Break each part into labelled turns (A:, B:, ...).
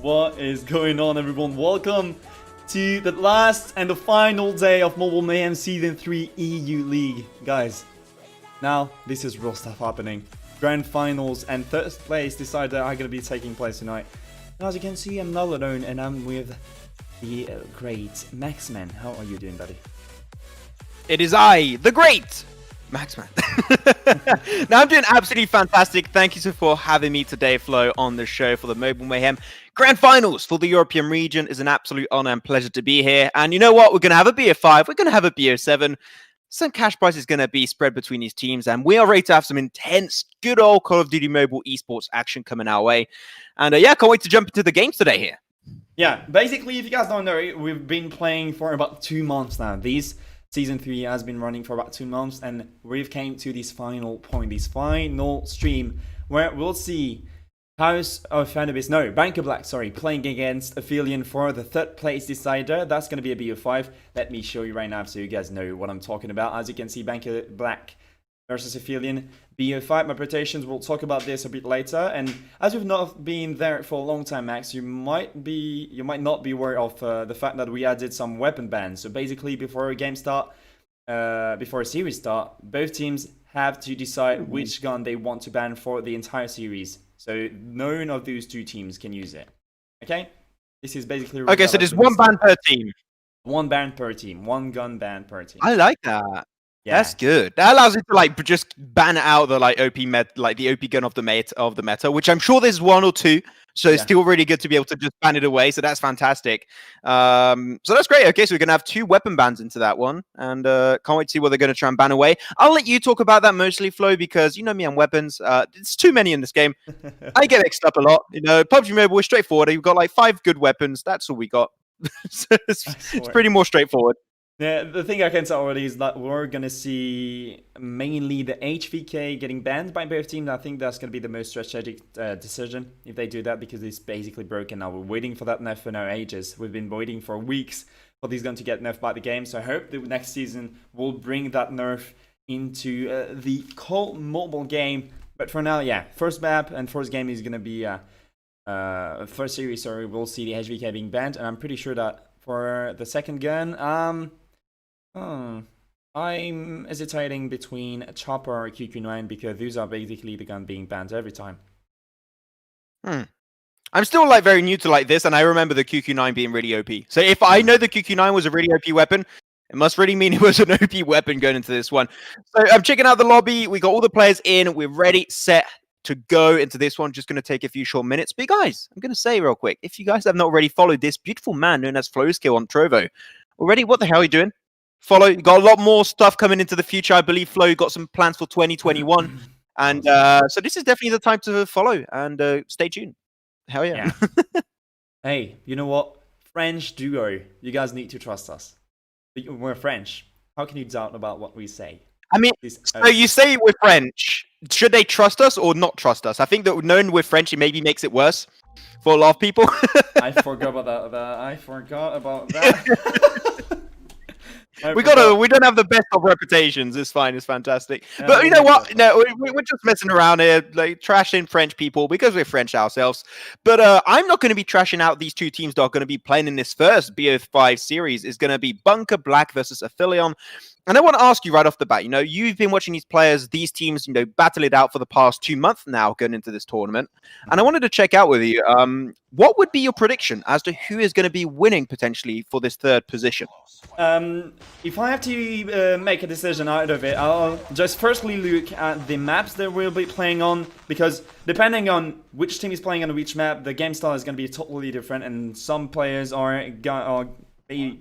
A: What is going on, everyone? Welcome to the last and the final day of Mobile Mayhem Season 3 EU League. Guys, now this is real stuff happening. Grand finals and first place decided are going to be taking place tonight. Now, as you can see, I'm not alone and I'm with the great Maxman. How are you doing, buddy?
B: It is I, the great Maxman. Now, I'm doing absolutely fantastic. Thank you for having me today, Flo, on the show for the Mobile Mayhem Grand Finals for the European region. It's an absolute honor and pleasure to be here. And you know what? We're going to have a BO5. We're going to have a BO7. Some cash prize is going to be spread between these teams. And we are ready to have some intense, good old Call of Duty Mobile esports action coming our way. And yeah, can't wait to jump into the games today here.
A: Yeah, basically, if you guys don't know, we've been playing for about 2 months now. Season 3 has been running for about 2 months, and we've came to this final point, this final stream, where we'll see House of Fanabis, no, Banker Black, sorry, playing against Aphelion for the third place decider. That's going to be a BO5. Let me show you right now so you guys know what I'm talking about. As you can see, Banker Black versus Aphelion, BO5. My predictions, we'll talk about this a bit later. And as you've not been there for a long time, Max, you might not be aware of the fact that we added some weapon bans. So basically, before a game start, before a series start, both teams have to decide which gun they want to ban for the entire series. So none of those two teams can use it. Okay, this is basically
B: Okay, so there's one ban per team.
A: One ban per team, one gun ban per team.
B: I like that.
A: Yeah.
B: That's good. That allows you to like just ban out the like OP like the OP gun of the meta, which I'm sure there's one or two. So it's still really good to be able to just ban it away. So that's fantastic. So that's great. Okay, so we're gonna have 2 weapon bans into that one, and can't wait to see what they're gonna try and ban away. I'll let you talk about that mostly, Flo, because you know me on weapons. It's too many in this game. I get mixed up a lot. You know, PUBG Mobile is straightforward. You've got like 5 good weapons. That's all we got. So it's pretty more straightforward.
A: Yeah, the thing I can tell already is that we're gonna see mainly the HVK getting banned by both teams. I think that's gonna be the most strategic decision if they do that, because it's basically broken now. We're waiting for that nerf for now ages. We've been waiting for weeks for these guns to get nerfed by the game. So I hope the next season will bring that nerf into the Cold Mobile game. But for now, yeah, first map and first game is gonna be first series. Sorry, we'll see the HVK being banned, and I'm pretty sure that for the second gun, I'm hesitating between Chopper or QQ9, because those are basically the gun being banned every time.
B: I'm still like very new to like this, and I remember the QQ9 being really OP. So if I know the QQ9 was a really OP weapon, it must really mean it was an OP weapon going into this one. So I'm checking out the lobby. We got all the players in. We're ready, set to go into this one. Just going to take a few short minutes. But guys, I'm going to say real quick, if you guys have not already followed this beautiful man known as Flowskill on Trovo already, what the hell are you doing? Follow. You got a lot more stuff coming into the future. I believe Flo, you got some plans for 2021. And so this is definitely the time to follow and stay tuned. Hell yeah.
A: Hey, you know what? French duo. You guys need to trust us. We're French. How can you doubt about what we say?
B: I mean, so you say we're French. Should they trust us or not trust us? I think that knowing we're French, it maybe makes it worse for a lot of people.
A: I forgot about that. I forgot about that.
B: We don't have the best of reputations. It's fine. It's fantastic. Yeah, but you know what? No, we're just messing around here, like trashing French people because we're French ourselves. But I'm not going to be trashing out these 2 teams that are going to be playing in this first BO5 series. Is going to be Bunker Black versus Aphelion. And I want to ask you right off the bat, you know, you've been watching these players, these teams, you know, battle it out for the past 2 months now going into this tournament. And I wanted to check out with you, what would be your prediction as to who is going to be winning potentially for this 3rd position?
A: If I have to make a decision out of it, I'll just firstly look at the maps that we'll be playing on, because depending on which team is playing on which map, the game style is going to be totally different, and some players are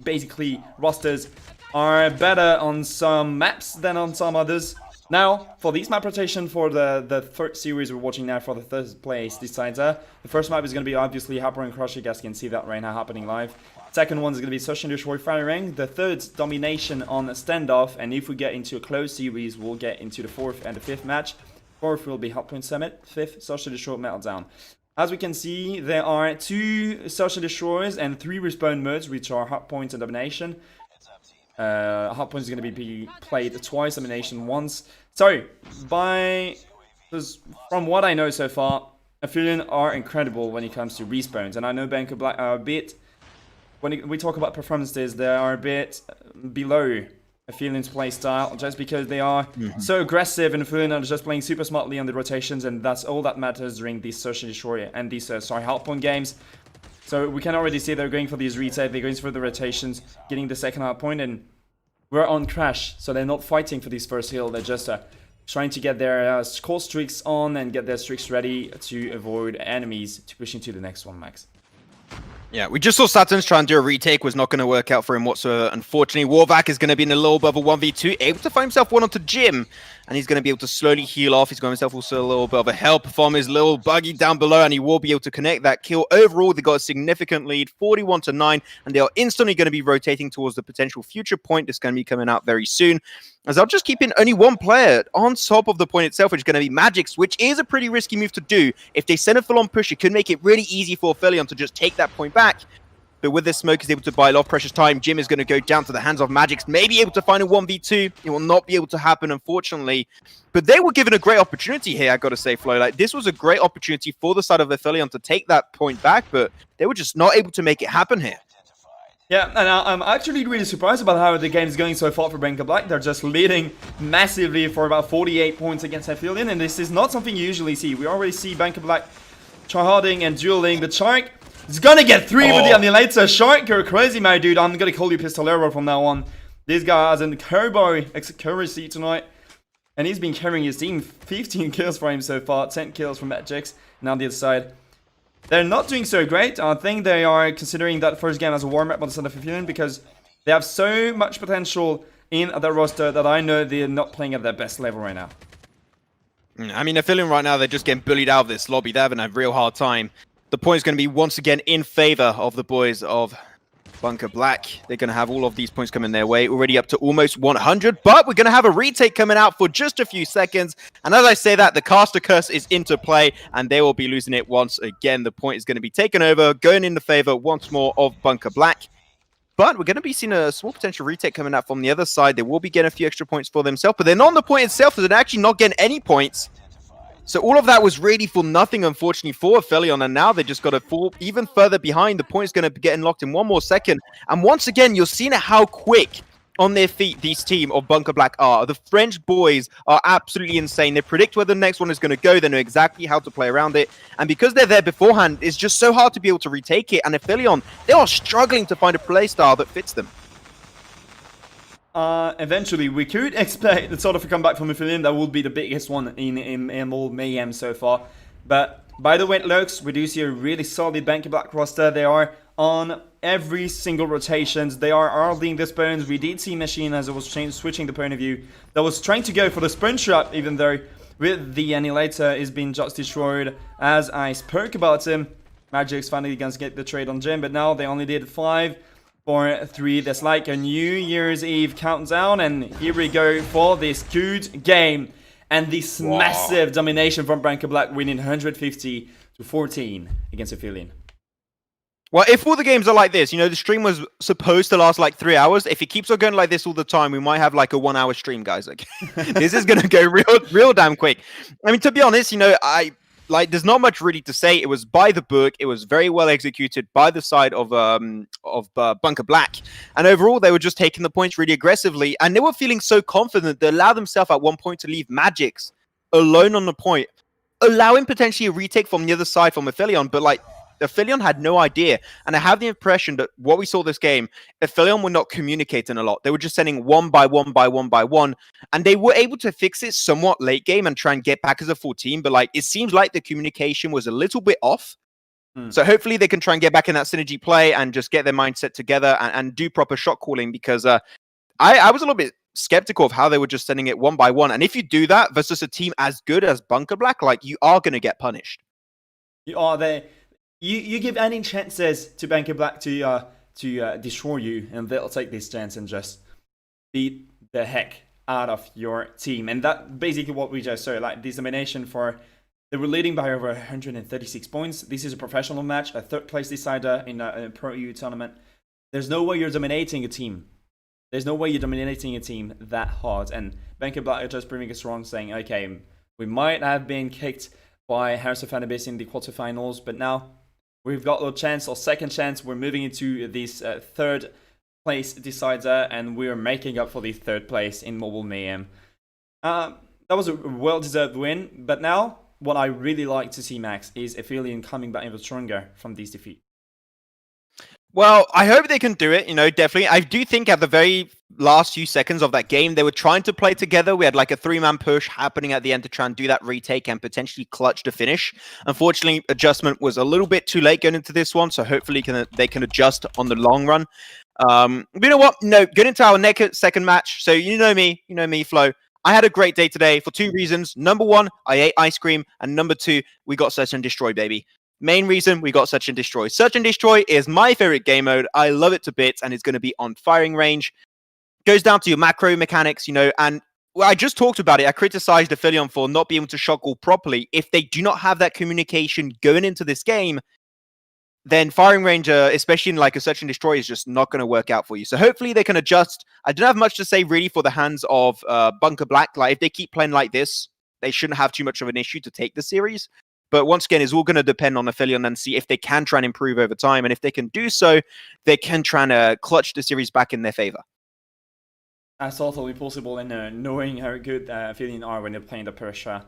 A: basically rosters are better on some maps than on some others. Now, for this map rotation for the 3rd series we're watching now for the 3rd place decider, the first map is going to be obviously Hardpoint and Crush. You guys can see that right now happening live. Second one is going to be Social Destroy Firing. The 3rd, Domination on Standoff. And if we get into a close series, we'll get into the 4th and the 5th match. 4th will be Hardpoint Summit. 5th, Social Destroy Meltdown. As we can see, there are 2 Social Destroyers and 3 respawn modes, which are Hardpoint and Domination. Hardpoint is going to be played twice, Domination once. So, from what I know so far, Aphelion are incredible when it comes to respawns, and I know Bunker Black are a bit, when we talk about performances, they are a bit below Aphelion's play style, just because they are so aggressive, and Aphelion are just playing super smartly on the rotations, and that's all that matters during these Social Destroy and these Hardpoint games. So we can already see they're going for these retake, they're going for the rotations, getting the second Hardpoint, and we're on Crash, so they're not fighting for this first hill, they're just trying to get their score streaks on and get their streaks ready to avoid enemies to push into the next one, Max.
B: Yeah, we just saw Saturn's trying to do a retake, was not going to work out for him whatsoever. Unfortunately, Warvac is going to be in a little bit of a 1v2, able to find himself one onto Jim, and he's going to be able to slowly heal off. He's got himself also a little bit of a help from his little buggy down below, and he will be able to connect that kill. Overall, they got a significant lead, 41-9, and they are instantly going to be rotating towards the potential future point that's going to be coming out very soon. As I'll just keep in only one player on top of the point itself, which is going to be Magix, which is a pretty risky move to do. If they send a full-on push, it could make it really easy for Aphelion to just take that point back. But with this smoke, he's able to buy a lot of precious time. Jim is going to go down to the hands of Magix, maybe able to find a 1v2. It will not be able to happen, unfortunately. But they were given a great opportunity here, I got to say, Flo. Like, this was a great opportunity for the side of Aphelion to take that point back, but they were just not able to make it happen here.
A: Yeah, and I'm actually really surprised about how the game is going so far for Bunker Black. They're just leading massively for about 48 points against Aphelion, and this is not something you usually see. We already see Bunker Black tryharding and dueling, but Shark He's gonna get 3 with the annihilator. Shark, you're crazy, my dude. I'm gonna call you Pistolero from now on. This guy has a turbo accuracy tonight. And he's been carrying his team. 15 kills for him so far. 10 kills from Magix. Now on the other side. They're not doing so great. I think they are considering that first game as a warm-up on the side of Aphelion because they have so much potential in their roster that I know they're not playing at their best level right now.
B: I mean, Aphelion right now, they're just getting bullied out of this lobby. They're having a real hard time. The point is going to be once again in favor of the boys of Bunker Black. They're going to have all of these points coming their way, already up to almost 100, but we're going to have a retake coming out for just a few seconds. And as I say that, the caster curse is into play, and they will be losing it once again. The point is going to be taken over, going in the favor once more of Bunker Black. But we're going to be seeing a small potential retake coming out from the other side. They will be getting a few extra points for themselves, but they're not on the point itself, so they're actually not getting any points. So all of that was really for nothing, unfortunately, for Aphelion, and now they just got to fall even further behind. The point is going to be getting locked in one more second. And once again, you're seeing how quick on their feet this team of Bunker Black are. The French boys are absolutely insane. They predict where the next one is going to go. They know exactly how to play around it. And because they're there beforehand, it's just so hard to be able to retake it. And Aphelion, they are struggling to find a play style that fits them.
A: Eventually, we could expect the sort of a comeback from Aphelion. That would be the biggest one in all Mayhem so far. But by the way it looks, we do see a really solid Bunker Black roster. They are on every single rotations. They are holding the spawns. We did see Machine as it was switching the point of view. That was trying to go for the spawn trap, even though with the annihilator is being just destroyed. As I spoke about him, Magic's finally going to get the trade on Jim, but now they only did 5. 4, 3, there's like a New Year's Eve countdown, and here we go for this good game. And this massive domination from Bunker Black, winning 150 to 14 against Aphelion.
B: Well, if all the games are like this, you know, the stream was supposed to last like 3 hours. If it keeps on going like this all the time, we might have like a 1 hour stream, guys. Like, this is going to go real damn quick. I mean, to be honest, you know, there's not much really to say. It was by the book. It was very well executed by the side of Bunker Black. And overall, they were just taking the points really aggressively. And they were feeling so confident they allowed themselves at one point to leave Magix alone on the point, allowing potentially a retake from the other side from Aphelion. But like, Aphelion had no idea. And I have the impression that what we saw this game, Aphelion were not communicating a lot. They were just sending one by one. And they were able to fix it somewhat late game and try and get back as a full team. But like, it seems like the communication was a little bit off. So hopefully they can try and get back in that synergy play and just get their mindset together and do proper shot calling. Because I was a little bit skeptical of how they were just sending it one by one. And if you do that versus a team as good as Bunker Black, like, you are going to get punished.
A: You are there. You give any chances to Bunker Black to destroy you, and they'll take this chance and just beat the heck out of your team. And that basically what we just saw, like this domination they were leading by over 136 points. This is a professional match, a third place decider in a Pro EU tournament. There's no way you're dominating a team. There's no way you're dominating a team that hard. And Bunker Black are just proving us wrong, saying, okay, we might have been kicked by House of Anubis in the quarterfinals, but now we've got our chance, our second chance. We're moving into this third place decider, and we're making up for the third place in Mobile Mayhem. That was a well-deserved win, but now what I really like to see, Max, is Aphelion coming back even stronger from this defeat.
B: Well, I hope they can do it, you know, definitely. I do think at the very last few seconds of that game, they were trying to play together. We had like a 3-man push happening at the end to try and do that retake and potentially clutch the finish. Unfortunately, adjustment was a little bit too late going into this one, so hopefully they can adjust on the long run. But you know what? No, get into our second match. So you know me, Flo. I had a great day today for 2 reasons. Number 1, I ate ice cream. And number 2, we got Search and Destroy, baby. Main reason we got Search and Destroy. Search and Destroy is my favorite game mode. I love it to bits, and it's going to be on firing range. Goes down to your macro mechanics, you know, and I just talked about it. I criticized Aphelion for not being able to shot call properly. If they do not have that communication going into this game, then firing range, especially in like a Search and Destroy, is just not going to work out for you. So hopefully they can adjust. I don't have much to say really for the hands of Bunker Black. Like, if they keep playing like this, they shouldn't have too much of an issue to take the series. But once again, it's all going to depend on Aphelion and see if they can try and improve over time. And if they can do so, they can try and clutch the series back in their favor.
A: That's totally possible, and knowing how good Aphelion are when they're playing the pressure.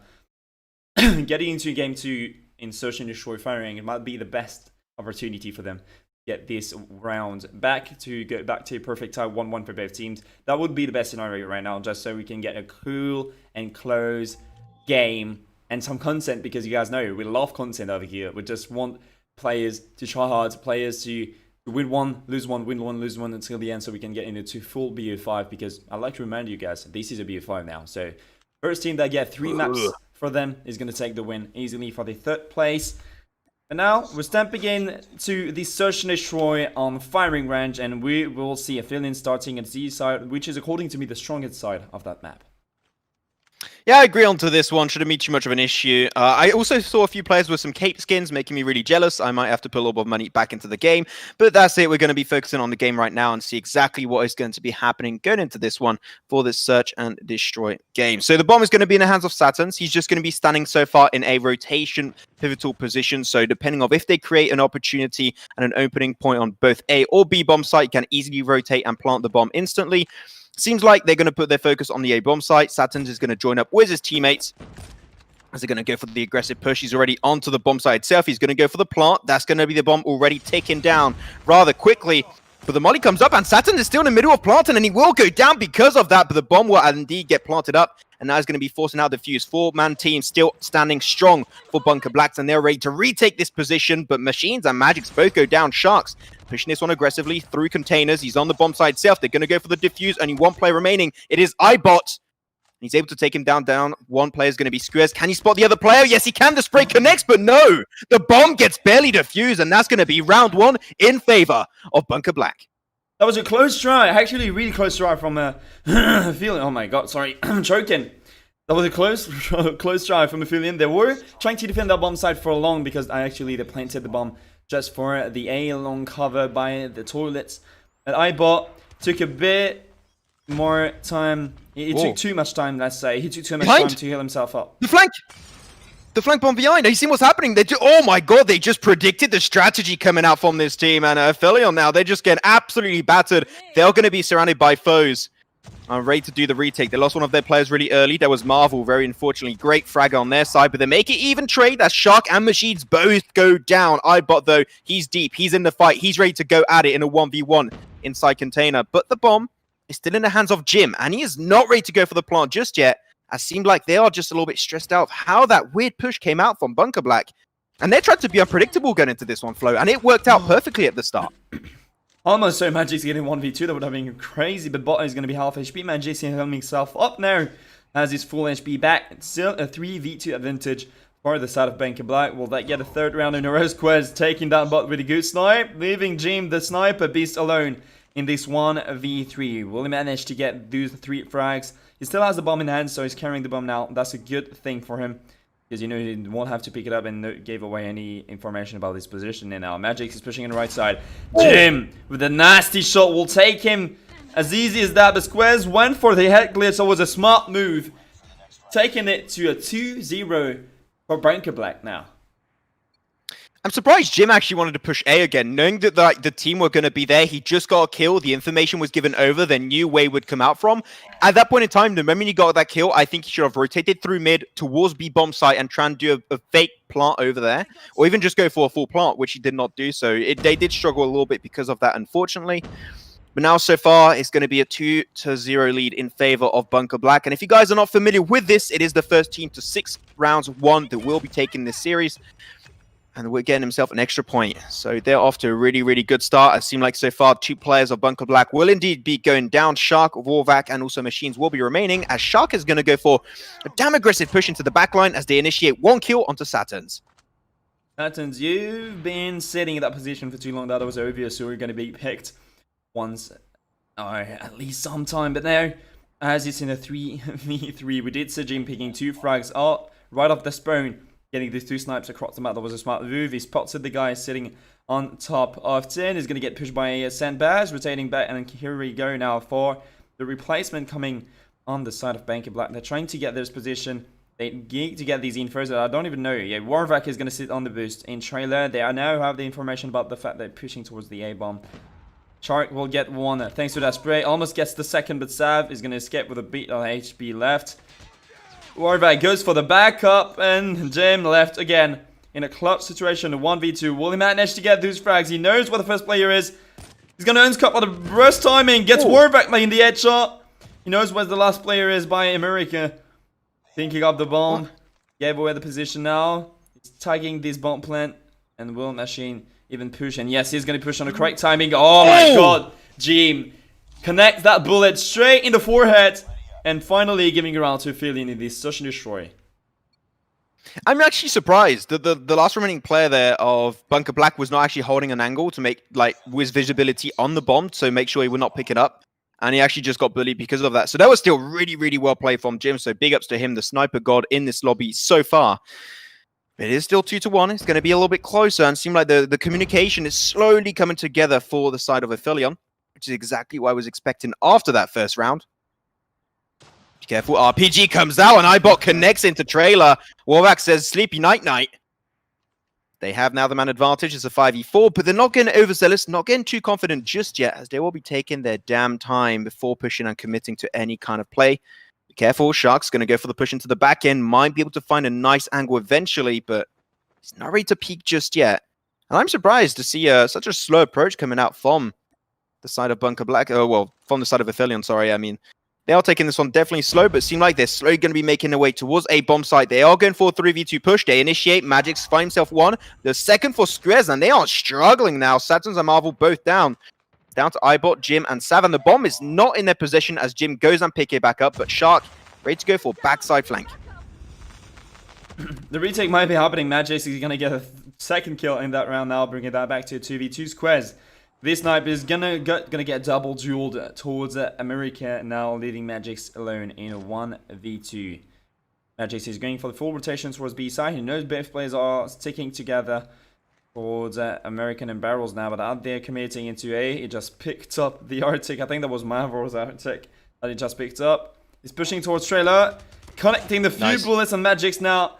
A: Getting into game 2 in Search and Destroy firing, it might be the best opportunity for them get this round back to go back to a perfect tie 1-1 for both teams. That would be the best scenario right now, just so we can get a cool and close game and some content, because you guys know we love content over here. We just want players to try hard, players to win one, lose one, win one, lose one until the end, so we can get into full BO5, because I'd like to remind you guys, this is a BO5 now. So first team that get 3 maps for them is going to take the win easily for the 3rd place. And now we're stepping in to the Search and Destroy on firing range, and we will see Aphelion starting at Z side, which is according to me the strongest side of that map.
B: Yeah, I agree on to this one. Shouldn't be too much of an issue. I also saw a few players with some cape skins, making me really jealous. I might have to put a little bit of money back into the game. But that's it. We're going to be focusing on the game right now and see exactly what is going to be happening going into this one for this Search and Destroy game. So the bomb is going to be in the hands of Saturns. He's just going to be standing so far in a rotation pivotal position. So depending on if they create an opportunity and an opening point on both A or B bomb site, you can easily rotate and plant the bomb instantly. Seems like they're going to put their focus on the A bomb site. Saturns is going to join up with his teammates as they're going to go for the aggressive push. He's already onto the bomb site itself. He's going to go for the plant. That's going to be the bomb already taken down rather quickly. But the molly comes up and Saturn is still in the middle of planting, and he will go down because of that. But the bomb will indeed get planted up, and now he's going to be forcing out the fuse. 4-man team still standing strong for Bunker Blacks, and they're ready to retake this position. But Machines and Magics both go down. Sharks pushing this one aggressively through containers. He's on the bomb side itself. They're going to go for the defuse. Only one player remaining. It is iBot. He's able to take him down. One player is going to be Squares. Can he spot the other player? Yes, he can. The spray connects, but no. The bomb gets barely defused, and that's going to be round 1 in favor of Bunker Black.
A: That was a close try. Actually, really close try from Aphelion. Oh my god, sorry. I'm choking. That was a close try from Aphelion. They were trying to defend that bomb site for long, because they planted the bomb just for the A long cover by the toilets. And iBot took a bit more time. It took too much time, let's say. He took too much time to heal himself up.
B: The flank bomb behind. Have you seen what's happening? Oh my god, they just predicted the strategy coming out from this team. And Aphelion now, they're just getting absolutely battered. They're going to be surrounded by foes. Ready to do the retake. They lost one of their players really early. There was Marvel, very unfortunately. Great frag on their side, but they make it even trade. That's Shark and Machines both go down. iBot, though, he's deep. He's in the fight. He's ready to go at it in a 1v1 inside container. But the bomb is still in the hands of Jim, and he is not ready to go for the plant just yet. It seemed like they are just a little bit stressed out of how that weird push came out from Bunker Black. And they tried to be unpredictable going into this one, Flo, and it worked out perfectly at the start.
A: Almost so Magic's getting 1v2, that would have been crazy, but bot is going to be half HP. Magic's healing himself up now, has his full HP back. It's still a 3v2 advantage for the side of Bunker Black. Will they get a 3rd round in a row? Squares taking that bot with a good snipe, leaving Jim the sniper beast alone in this 1v3. Will he manage to get those 3 frags? He still has the bomb in hand, so he's carrying the bomb now. That's a good thing for him, because you know he won't have to pick it up and gave away any information about his position. And now Magix is pushing on the right side. Jim with a nasty shot will take him as easy as that. But Squares went for the head glitch, so it was a smart move, taking it to a 2-0 for Bunker Black now.
B: I'm surprised Jim actually wanted to push A again, knowing that the team were going to be there. He just got a kill. The information was given over. They knew where he would come out from. At that point in time, the moment he got that kill, I think he should have rotated through mid towards B bomb site and try and do a fake plant over there, or even just go for a full plant, which he did not do. So they did struggle a little bit because of that, unfortunately. But now, so far, it's going to be a 2-0 lead in favor of Bunker Black. And if you guys are not familiar with this, it is the first team to 6 rounds won that will be taking this series. And we're getting himself an extra point. So they're off to a really, really good start. It seems like so far 2 players of Bunker Black will indeed be going down. Shark, Warvac, and also Machines will be remaining, as Shark is going to go for a damn aggressive push into the backline as they initiate 1 kill onto Saturns.
A: Saturns, you've been sitting in that position for too long. That was obvious. So we're going to be picked once, or at least sometime. But now, as it's in a 3v3, we did see Jim picking 2 frags out right off the spawn. Getting these 2 snipes across the map, that was a smart move. He spotted the guy sitting on top of 10. He's going to get pushed by a Sandbags, rotating back, and here we go now for the replacement coming on the side of Bunker Black. They're trying to get this position. They need to get these infos that I don't even know. Yeah, Warvac is going to sit on the boost in trailer. They now have the information about the fact they're pushing towards the A-bomb. Shark will get 1 thanks to that spray. Almost gets the 2nd, but Sav is going to escape with a bit of HP left. Warvac goes for the backup, and Jim left again in a clutch situation, a 1v2. Will he manage to get those frags? He knows where the first player is. He's going to unscop on the burst timing. Gets Warback making the headshot. He knows where the last player is by America. Thinking of the bomb. Gave away the position now. He's tagging this bomb plant. And will Machine even push? And yes, he's going to push on the correct timing. Oh my god. Jim connects that bullet straight in the forehead. And finally giving ground to Aphelion in this Search and Destroy.
B: I'm actually surprised that the last remaining player there of Bunker Black was not actually holding an angle to make, like, with visibility on the bomb, so make sure he would not pick it up. And he actually just got bullied because of that. So that was still really, really well played from Jim. So big ups to him, the sniper god in this lobby so far. It is still 2-1. It's going to be a little bit closer. And it seems like the communication is slowly coming together for the side of Aphelion, which is exactly what I was expecting after that first round. Be careful. RPG comes out and Ibot connects into trailer. Warvac says, sleepy night-night. They have now the man advantage. It's a 5v4, but they're not getting overzealous, not getting too confident just yet, as they will be taking their damn time before pushing and committing to any kind of play. Be careful, Shark's going to go for the push into the back end, might be able to find a nice angle eventually, but he's not ready to peak just yet. And I'm surprised to see such a slow approach coming out from the side of Bunker Black, well, from the side of Aphelion, sorry, I mean. They are taking this one definitely slow, but seem like they're slowly going to be making their way towards a bomb site. They are going for a 3v2 push. They initiate. Magic's find himself one. The second for Skrez, and they are struggling now. Saturns and Marvel both down. Down to Ibot, Jim, and Sav. And the bomb is not in their position as Jim goes and pick it back up, but Shark ready to go for backside flank.
A: The retake might be happening. Magix is going to get a second kill in that round now, bringing that back to a 2v2 Skrez. This sniper is gonna get double dueled towards America, now leaving Magix alone in a 1v2. Magix is going for the full rotation towards B side. He knows both players are sticking together towards American and Barrels now, but out there committing into A. He just picked up the Arctic. I think that was Mavor's Arctic that he just picked up. He's pushing towards trailer, connecting the few bullets on Magix now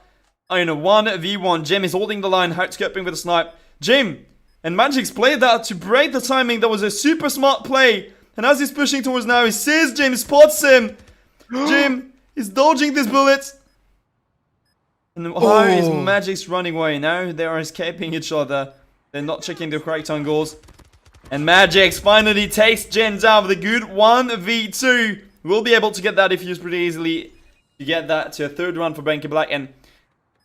A: in a 1v1. Jim is holding the line, outscoping with a snipe. Jim! And Magix played that to break the timing. That was a super smart play. And as he's pushing towards now, he sees Jim, spots him. Jim is dodging this bullet. And how is Magix running away? Now they are escaping each other. They're not checking the correct angles. And Magix finally takes Jim down with a good 1v2. We'll be able to get that defused pretty easily. To get that to a third round for Bunker Black. And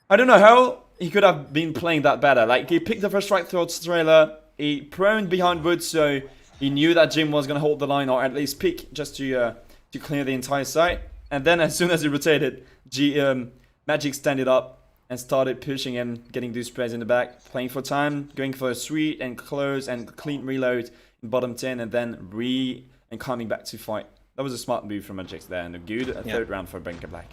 A: I don't know how he could have been playing that better. Like, he picked the first strike towards trailer. He proned behind wood, so he knew that Jim was going to hold the line, or at least peek, just to clear the entire site. And then as soon as he rotated, Magic standed up and started pushing him, getting those sprays in the back, playing for time, going for a sweet and close and clean reload in bottom 10, and then and coming back to fight. That was a smart move from Magix there, and a good third round for Bunker Black.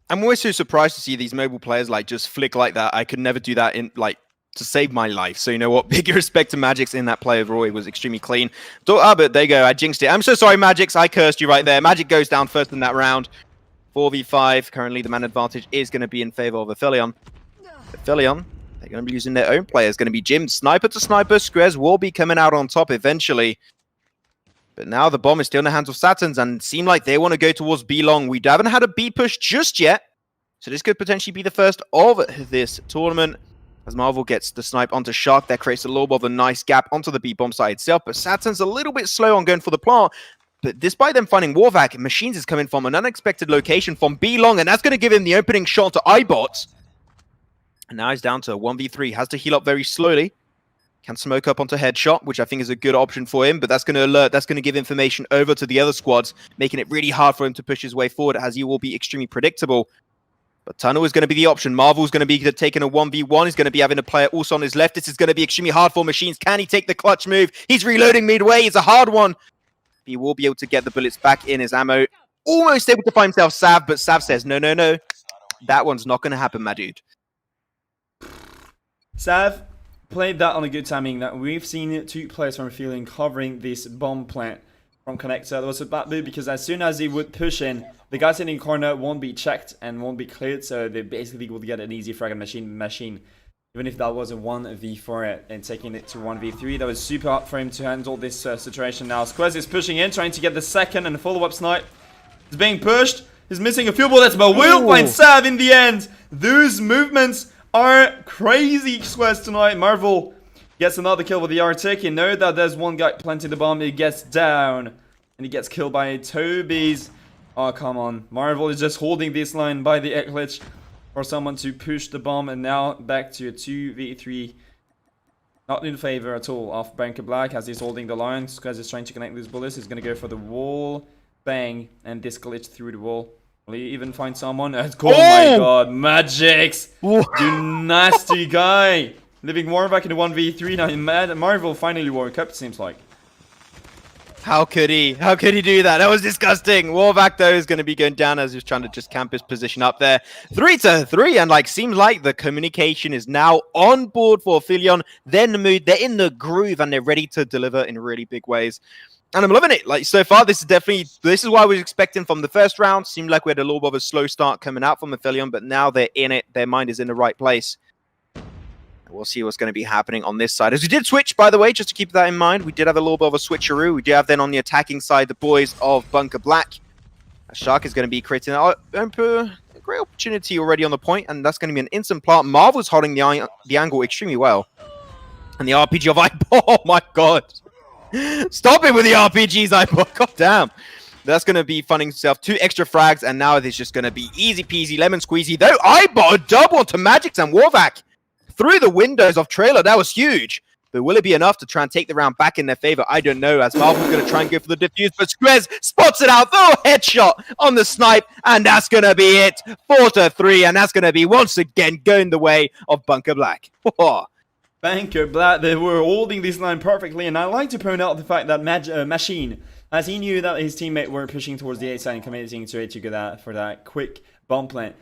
B: I'm always so surprised to see these mobile players like just flick like that. I could never do that in like to save my life. So you know what? Big respect to Magix in that play overall. It was extremely clean. But there you go. I jinxed it. I'm so sorry, Magix. I cursed you right there. Magic goes down first in that round. 4v5. Currently, the man advantage is going to be in favor of Aphelion. Aphelion, they're going to be using their own players. Going to be Jim, sniper to sniper. Skrez will be coming out on top eventually. But now the bomb is still in the hands of Saturns and seem like they want to go towards B long. We haven't had a B push just yet. So this could potentially be the first of this tournament. As Marvel gets the snipe onto Shark, that creates a little bit of a nice gap onto the B bomb side itself. But Saturn's a little bit slow on going for the plant. But despite them finding Warvac, Machines is coming from an unexpected location from B long. And that's going to give him the opening shot to Ibot. And now he's down to 1v3. Has to heal up very slowly. Can smoke up onto headshot, which I think is a good option for him, but that's going to alert, that's going to give information over to the other squads, making it really hard for him to push his way forward, as he will be extremely predictable. But Tunnel is going to be the option. Marvel's going to be taking a 1v1. He's going to be having a player also on his left. This is going to be extremely hard for Machines. Can he take the clutch move? He's reloading midway. It's a hard one. He will be able to get the bullets back in his ammo. Almost able to find himself Sav, but Sav says, no, no, no. That one's not going to happen, my dude.
A: Sav played that on a good timing. That we've seen two players from Aphelion covering this bomb plant from Connector. That was a bad move because as soon as he would push in, the guys in the corner won't be checked and won't be cleared, so they basically would get an easy frag on machine. Even if that was a 1v4 and taking it to 1v3, that was super hard for him to handle this situation now. Squez is pushing in, trying to get the second and follow-up snipe. He's being pushed. He's missing a few bullets, but will find Sav in the end. Those movements are crazy squares tonight. Marvel gets another kill with the Arctic. You know that there's one guy planting the bomb. He gets down. And he gets killed by Toby's. Oh, come on. Marvel is just holding this line by the Eclipse for someone to push the bomb. And now back to a 2v3. Not in favor at all of Banker Black as he's holding the line. Squares is trying to connect these bullets. He's going to go for the wall. Bang. And this glitch through the wall. Will he even find someone? Oh my god. Magix. You nasty guy. Leaving Warback in the 1v3 now. Marvel finally woke up, it seems like.
B: How could he? How could he do that? That was disgusting. Warvac, though, is going to be going down as he's trying to just camp his position up there. 3-3, and seems like the communication is now on board for Aphelion. They're in the mood, they're in the groove, and they're ready to deliver in really big ways. And I'm loving it. So far, this is what I was expecting from the first round. Seemed like we had a little bit of a slow start coming out from Aphelion, but now they're in it. Their mind is in the right place. We'll see what's going to be happening on this side. As we did switch, by the way, just to keep that in mind, we did have a little bit of a switcheroo. We do have then on the attacking side the boys of Bunker Black. Shark is going to be creating a great opportunity already on the point, and that's going to be an instant plant. Marvel's holding the angle extremely well. And the RPG of iBot, oh my god. Stop it with the RPGs, iBot, god damn. That's going to be funding himself 2 extra frags, and now it's just going to be easy peasy, lemon squeezy. Though iBot a double to Magix and Warvac. Through the windows of trailer, that was huge. But will it be enough to try and take the round back in their favor? I don't know, as Marvel's going to try and go for the defuse, but Squez spots it out, throw a headshot on the snipe, and that's going to be it. 4-3, and that's going to be, once again, going the way of Bunker Black.
A: Bunker Black, they were holding this line perfectly, and I like to point out the fact that Machine, as he knew that his teammate were pushing towards the A side and committing to it to go for that quick bomb plant.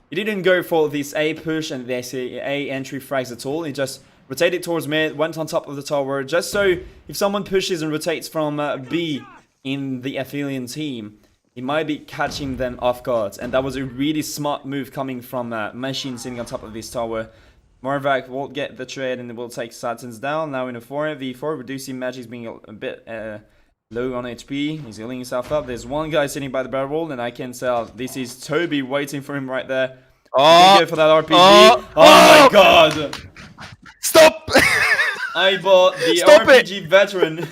A: He didn't go for this A push and this A entry frags at all. He just rotated towards mid, went on top of the tower, just so if someone pushes and rotates from B in the Aphelion team, he might be catching them off guard. And that was a really smart move coming from Machine sitting on top of this tower. Marvac will get the trade and will take Satins down. Now in a 4v4, reducing Magic's being a bit low on HP. He's healing himself up. There's one guy sitting by the barrel wall, and I can tell this is Toby waiting for him right there. Go for that RPG. Oh my god!
B: Stop!
A: I bought the
B: Stop
A: RPG veteran.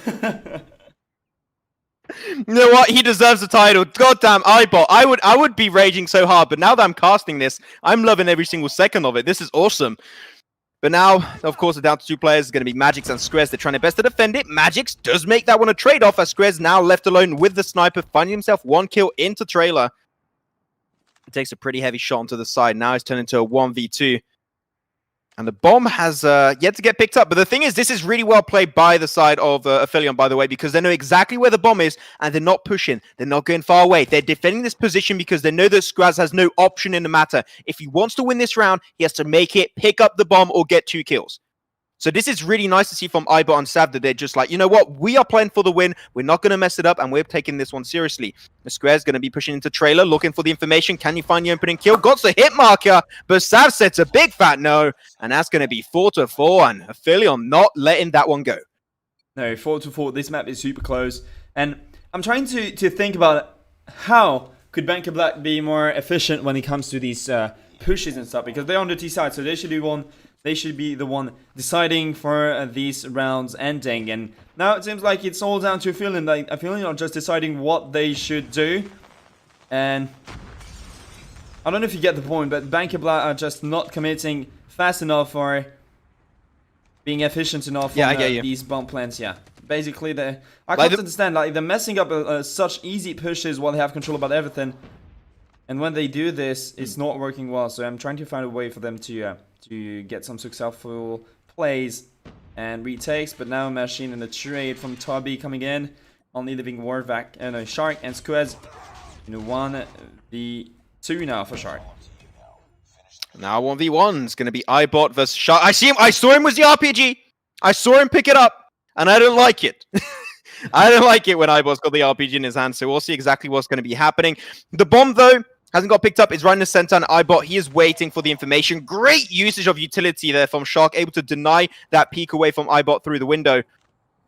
B: You know what? He deserves the title. Goddamn, iBot. I would be raging so hard, but now that I'm casting this, I'm loving every single second of it. This is awesome. But now, of course, down to 2 players. It's going to be Magix and Squez. They're trying their best to defend it. Magix does make that one a trade-off as Squez now left alone with the sniper, finding himself 1 kill into trailer. He takes a pretty heavy shot onto the side. Now it's turned into a 1v2. And the bomb has yet to get picked up. But the thing is, this is really well played by the side of Aphelion, by the way, because they know exactly where the bomb is, and they're not pushing. They're not going far away. They're defending this position because they know that Squaz has no option in the matter. If he wants to win this round, he has to make it, pick up the bomb, or get 2 kills. So this is really nice to see from iBot and Sav that they're just like, you know what? We are playing for the win. We're not going to mess it up, and we're taking this one seriously. The Square is going to be pushing into trailer, looking for the information. Can you find the opening kill? Got the hit marker, but Sav sets a big fat no, and that's going to be 4-4, and Aphelion not letting that one go.
A: No, 4-4. This map is super close, and I'm trying to think about how could Banker Black be more efficient when it comes to these pushes and stuff, because they're on the T side, so they should do one. They should be the one deciding for these rounds ending. And now it seems like it's all down to Aphelion. Like, Aphelion are just deciding what they should do. And I don't know if you get the point, but Banker Black are just not committing fast enough or being efficient enough on these bomb plants. Yeah, basically, I can't understand. Like, they're messing up such easy pushes while they have control about everything. And when they do this, it's not working well. So I'm trying to find a way for them to get some successful plays and retakes. But now Machine in the trade from Toby coming in, only leaving Warvac, Shark and Squez in a 1v2 now for Shark.
B: Now 1v1 is going to be iBot versus Shark. I saw him with the RPG. I saw him pick it up, and I don't like it. I don't like it when iBot's got the RPG in his hand, so we'll see exactly what's going to be happening. The bomb, though, hasn't got picked up. It's right in the center, and iBot, he is waiting for the information. Great usage of utility there from Shark, able to deny that peek away from iBot through the window.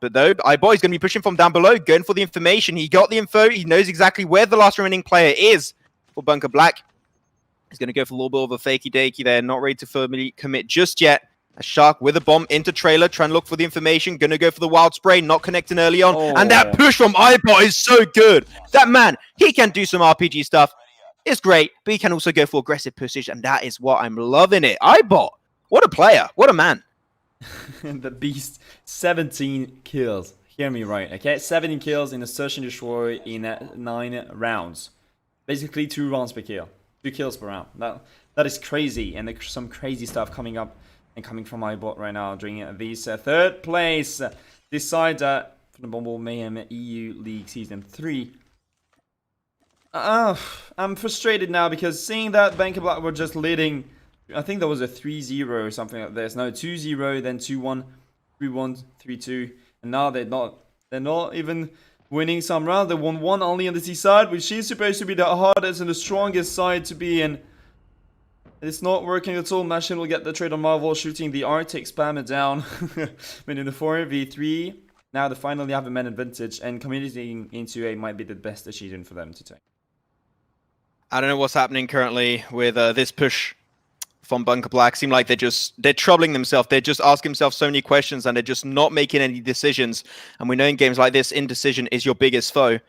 B: But though, iBot is going to be pushing from down below, going for the information. He got the info. He knows exactly where the last remaining player is for Bunker Black. He's going to go for a little bit of a fakey-dakey there. Not ready to firmly commit just yet. A Shark with a bomb into trailer, trying to look for the information. Going to go for the wild spray, not connecting early on.
A: Oh.
B: And that push from iBot is so good. That man, he can do some RPG stuff. It's great, but he can also go for aggressive pushage, and that is what I'm loving it. iBot, what a player. What a man.
A: The beast, 17 kills. Hear me right, okay? 17 kills in a search and destroy in 9 rounds. Basically 2 rounds per kill. 2 kills per round. That is crazy, and there's some crazy stuff coming up and coming from my bot right now during this third place. This side for the Bumble Mayhem EU League Season 3. I'm frustrated now because seeing that Bank of Black were just leading, I think that was a 3-0 or something like this. No, 2-0, then 2-1, 3-1, 3-2, and now they're not even winning some rounds. They won 1 only on the C side, which is supposed to be the hardest and the strongest side to be in. It's not working at all. Machine will get the trade on Marvel, shooting the Arctic spammer down. But in the 4v3, now they finally have a man advantage, and committing into A might be the best decision for them to take.
B: I don't know what's happening currently with this push from Bunker Black. Seem like they're troubling themselves. They're just asking themselves so many questions, and they're just not making any decisions. And we know in games like this, indecision is your biggest foe.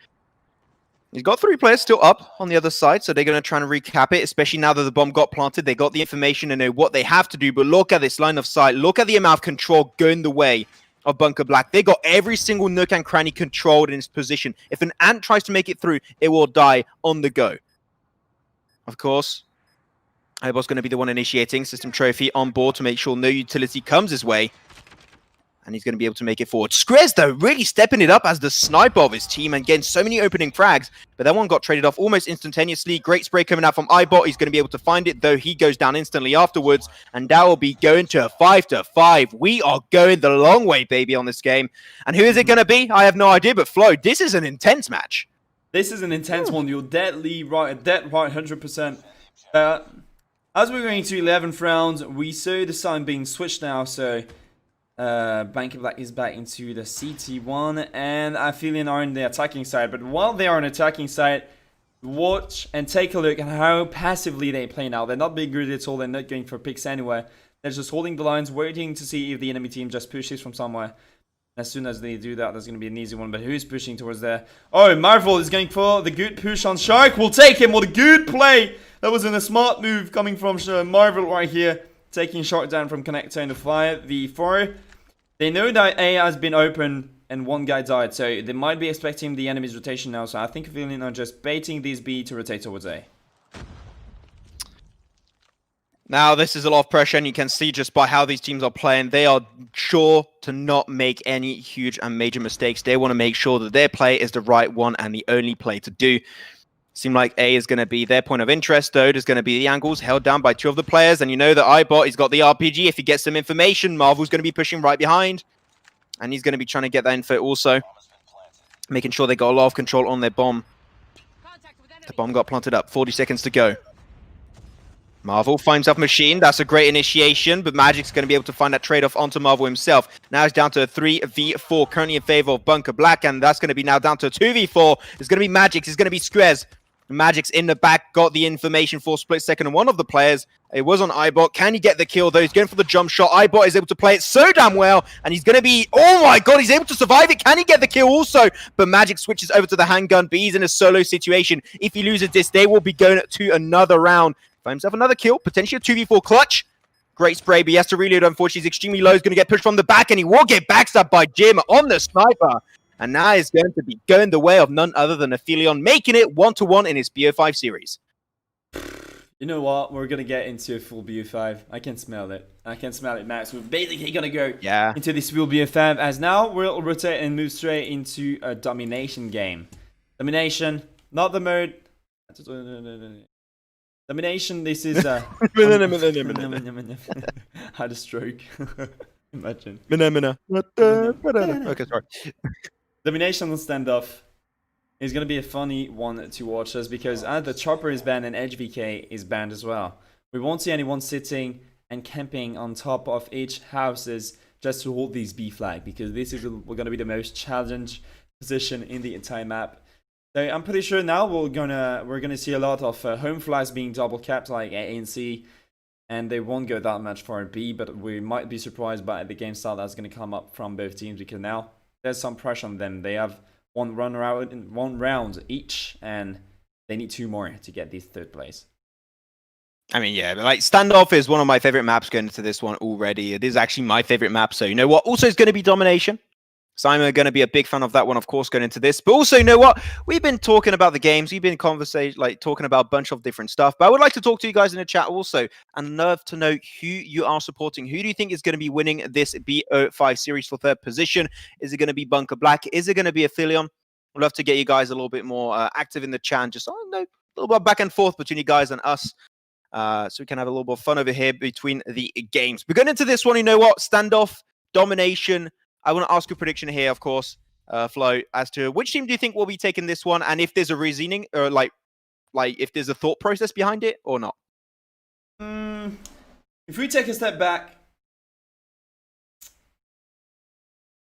B: He's got 3 players still up on the other side, so they're going to try and recap it, especially now that the bomb got planted. They got the information and know what they have to do, but look at this line of sight. Look at the amount of control going the way of Bunker Black. They got every single nook and cranny controlled in its position. If an ant tries to make it through, it will die on the go. Of course, iBot's going to be the one initiating system trophy on board to make sure no utility comes his way. And he's going to be able to make it forward. Skrez, though, really stepping it up as the sniper of his team and getting so many opening frags. But that one got traded off almost instantaneously. Great spray coming out from iBot. He's going to be able to find it, though he goes down instantly afterwards. And that will be going to a 5-5. We are going the long way, baby, on this game. And who is it going to be? I have no idea. But Flo, this is an intense match.
A: This is an intense one. You're dead right, 100%. As we're going to 11th round, we saw the sign being switched now, so Bank of Black is back into the CT1, and Aphelion are on the attacking side. But while they are on the attacking side, watch and take a look at how passively they play now. They're not being greedy at all. They're not going for picks anywhere. They're just holding the lines, waiting to see if the enemy team just pushes from somewhere. As soon as they do that, there's going to be an easy one. But who's pushing towards there? Oh, Marvel is going for the good push on Shark. We'll take him. What a good play. That was a smart move coming from Marvel right here. Taking Shark down from Connector in the 5v4. They know that A has been open and one guy died. So they might be expecting the enemy's rotation now. So I think Aphelion are just baiting these B to rotate towards A.
B: Now, this is a lot of pressure, and you can see just by how these teams are playing, they are sure to not make any huge and major mistakes. They want to make sure that their play is the right one and the only play to do. Seem like A is going to be their point of interest, though. There's going to be the angles held down by 2 of the players, and you know that iBot, he's got the RPG. If he gets some information, Marvel's going to be pushing right behind, and he's going to be trying to get that info also, making sure they got a lot of control on their bomb. The bomb got planted up. 40 seconds to go. Marvel finds up Machine. That's a great initiation, but Magic's going to be able to find that trade-off onto Marvel himself. Now it's down to a 3v4, currently in favor of Bunker Black, and that's going to be now down to a 2v4. It's going to be Magic's. It's going to be Skrez. Magic's in the back, got the information for a split second, and one of the players, it was on iBot. Can he get the kill, though? He's going for the jump shot. iBot is able to play it so damn well, and he's going to be, oh my god, he's able to survive it. Can he get the kill also? But Magic switches over to the handgun, but he's in a solo situation. If he loses this, they will be going to another round. Find himself another kill, potentially a 2v4 clutch. Great spray, but he has to reload. Unfortunately, he's extremely low. He's going to get pushed from the back, and he will get backstabbed by Jim on the sniper. And now he's going to be going the way of none other than Aphelion, making it 1-1 in his BO5 series.
A: You know what? We're going to get into a full BO5. I can smell it. I can smell it, Max. We're basically going to go into this full BO5, as now we'll rotate and move straight into a Domination game. Domination, not the mode. Domination, this is had a stroke. Imagine. Okay, sorry. Domination on Standoff is going to be a funny one to watch us because the Chopper is banned and HVK is banned as well. We won't see anyone sitting and camping on top of each houses just to hold these B flag because this is going to be the most challenged position in the entire map. So I'm pretty sure now we're gonna see a lot of home flags being double capped like A and C, and they won't go that much for B, but we might be surprised by the game style that's gonna come up from both teams, because now there's some pressure on them. They have one round each, and they need 2 more to get this 3rd place.
B: I mean, yeah, but like Standoff is one of my favorite maps going into this one already. It is actually my favorite map. So you know what? Also, it's going to be Domination. So I'm going to be a big fan of that one, of course, going into this. But also, you know what? We've been talking about the games. We've been talking about a bunch of different stuff. But I would like to talk to you guys in the chat also, and love to know who you are supporting. Who do you think is going to be winning this BO5 series for 3rd position? Is it going to be Bunker Black? Is it going to be Aphelion? I'd love to get you guys a little bit more active in the chat, and just a little bit back and forth between you guys and us. So we can have a little more fun over here between the games. We're going into this one, you know what? Standoff, Domination. I want to ask a prediction here, of course, Flo, as to which team do you think will be taking this one, and if there's a reasoning, or like if there's a thought process behind it or not.
A: If we take a step back,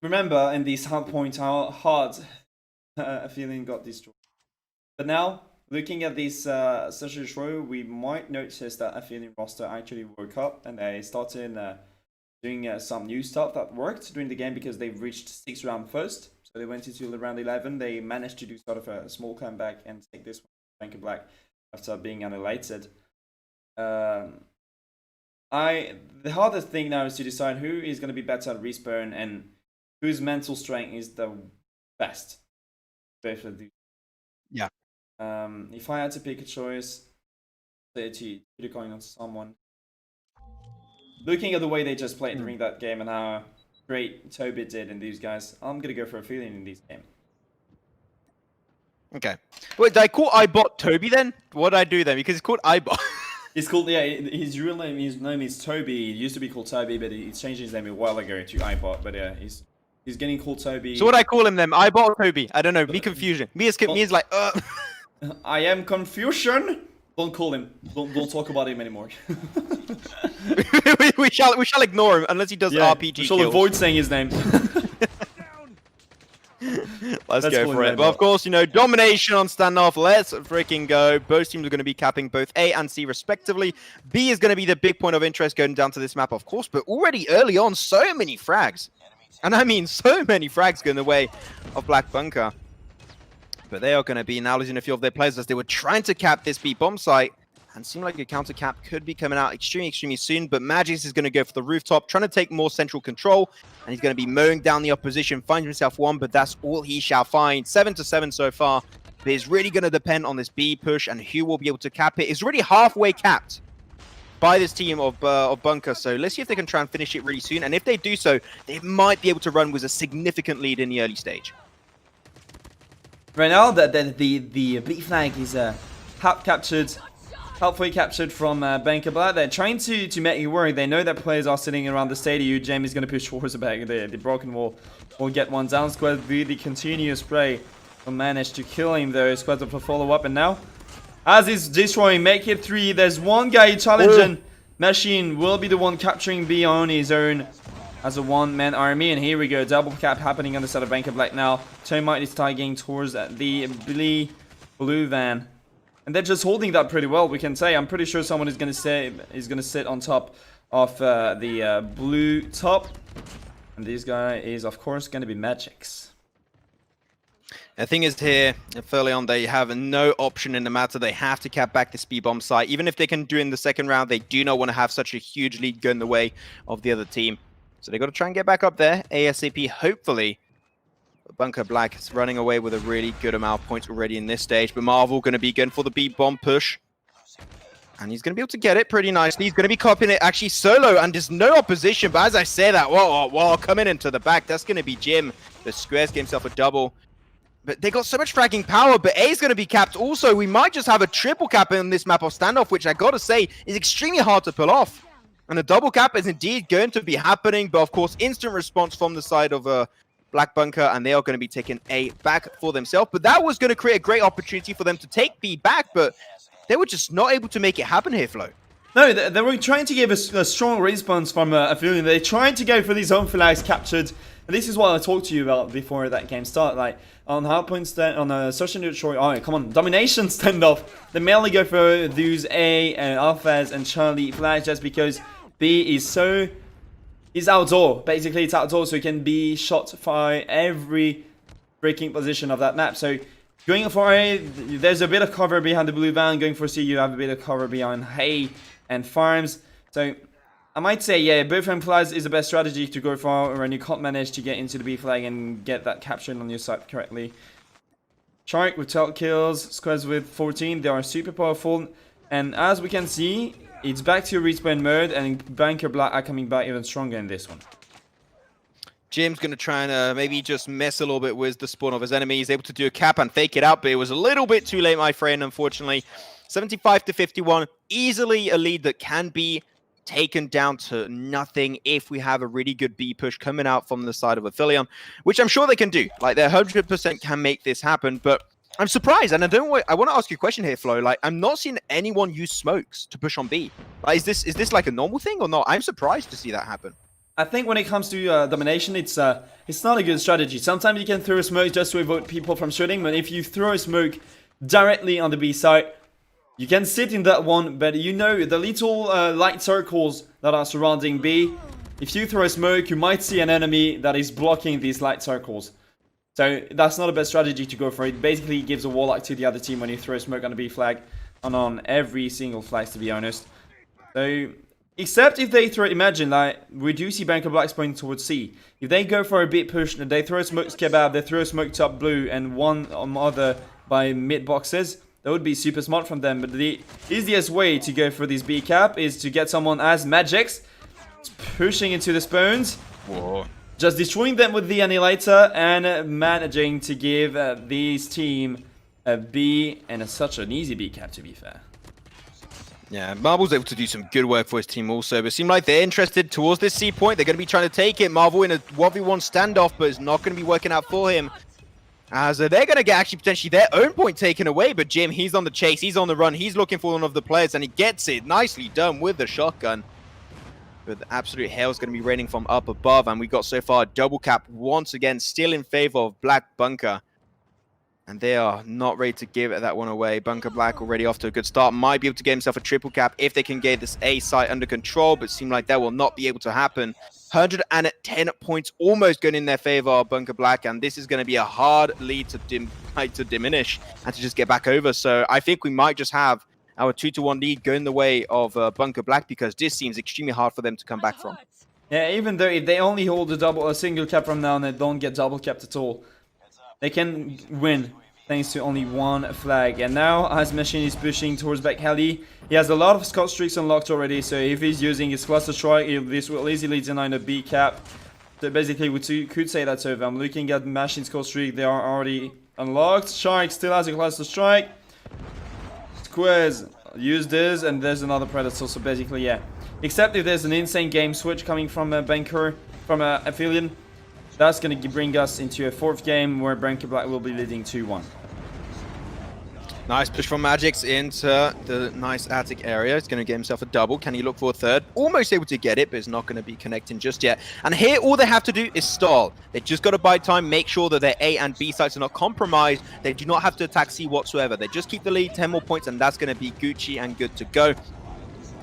A: remember in these Hardpoint how hard Aphelion got destroyed. But now, looking at this such a show, we might notice that Aphelion roster actually woke up, and they started doing some new stuff that worked during the game, because they reached 6th round first. So they went into round 11. They managed to do sort of a small comeback and take this one, Bunker Black, after being annihilated. The hardest thing now is to decide who is going to be better at respawn and whose mental strength is the best. Both of these.
B: Yeah.
A: If I had to pick a choice, to put a coin on someone, looking at the way they just played during that game and how great Toby did in these guys, I'm gonna go for Aphelion in this game.
B: Okay. Wait, did I call iBot Toby then? What did I do then? Because it's called iBot.
A: He's called, yeah, his real name, his name is Toby. He used to be called Toby, but he changed his name a while ago to iBot. But yeah, he's getting called Toby.
B: So what do I call him then? iBot or Toby? I don't know. Me confusion. Me is like,
A: I am confusion. Don't call him. Don't talk about him anymore.
B: we shall ignore him unless he does RPG.
A: We shall avoid saying his name.
B: Let's go for it. But of course, you know, Domination on Standoff. Let's freaking go. Both teams are going to be capping both A and C respectively. B is going to be the big point of interest going down to this map, of course. But already early on, so many frags. And I mean, so many frags going the way of Black Bunker. But they are going to be now losing a few of their players as they were trying to cap this B bomb site. And seemed like a counter cap could be coming out extremely soon. But Magis is going to go for the rooftop, trying to take more central control. And he's going to be mowing down the opposition, finds himself one, but that's all he shall find. 7-7 so far. But it's really going to depend on this B push and who will be able to cap it. It's already halfway capped by this team of Bunker. So let's see if they can try and finish it really soon. And if they do so, they might be able to run with a significant lead in the early stage.
A: Right now, the B flag is halfway captured from Bunker Black. They're trying to make it work. They know that players are sitting around the stadium. Jamie's going to push towards the back. The broken wall will get one down. Squad V, the continuous spray will manage to kill him though. Squad will follow up, and now, as he's destroying, make it 3. There's one guy challenging. Machine will be the one capturing B on his own as a one-man army, and here we go. Double cap happening on the side of Bunker Black now. Termite is tagging towards the blue van. And they're just holding that pretty well, we can say. I'm pretty sure someone is going to sit on top of the blue top. And this guy is, of course, going to be Magix.
B: The thing is here, Aphelion, they have no option in the matter. They have to cap back the speed bomb site. Even if they can do it in the second round, they do not want to have such a huge lead going the way of the other team. So they got to try and get back up there ASAP, hopefully. Bunker Black is running away with a really good amount of points already in this stage. But Marvel going to be going for the B-bomb push. And he's going to be able to get it pretty nicely. He's going to be copying it actually solo, and there's no opposition. But as I say that, whoa, coming into the back, that's going to be Jim. The squares get himself a double. But they got so much fragging power, but A is going to be capped also. We might just have a triple cap in this map of Standoff, which I got to say is extremely hard to pull off. And the double cap is indeed going to be happening, but of course, instant response from the side of Black Bunker, and they are going to be taking A back for themselves. But that was going to create a great opportunity for them to take B back, but they were just not able to make it happen here, Flo.
A: No, they were trying to give a strong response from Aphelion. They tried to go for these home flags captured. And this is what I talked to you about before that game started. Like, on Hardpoint, on a social neutral, oh, come on, Domination Standoff, they mainly go for those A, Alphas, and Charlie flags just because B is so... It's outdoor. Basically, it's outdoor, so it can be shot by every breaking position of that map. So, going for A, there's a bit of cover behind the blue van. Going for C, you have a bit of cover behind hay and farms. So, I might say, yeah, both M flags is the best strategy to go for when you can't manage to get into the B flag and get that captured on your side correctly. Shark with 12 kills, Squares with 14, they are super powerful. And as we can see, it's back to respawn mode, and Banker Black are coming back even stronger in this one.
B: Jim's going to try and maybe just mess a little bit with the spawn of his enemy. He's able to do a cap and fake it out, but it was a little bit too late, my friend, unfortunately. 75 to 51, easily a lead that can be taken down to nothing if we have a really good B push coming out from the side of Aphelion, which I'm sure they can do. Like, they 100% can make this happen, but I'm surprised, and I want to ask you a question here, Flo. Like, I'm not seeing anyone use smokes to push on B. Like, is this like a normal thing or not? I'm surprised to see that happen.
A: I think when it comes to Domination, it's not a good strategy. Sometimes you can throw a smoke just to avoid people from shooting, but if you throw a smoke directly on the B side, you can sit in that one, but you know the little light circles that are surrounding B, if you throw a smoke, you might see an enemy that is blocking these light circles. So that's not the best strategy to go for. It basically gives a warlock to the other team when you throw smoke on a B flag, and on every single flag, to be honest. So, except if they throw, imagine, like, we do see Banker Blacks pointing towards C. If they go for a bit push, they throw smoke kebab, they throw smoke top blue, and one other by mid boxes, that would be super smart from them. But the easiest way to go for this B cap is to get someone as Magix, pushing into the spawns.
B: Whoa.
A: Just destroying them with the annihilator and managing to give this team a B, and such an easy B cap, to be fair.
B: Yeah, Marvel's able to do some good work for his team also, but it seems like they're interested towards this C point. They're going to be trying to take it. Marvel in a 1v1 standoff, but it's not going to be working out for him. As they're going to get actually potentially their own point taken away, but Jim, he's on the chase, he's on the run, he's looking for one of the players, and he gets it. Nicely done with the shotgun. But the absolute hell is going to be raining from up above, and we got so far a double cap once again, still in favor of Black Bunker. And they are not ready to give that one away. Bunker Black already off to a good start. Might be able to get himself a triple cap if they can get this A site under control, but it seems like that will not be able to happen. 110 points almost going in their favor of Bunker Black, and this is going to be a hard lead to diminish and to just get back over. So I think we might just have our 2-1 lead going the way of Bunker Black, because this seems extremely hard for them to come back from.
A: Yeah, even though if they only hold a single cap from now and they don't get double capped at all, they can win thanks to only one flag. And now, as Machine is pushing towards back heli, he has a lot of Scott streaks unlocked already, so if he's using his cluster strike, this will easily deny the B cap. So basically, we could say that's over. I'm looking at Machine's Scott streak, they are already unlocked. Shark still has a cluster strike. Squares, use this, and there's another Predator, so basically, yeah. Except if there's an insane game switch coming from Banker, from Aphelion, that's going to bring us into a fourth game where Banker Black will be leading 2-1.
B: Nice push from Magix into the nice attic area. He's going to get himself a double. Can he look for a third? Almost able to get it, but it's not going to be connecting just yet. And here, all they have to do is stall. They just got to buy time, make sure that their A and B sites are not compromised. They do not have to attack C whatsoever. They just keep the lead, 10 more points, and that's going to be Gucci and good to go.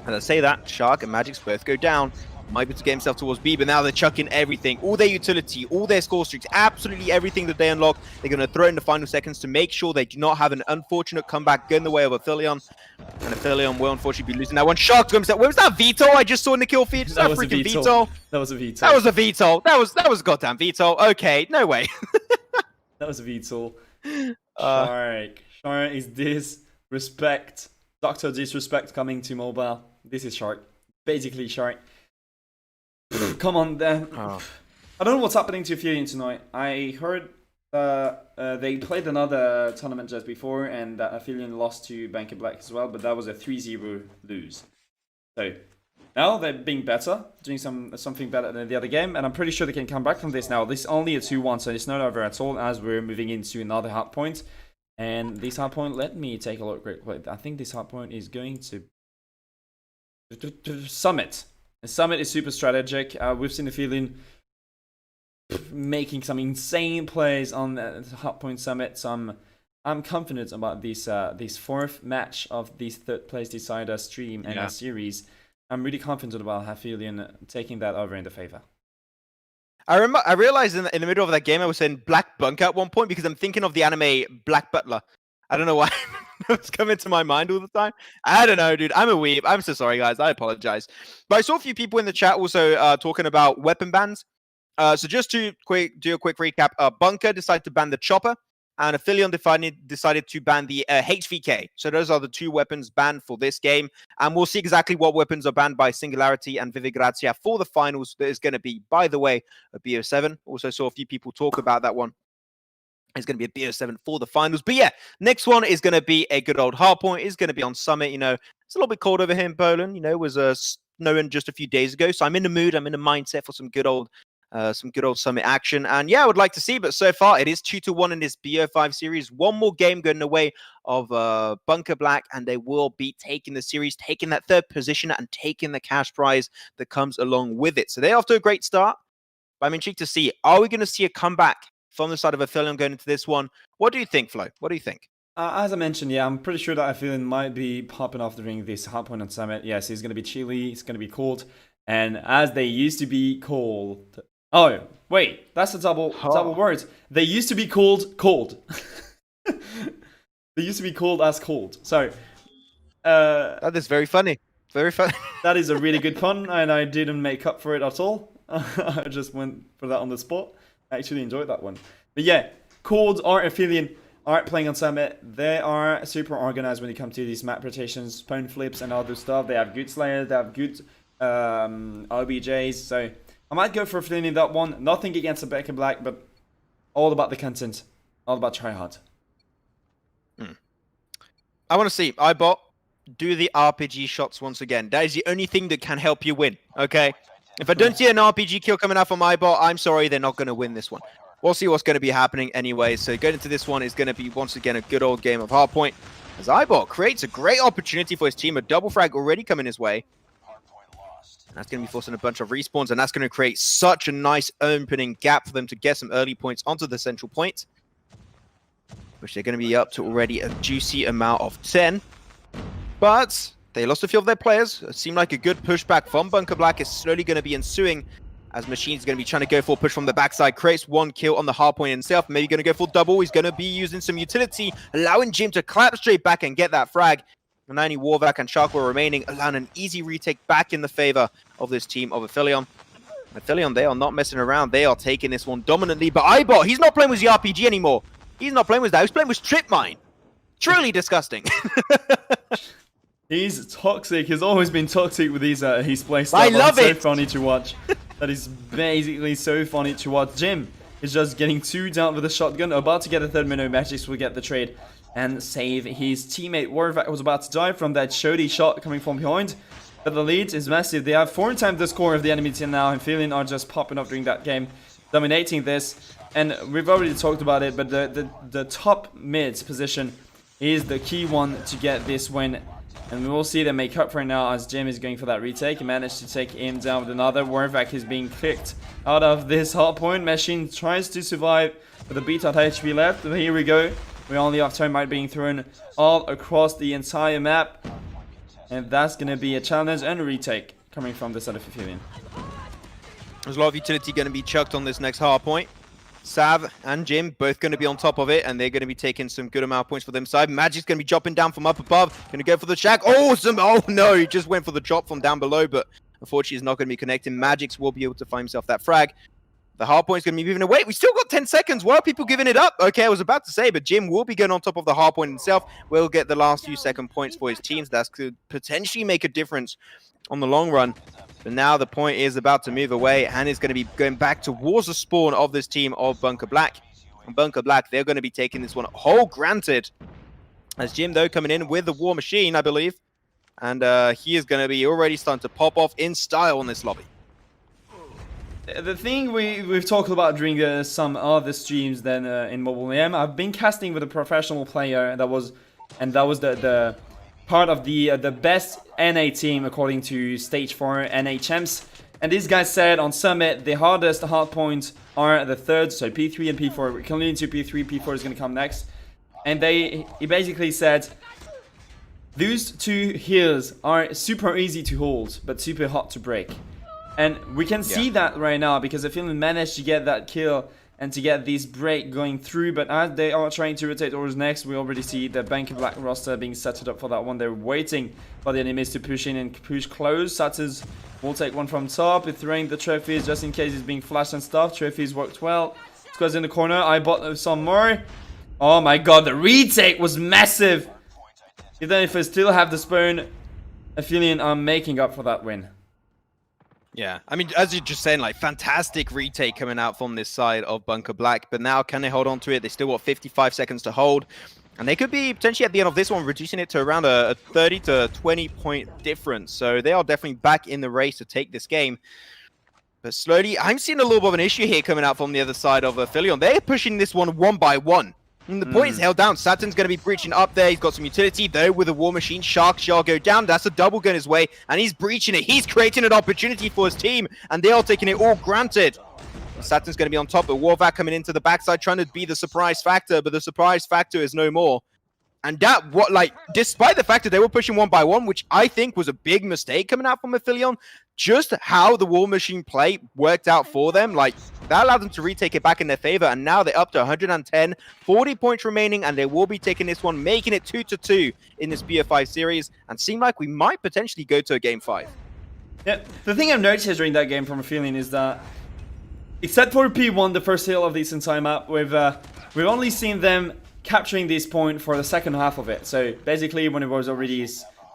B: And I say that, Shark and Magix both go down. Might be able to get himself towards B, but now they're chucking everything, all their utility, all their score streaks, absolutely everything that they unlock. They're going to throw it in the final seconds to make sure they do not have an unfortunate comeback going the way of Aphelion. And Aphelion will unfortunately be losing that one. Shark comes out. Where was that veto I just saw in the kill feed?
A: That was
B: freaking
A: a veto. That was a veto.
B: That was a veto. That was a goddamn veto. Okay, no way.
A: That was a veto. Shark. Shark is disrespect. Dr. Disrespect coming to mobile. This is Shark. Basically Shark. Come on then.
B: Oh.
A: I don't know what's happening to Aphelion tonight. I heard they played another tournament just before, and Aphelion lost to Banker Black as well, but that was a 3-0 lose. So now they're being better, doing something better than the other game, and I'm pretty sure they can come back from this now. This is only a 2-1, so it's not over at all, as we're moving into another hardpoint. And this hardpoint, let me take a look real quick. I think this hardpoint is going to Summit. The Summit is super strategic. We've seen Aphelion making some insane plays on the Hardpoint Summit. So I'm confident about this fourth match of this third place decider stream and a series. I'm really confident about Aphelion taking that over in the favor.
B: I realized in the middle of that game I was saying Black Bunker at one point because I'm thinking of the anime Black Butler. I don't know why it's coming to my mind all the time. I don't know, dude. I'm a weeb. I'm so sorry, guys. I apologize. But I saw a few people in the chat also talking about weapon bans. So just to do a quick recap, Bunker decided to ban the chopper, and Aphelion decided to ban the HVK. So those are the two weapons banned for this game. And we'll see exactly what weapons are banned by Singularity and Vive Gracia for the finals. That is going to be, by the way, a BO7. Also saw a few people talk about that one. It's going to be a BO7 for the finals. But yeah, next one is going to be a good old Hardpoint. It's going to be on Summit. You know, it's a little bit cold over here in Poland. You know, it was snowing just a few days ago. So I'm in the mood. I'm in the mindset for some good old Summit action. And yeah, I would like to see, but so far it is 2-1 in this BO5 series. One more game going the way of Bunker Black, and they will be taking the series, taking that third position and taking the cash prize that comes along with it. So they're off to a great start. But I'm intrigued to see, are we going to see a comeback from the side of Aphelion going into this one? What do you think, Flo? What do you think?
A: As I mentioned, yeah, I'm pretty sure that Aphelion might be popping off during this Hardpoint on Summit. Yes, it's going to be chilly, it's going to be cold. And as they used to be called... Oh, wait, that's a double word. They used to be called cold. They used to be called as cold. So,
B: that is very funny. Very funny.
A: That is a really good pun, and I didn't make up for it at all. I just went for that on the spot. I actually enjoyed that one. But yeah, cold or Aphelion aren't playing on Summit. They are super organized when it comes to these map rotations, spawn flips, and other stuff. They have good Slayers, they have good OBJs, so... I might go for Aphelion in that one. Nothing against the Bunker Black, but all about the content. All about tryhard.
B: I want to see iBot do the RPG shots once again. That is the only thing that can help you win, okay? If I don't see an RPG kill coming out from iBot, I'm sorry, they're not going to win this one. We'll see what's going to be happening anyway. So going into this one is going to be, once again, a good old game of Hardpoint. As iBot creates a great opportunity for his team. A double frag already coming his way. That's going to be forcing a bunch of respawns, and that's going to create such a nice opening gap for them to get some early points onto the central point, which they're going to be up to already a juicy amount of 10. But they lost a few of their players. It seemed like a good pushback from Bunker Black is slowly going to be ensuing, as Machine's going to be trying to go for a push from the backside, creates one kill on the Hardpoint himself, maybe going to go for double. He's going to be using some utility, allowing Jim to clap straight back and get that frag. And only Warvac and Shark were remaining, allowing an easy retake back in the favor of this team of Aphelion. Aphelion, they are not messing around. They are taking this one dominantly. But iBot, he's not playing with the RPG anymore. He's not playing with that. He's playing with Trip Mine. Truly disgusting.
A: He's toxic. He's always been toxic with his playstyle.
B: I love it.
A: So funny to watch. That is basically so funny to watch. Jim is just getting 2 down with a shotgun. About to get a third minute. Magics will get the trade and save his teammate. Warvac was about to die from that shoddy shot coming from behind. But the lead is massive. They have 4 times the score of the enemy team now, and Aphelion are just popping up during that game, dominating this. And we've already talked about it, but the top mid position is the key one to get this win. And we will see them make up for it now as Jim is going for that retake. He managed to take him down with another. Warvac is being kicked out of this Hardpoint. Machine tries to survive with a beat out HP left. But here we go. We only have termite being thrown all across the entire map. And that's going to be a challenge and a retake coming from the side of Aphelion.
B: There's a lot of utility going to be chucked on this next Hardpoint. Sav and Jim both going to be on top of it, and they're going to be taking some good amount of points for them side. Magic's going to be dropping down from up above. Going to go for the shack. Awesome. Oh, no. He just went for the chop from down below, but unfortunately, he's not going to be connecting. Magic's will be able to find himself that frag. The Hardpoint's going to be moving away. We still got 10 seconds. Why are people giving it up? Okay, I was about to say, but Jim will be going on top of the Hardpoint himself. Will get the last few second points for his teams. That could potentially make a difference on the long run. But now the point is about to move away, and is going to be going back towards the spawn of this team of Bunker Black. And Bunker Black, they're going to be taking this one whole granted. As Jim, though, coming in with the War Machine, I believe. And he is going to be already starting to pop off in style on this lobby.
A: The thing we've talked about during some other streams than in Mobile Mayhem, I've been casting with a professional player that was the part of the best NA team according to Stage 4 NA champs. And these guys said on Summit the hardest hardpoints are the third, so P3 and P4. We're coming into P3, P4 is going to come next. And he basically said those two heals are super easy to hold, but super hard to break. And we can see that right now because Aphelion managed to get that kill and to get this break going through. But as they are trying to rotate towards next, we already see the Bank of Black roster being set up for that one. They're waiting for the enemies to push in and push close. Satyrs will take one from top, throwing the trophies just in case he's being flashed and stuff. Trophies worked well. Squads in the corner. I bought some more. Oh my god, the retake was massive. Even if I still have the spawn, Aphelion are making up for that win.
B: Yeah, I mean, as you're just saying, like, fantastic retake coming out from this side of Bunker Black. But now, can they hold on to it? They still got 55 seconds to hold. And they could be potentially at the end of this one, reducing it to around a 30 to 20 point difference. So they are definitely back in the race to take this game. But slowly, I'm seeing a little bit of an issue here coming out from the other side of Aphelion. They're pushing this one by one. And the point is held down. Saturn's going to be breaching up there. He's got some utility, though, with a War Machine. Shark shall go down. That's a double gun his way, and he's breaching it. He's creating an opportunity for his team, and they are taking it all granted. Saturn's going to be on top, but Warvac coming into the backside, trying to be the surprise factor, but the surprise factor is no more. And that, despite the fact that they were pushing one by one, which I think was a big mistake coming out from Aphelion, just how the War Machine play worked out for them, like, that allowed them to retake it back in their favor, and now they're up to 110, 40 points remaining, and they will be taking this one, making it 2-2 in this BF5 series, and seem like we might potentially go to a Game 5.
A: Yeah, the thing I've noticed during that game from Aphelion is that, except for P1, the first hill of this entire map, we've only seen them capturing this point for the second half of it. So basically, when it was already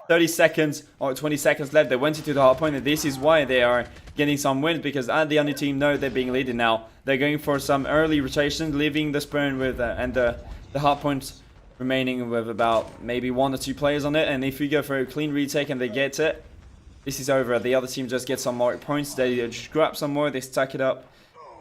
A: 30 seconds or 20 seconds left, they went into the hardpoint, and this is why they are getting some wins, because the other team know they're being leading now. They're going for some early rotation, leaving the spawn with and the hardpoint remaining with about maybe 1 or 2 players on it. And if you go for a clean retake and they get it, this is over. The other team just gets some more points. They just grab some more, they stack it up.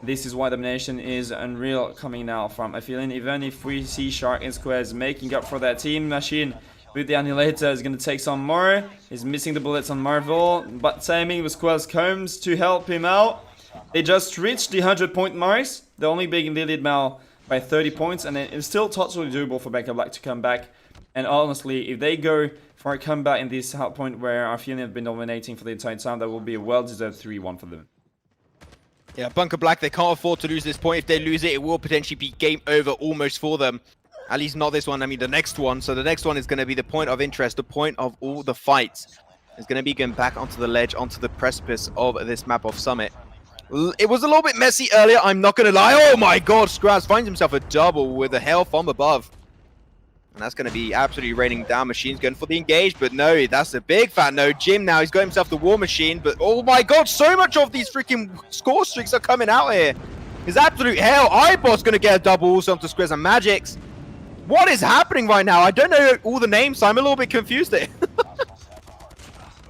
A: This is why Domination is unreal coming now from Aphelion. Even if we see Shark and Squares making up for that team, Machine with the Annihilator is going to take some more. He's missing the bullets on Marvel, but timing with Squares comes to help him out. They just reached the 100-point marks. They're only being leaded now by 30 points, and it's still totally doable for Bank of Black to come back. And honestly, if they go for a comeback in this hardpoint where Aphelion have been dominating for the entire time, that will be a well-deserved 3-1 for them.
B: Yeah, Bunker Black, they can't afford to lose this point. If they lose it, it will potentially be game over almost for them. At least not this one, I mean the next one. So the next one is going to be the point of interest, the point of all the fights. It's going to be going back onto the ledge, onto the precipice of this map of Summit. It was a little bit messy earlier, I'm not going to lie. Oh my god, Scraz finds himself a double with a hail from above. And that's going to be absolutely raining down. Machine's going for the engage, but no, that's a big fat no. Jim now, he's got himself the War Machine, but oh my god, so much of these freaking score streaks are coming out here. It's absolute hell. iBot's going to get a double also onto Squares and Magics. What is happening right now? I don't know all the names, so I'm a little bit confused there.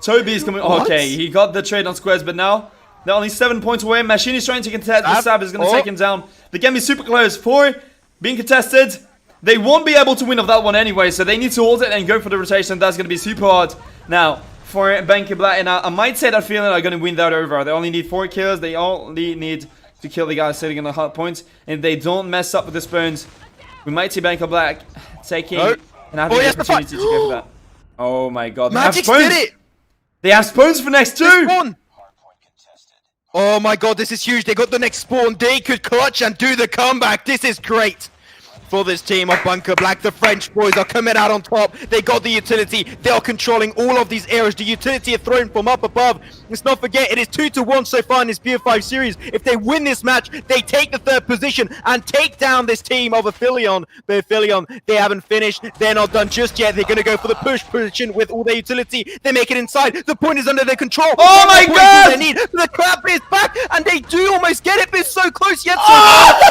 A: Toby's coming. Okay, he got the trade on Squares, but now they're only 7 points away. Machine is trying to contest. The Stab is going to take him down. The game is super close. 4 being contested. They won't be able to win off that one anyway, so they need to hold it and go for the rotation. That's going to be super hard now for Bank of Black. And I might say that Aphelion are going to win that over. They only need 4 kills. They only need to kill the guy sitting on the hard points. And if they don't mess up with the spawns, we might see Bank of Black taking and having the opportunity to go for that. Oh my god.
B: Magic did it!
A: They have spawns for next 2!
B: Oh my god, this is huge. They got the next spawn. They could clutch and do the comeback. This is great for this team of Bunker Black. The French boys are coming out on top. They got the utility. They are controlling all of these areas. The utility is thrown from up above. Let's not forget, it is 2-1 so far in this BF5 series. If they win this match, they take the 3rd position and take down this team of Aphelion. But Aphelion, they haven't finished. They're not done just yet. They're going to go for the push position with all their utility. They make it inside. The point is under their control.
A: Oh my god!
B: They need. The crab is back, and they do almost get it, but it's so close yet.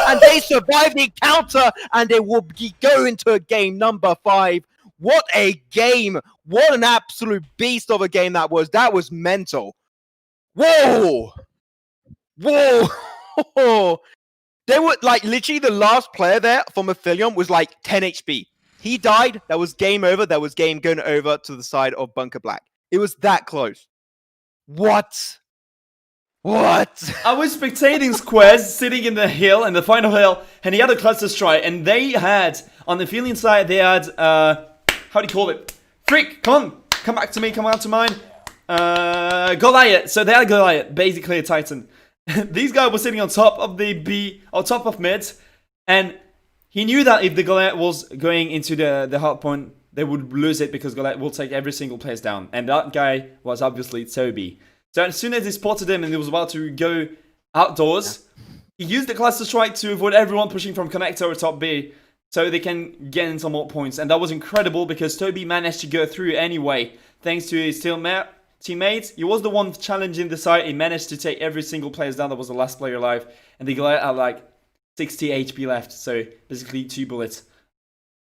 B: And they survive the encounter, and they will go into a game number 5. What a game. What an absolute beast of a game that was. That was mental. Whoa. Whoa. They were like literally the last player there from Aphelion was like 10 HP. He died. That was game over. That was game going over to the side of Bunker Black. It was that close. What? What?
A: I was spectating Squares sitting in the hill, in the final hill, and he had a cluster strike, and they had, on the Aphelion side, they had, how do you call it? Freak, come back to me, come out to mine. Goliath, so they had Goliath, basically a Titan. These guys were sitting on top of the B, on top of mid, and he knew that if the Goliath was going into the Hardpoint, they would lose it because Goliath will take every single place down. And that guy was obviously Toby. So as soon as he spotted him and he was about to go outdoors, he used the cluster strike to avoid everyone pushing from connector or top B so they can get in some more points. And that was incredible because Toby managed to go through anyway, thanks to his teammates. He was the one challenging the site. He managed to take every single player down. That was the last player alive. And the Goliath had like 60 HP left. So basically 2 bullets.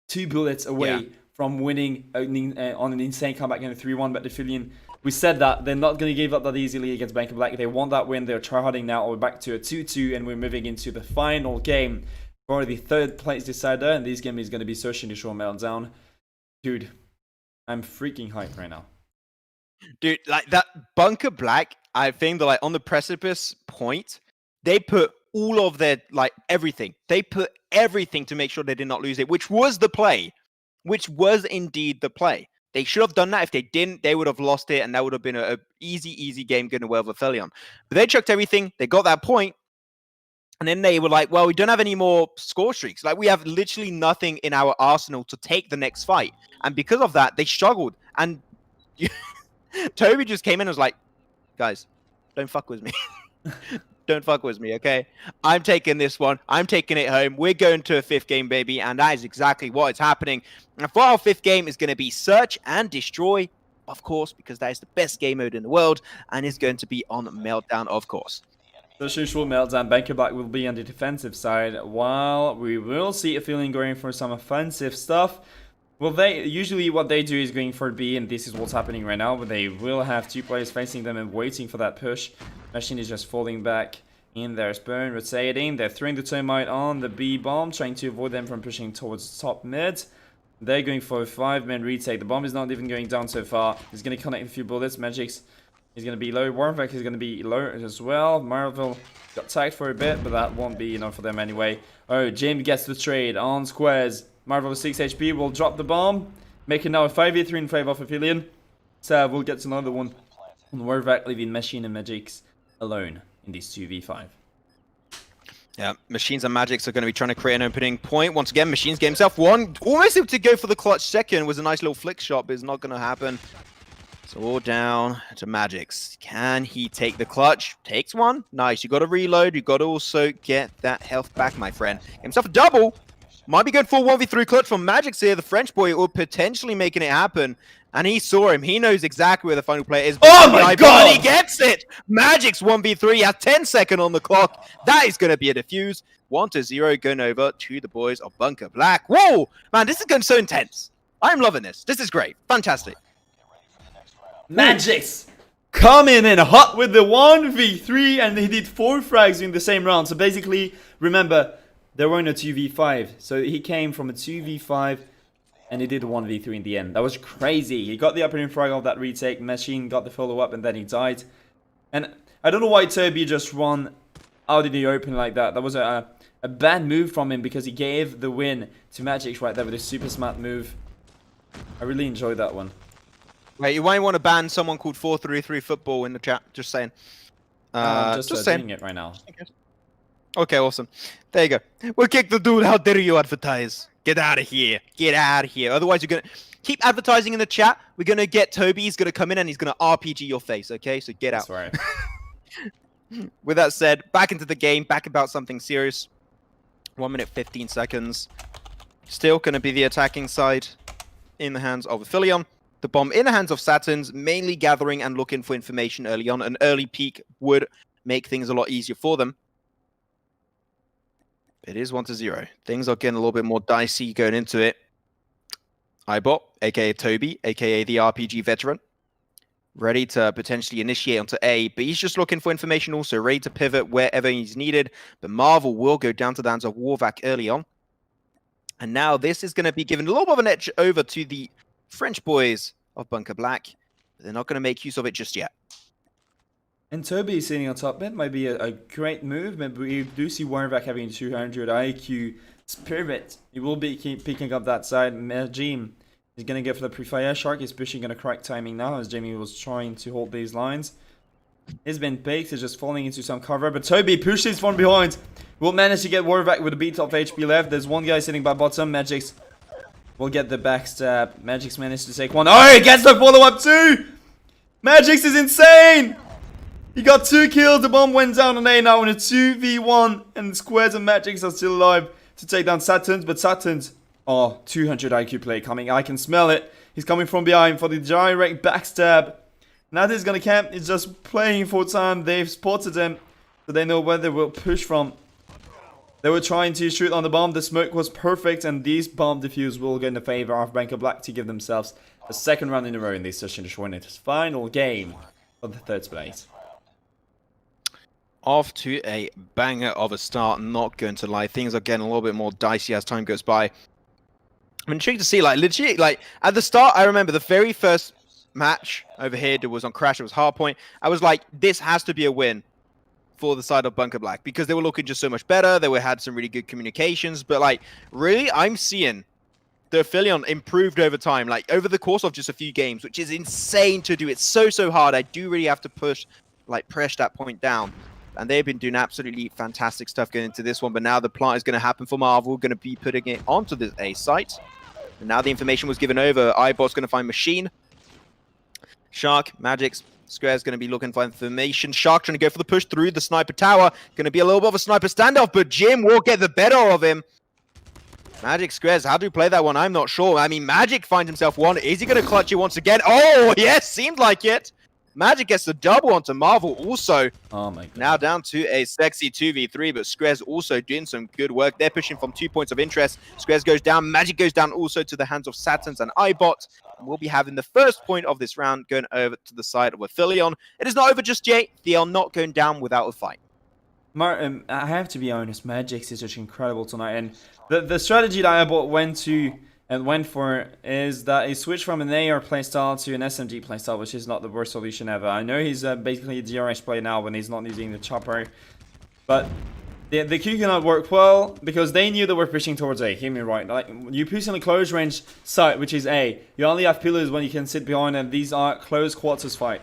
A: 2 bullets away from winning on an insane comeback in a 3-1. But the Aphelion, we said that they're not going to give up that easily against Bunker Black. They want that win. They're tryharding now. We're back to a 2-2 and we're moving into the final game for the 3rd place decider. And this game is going to be S&D Meltdown. Dude, I'm freaking hyped right now.
B: Dude, like that Bunker Black, I think that like on the precipice point, they put all of their, like everything. They put everything to make sure they did not lose it, which was the play. Which was indeed the play. They should have done that. If they didn't, they would have lost it, and that would have been a easy game going well with Aphelion. But they chucked everything. They got that point, and then they were like, well, we don't have any more score streaks. Like, we have literally nothing in our arsenal to take the next fight. And because of that, they struggled. And Toby just came in and was like, guys, don't fuck with me. Don't fuck with me, okay? I'm taking this one. I'm taking it home. We're going to a 5th game, baby, and that is exactly what is happening. And for our 5th game is going to be Search and Destroy, of course, because that is the best game mode in the world, and is going to be on Meltdown, of course.
A: So usual Meltdown, Bunker Black will be on the defensive side, while we will see Aphelion going for some offensive stuff. Well, they usually what they do is going for B, and this is what's happening right now. But they will have 2 players facing them and waiting for that push. Machine is just falling back in their spawn, rotating. They're throwing the termite on the B bomb, trying to avoid them from pushing towards top mid. They're going for a 5-man retake. The bomb is not even going down so far. He's going to connect a few bullets. Magix is going to be low. Warmvac is going to be low as well. Marvel got tagged for a bit, but that won't be enough for them anyway. Oh, Jim gets the trade on Squares. Marvel with 6 HP will drop the bomb, making now a 5v3 in favor of Aphelion. So we'll get another one on Warvac, leaving Machine and Magix alone in this 2v5.
B: Yeah, Machines and Magics are going to be trying to create an opening point. Once again, Machines get himself one. Almost able to go for the clutch second. Was a nice little flick shot, but it's not going to happen. So all down to Magix. Can he take the clutch? Takes one. Nice. You got to reload. You got to also get that health back, my friend. Get himself a double. Might be good for a 1v3 clutch from Magix here. The French boy will potentially making it happen. And he saw him. He knows exactly where the final player is.
A: Oh my god!
B: And he gets it! Magix 1v3 has 10 seconds on the clock. That is going to be a defuse. 1-0 going over to the boys of Bunker Black. Whoa! Man, this is going so intense. I'm loving this. This is great. Fantastic.
A: Magix coming in hot with the 1v3, and he did 4 frags in the same round. So basically, remember, they were in a 2v5. So he came from a 2v5 and he did a 1v3 in the end. That was crazy. He got the opening frag of that retake. Machine got the follow-up and then he died. And I don't know why Toby just ran out in the open like that. That was a bad move from him because he gave the win to Magix right there with a super smart move. I really enjoyed that one.
B: Wait, you might want to ban someone called 433 Football in the chat. Just saying.
A: I'm just saying it right now.
B: Okay, awesome. There you go. We'll kick the dude. How dare you advertise? Get out of here. Get out of here. Otherwise, you're going to keep advertising in the chat. We're going to get Toby. He's going to come in and he's going to RPG your face, okay? So get out.
A: That's right.
B: With that said, back into the game. Back about something serious. 1 minute, 15 seconds. Still going to be the attacking side in the hands of Aphelion. The bomb in the hands of Saturns, mainly gathering and looking for information early on. An early peek would make things a lot easier for them. It is 1-0. Things are getting a little bit more dicey going into it. Ibot, aka Toby, aka the RPG veteran, ready to potentially initiate onto A, but he's just looking for information also, ready to pivot wherever he's needed. But Marvel will go down to the hands of Warvac early on. And now this is going to be given a little bit of an edge over to the French boys of Bunker Black. They're not going to make use of it just yet.
A: And Toby sitting on top mid might be a great move. Maybe we do see Warvac having 200 IQ Spirit. He will be picking up that side. Jim is going to go for the pre-fire. Shark is pushing on a correct timing now as Jamie was trying to hold these lines. He's been baked. He's just falling into some cover. But Toby pushes from behind. Will manage to get Warvac with a beat of HP left. There's one guy sitting by bottom. Magix will get the backstab. Magix managed to take one. Oh, he gets the follow-up too! Magix is insane! He got 2 kills. The bomb went down on A now in a 2v1. And Squares and Magix are still alive to take down Saturns. But Saturns, oh, 200 IQ play coming. I can smell it. He's coming from behind for the direct backstab. Now this is gonna camp. He's just playing for time. They've spotted him, so they know where they will push from. They were trying to shoot on the bomb. The smoke was perfect, and these bomb defuse will go in the favor of Bunker Black to give themselves a second round in a row in this session to win its final game of the third place.
B: Off to a banger of a start. Not going to lie, things are getting a little bit more dicey as time goes by. I'm intrigued to see, like, legit, like at the start, I remember the very first match over here, it was on Crash, it was Hardpoint. I was like, this has to be a win for the side of Bunker Black because they were looking just so much better. They had some really good communications, but like, really, I'm seeing the Aphelion improved over time, like over the course of just a few games, which is insane to do. It's so hard. I do really have to press that point down. And they've been doing absolutely fantastic stuff going into this one, but now the plant is going to happen for Marvel, going to be putting it onto this A site. And now the information was given over. iBot's going to find Machine. Shark, Magix, Square's going to be looking for information. Shark trying to go for the push through the sniper tower. Going to be a little bit of a sniper standoff, but Jim will get the better of him. Magic, Squares, how do you play that one? I'm not sure. I mean, Magic finds himself one. Is he going to clutch it once again? Oh, yes, seemed like it. Magic gets the double onto Marvel also.
A: Oh my god.
B: Now down to a sexy 2v3, but Squares also doing some good work. They're pushing from 2 points of interest. Squares goes down. Magic goes down also to the hands of Saturns and iBot. And we'll be having the first point of this round going over to the side of Aphelion. It is not over just yet. They are not going down without a fight.
A: Martin, I have to be honest, Magix is just incredible tonight. And the strategy that iBot went for is that he switched from an AR playstyle to an S&D playstyle, which is not the worst solution ever. I know he's basically a DRS play now when he's not using the chopper, but the Q cannot work well because they knew they were pushing towards A. Hear me right. Like, you push in a close range site, which is A. You only have pillars when you can sit behind, and these are close quarters fight.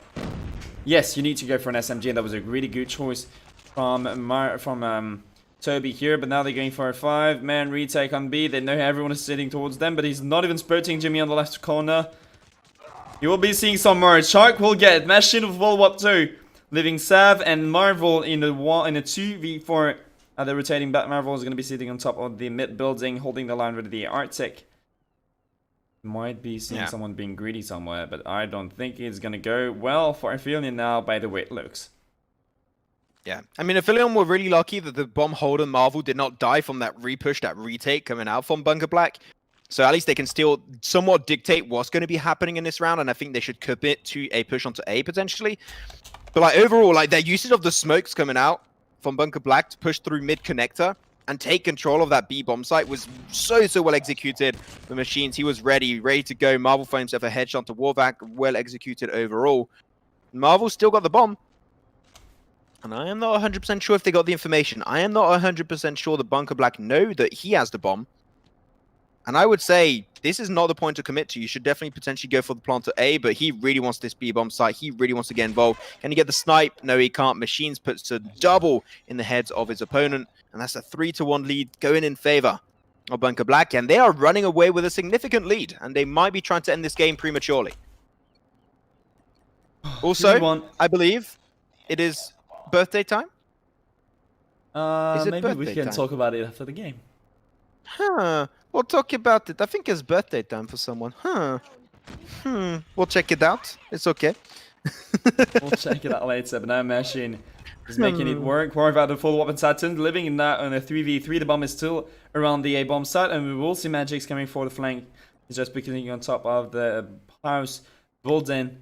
A: Yes, you need to go for an SMG, and that was a really good choice from Toby here, but now they're going for a 5-man retake on B. They know everyone is sitting towards them, but he's not even spurting Jimmy on the left corner. You will be seeing some more. Shark will get Machine of follow-up too, leaving Sav and Marvel in a 2v4. The rotating back Marvel is going to be sitting on top of the mid building, holding the line with the Arctic. Might be seeing someone being greedy somewhere, but I don't think it's going to go well for Aphelion now by the way it looks.
B: Yeah, I mean, Aphelion were really lucky that the bomb holder Marvel did not die from that repush, that retake coming out from Bunker Black. So at least they can still somewhat dictate what's going to be happening in this round, and I think they should commit to a push onto A potentially. But like overall, like their usage of the smokes coming out from Bunker Black to push through mid connector and take control of that B bomb site was so well executed. The Machines, he was ready to go. Marvel found himself a headshot to Warvac, well executed overall. Marvel still got the bomb. And I am not 100% sure if they got the information. I am not 100% sure the Bunker Black know that he has the bomb. And I would say this is not the point to commit to. You should definitely potentially go for the plant at A, but he really wants this B bomb site. He really wants to get involved. Can he get the snipe? No, he can't. Machines puts a double in the heads of his opponent. And that's a 3-1 lead going in favor of Bunker Black. And they are running away with a significant lead. And they might be trying to end this game prematurely. Also, I believe it is birthday time?
A: Maybe we can talk about it after the game.
B: Huh. We'll talk about it. I think it's birthday time for someone. Huh. We'll check it out. It's okay.
A: We'll check it out later. But now Machine is making it work. Worry about the full weapon Saturn. Living in that on a 3v3. The bomb is still around the A bomb site. And we will see Magix coming for the flank. He's just picking on top of the house building.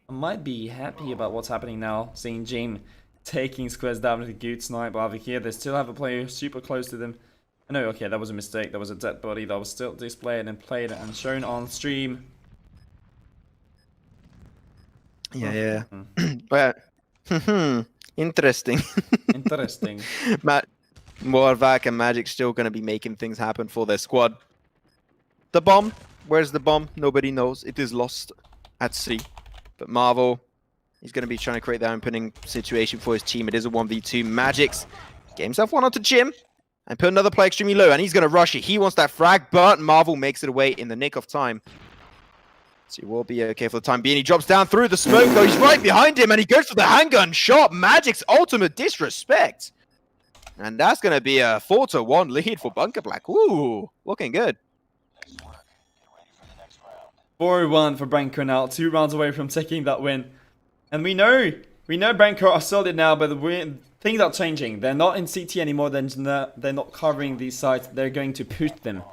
A: I might be happy about what's happening now, seeing Jim taking Squares down with a good sniper over here. They still have a player super close to them. No, okay, that was a mistake. That was a dead body that was still displayed and played and shown on stream.
B: Yeah. Well, interesting.
A: Interesting.
B: Warvac and Magic still going to be making things happen for their squad. The bomb. Where's the bomb? Nobody knows. It is lost at sea. But Marvel, he's going to be trying to create that opening situation for his team. It is a 1v2. Magic's get himself one onto Jim and put another player extremely low. And he's going to rush it. He wants that frag, but Marvel makes it away in the nick of time. So he will be okay for the time being. He drops down through the smoke, though. He's right behind him, and he goes for the handgun shot. Magic's ultimate disrespect. And that's going to be a 4-1 lead for Bunker Black. Ooh, looking good.
A: 4-1 for Branko now, 2 rounds away from taking that win. And we know Branko are solid now, but things are changing. They're not in CT anymore, they're not covering these sites, they're going to push them.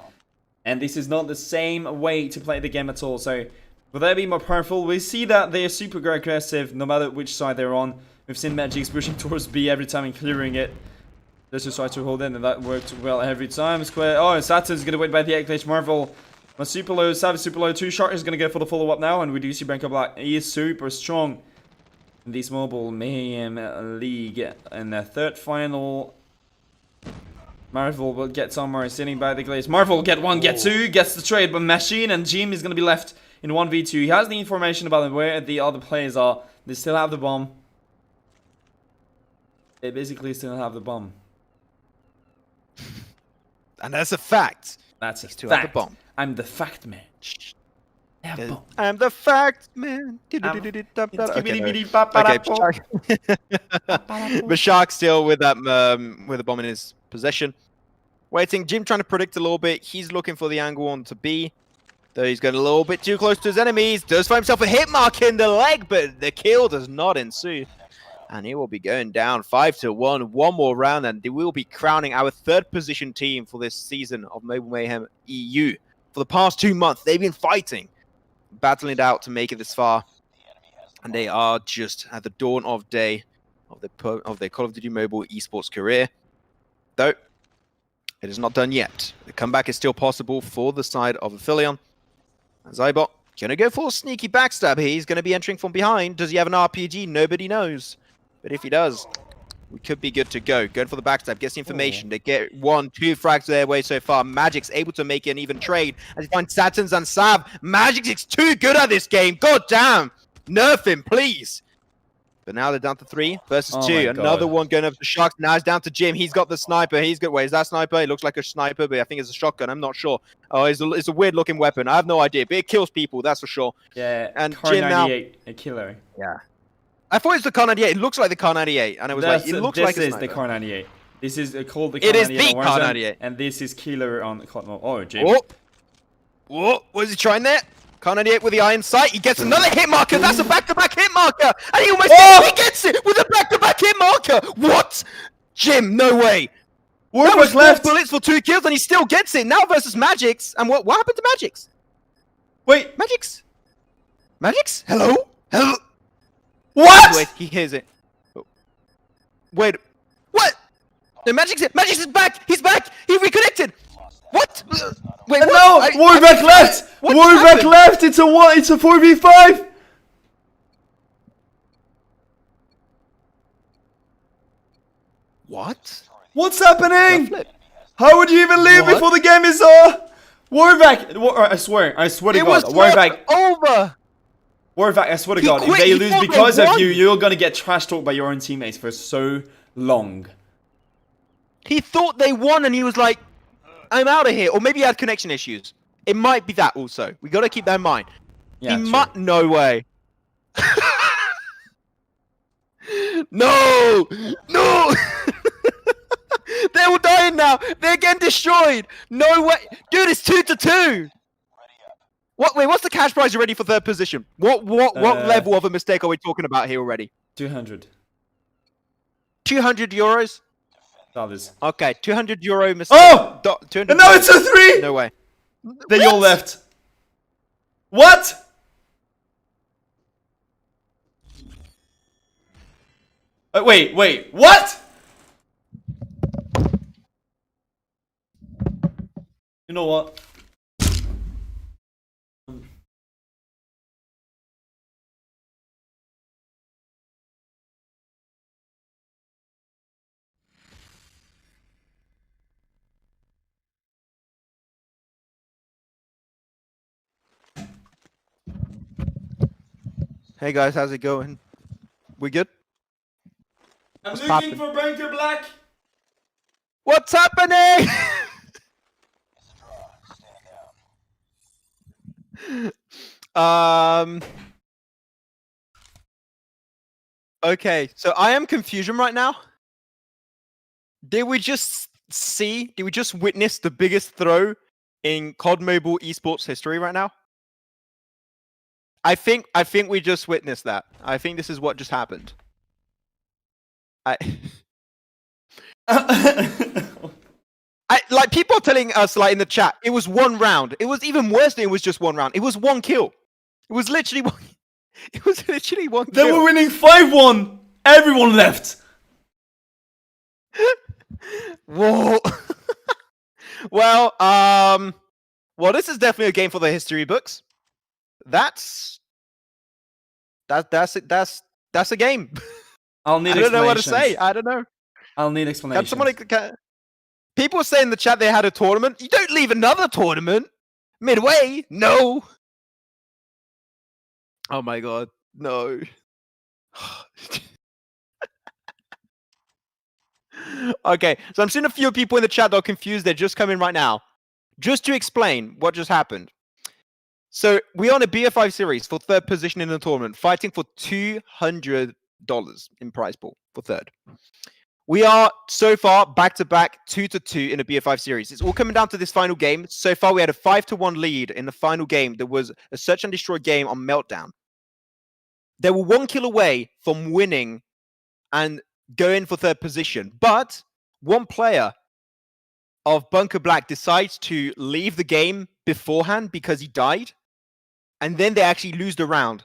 A: And this is not the same way to play the game at all, so will they be more powerful? We see that they are super aggressive no matter which side they're on. We've seen Magic's pushing towards B every time and clearing it. Let's just try to hold in, and that worked well every time. Square. Oh, Saturn's gonna win by the Eclipse. Marvel. My super low, Savage super low. 2 shot is gonna go for the follow up now, and we do see Branko Black. He is super strong in this mobile Mayhem league. In the 3rd final, Marvel will get somewhere sitting by the glaze. Marvel will get 1, get 2, gets the trade, but Machine and Jim is gonna be left in 1v2. He has the information about where the other players are. They still have the bomb. They basically still have the bomb.
B: And that's a fact.
A: That's a
B: fact.
A: fact.
B: The bomb.
A: I'm the fact man.
B: I'm the fact man. Okay, but Shark still with that with the bomb in his possession. Waiting, Jim trying to predict a little bit. He's looking for the angle on to B. Though he's getting a little bit too close to his enemies. Does find himself a hit mark in the leg, but the kill does not ensue. And he will be going down 5-1. One more round, and they will be crowning our 3rd position team for this season of Mobile Mayhem EU. For the past 2 months, they've been fighting, battling it out to make it this far. And they are just at the dawn of day of their Call of Duty Mobile esports career. Though, it is not done yet. The comeback is still possible for the side of Aphelion. Zybot going to go for a sneaky backstab here. He's going to be entering from behind. Does he have an RPG? Nobody knows. But if he does, we could be good to go. Going for the backstab, gets the information. They get 1, 2 frags their way so far. Magic's able to make an even trade as he finds Saturns and Sav. Magic is too good at this game. God damn. Nerf him, please. But now they're down to 3 versus 2. Another one going over to Sharks. Now it's down to Jim. He's got the sniper. He's got. Wait, is that sniper? It looks like a sniper, but I think it's a shotgun. I'm not sure. Oh, it's a weird looking weapon. I have no idea, but it kills people. That's for sure.
A: Yeah.
B: And
A: Car
B: Jim now.
A: a killer.
B: Yeah. I thought it was the Car 98. It looks like the Car 98, and it was like it looks like
A: this
B: a
A: is the Car 98. This is called the
B: Car 98.
A: It
B: is the Car 98,
A: and this is killer on the Cotton. Oh, Jim.
B: What is he trying there? Car 98 with the iron sight. He gets another hit marker. That's a back-to-back hit marker, and he almost he gets it with a back-to-back hit marker. What? Jim, no way. That was 4 bullets for 2 kills, and he still gets it now versus Magic's. And what happened to Magic's?
A: Wait,
B: Magic's. Hello.
A: What?
B: Wait, he hears it. Wait, what? No, Magic's is back. He's back. He reconnected. What? Wait, what?
A: No, Warback left. Warback left. It's a 4v5.
B: What?
A: What's happening? How would you even leave before the game is Warback? I swear to God, Warback
B: over.
A: Warback, I swear to God, if they lose because of you, you're gonna get trash talked by your own teammates for so long.
B: He thought they won and he was like, I'm out of here. Or maybe he had connection issues. It might be that also. We gotta keep that in mind.
A: Yeah,
B: no way. No! They're all dying now. They're getting destroyed. No way. Dude, it's 2-2. Wait, what's the cash prize already for 3rd position? What level of a mistake are we talking about here already?
A: 200.
B: 200 euros?
A: Dollars.
B: Okay, 200 euro mistake.
A: Oh!
B: 200
A: and now it's a 3!
B: No way.
A: They all left. What? Wait, what? You know what?
B: Hey guys, how's it going? We good?
A: I'm
B: What's
A: looking
B: poppin'?
A: for Bunker Black.
B: What's happening? um. Okay, so I am confusion right now. Did we just witness the biggest throw in COD Mobile esports history right now? I think we just witnessed that. I think this is what just happened. Like people are telling us like in the chat, it was one round. It was even worse than it was just one round. It was one kill. It was literally one. It was literally one
A: They
B: kill.
A: were winning 5-1. Everyone left.
B: Whoa. Well, this is definitely a game for the history books. That's a game.
A: I'll need
B: I don't know what to
A: explanations.
B: say. I don't know.
A: I'll need explanations.
B: People are saying in the chat they had a tournament. You don't leave another tournament midway. No. Oh my god. No. Okay, so I'm seeing a few people in the chat that are confused. They're just coming right now. Just to explain what just happened. So we're on a BF5 series for third position in the tournament, fighting for $200 in prize pool for third. We are so far back-to-back 2-2 in a BF5 series. It's all coming down to this final game. So far, we had a 5-1 lead in the final game. There was a search and destroy game on Meltdown. They were 1 kill away from winning and going for third position. But one player of Bunker Black decides to leave the game beforehand because he died. And then they actually lose the round.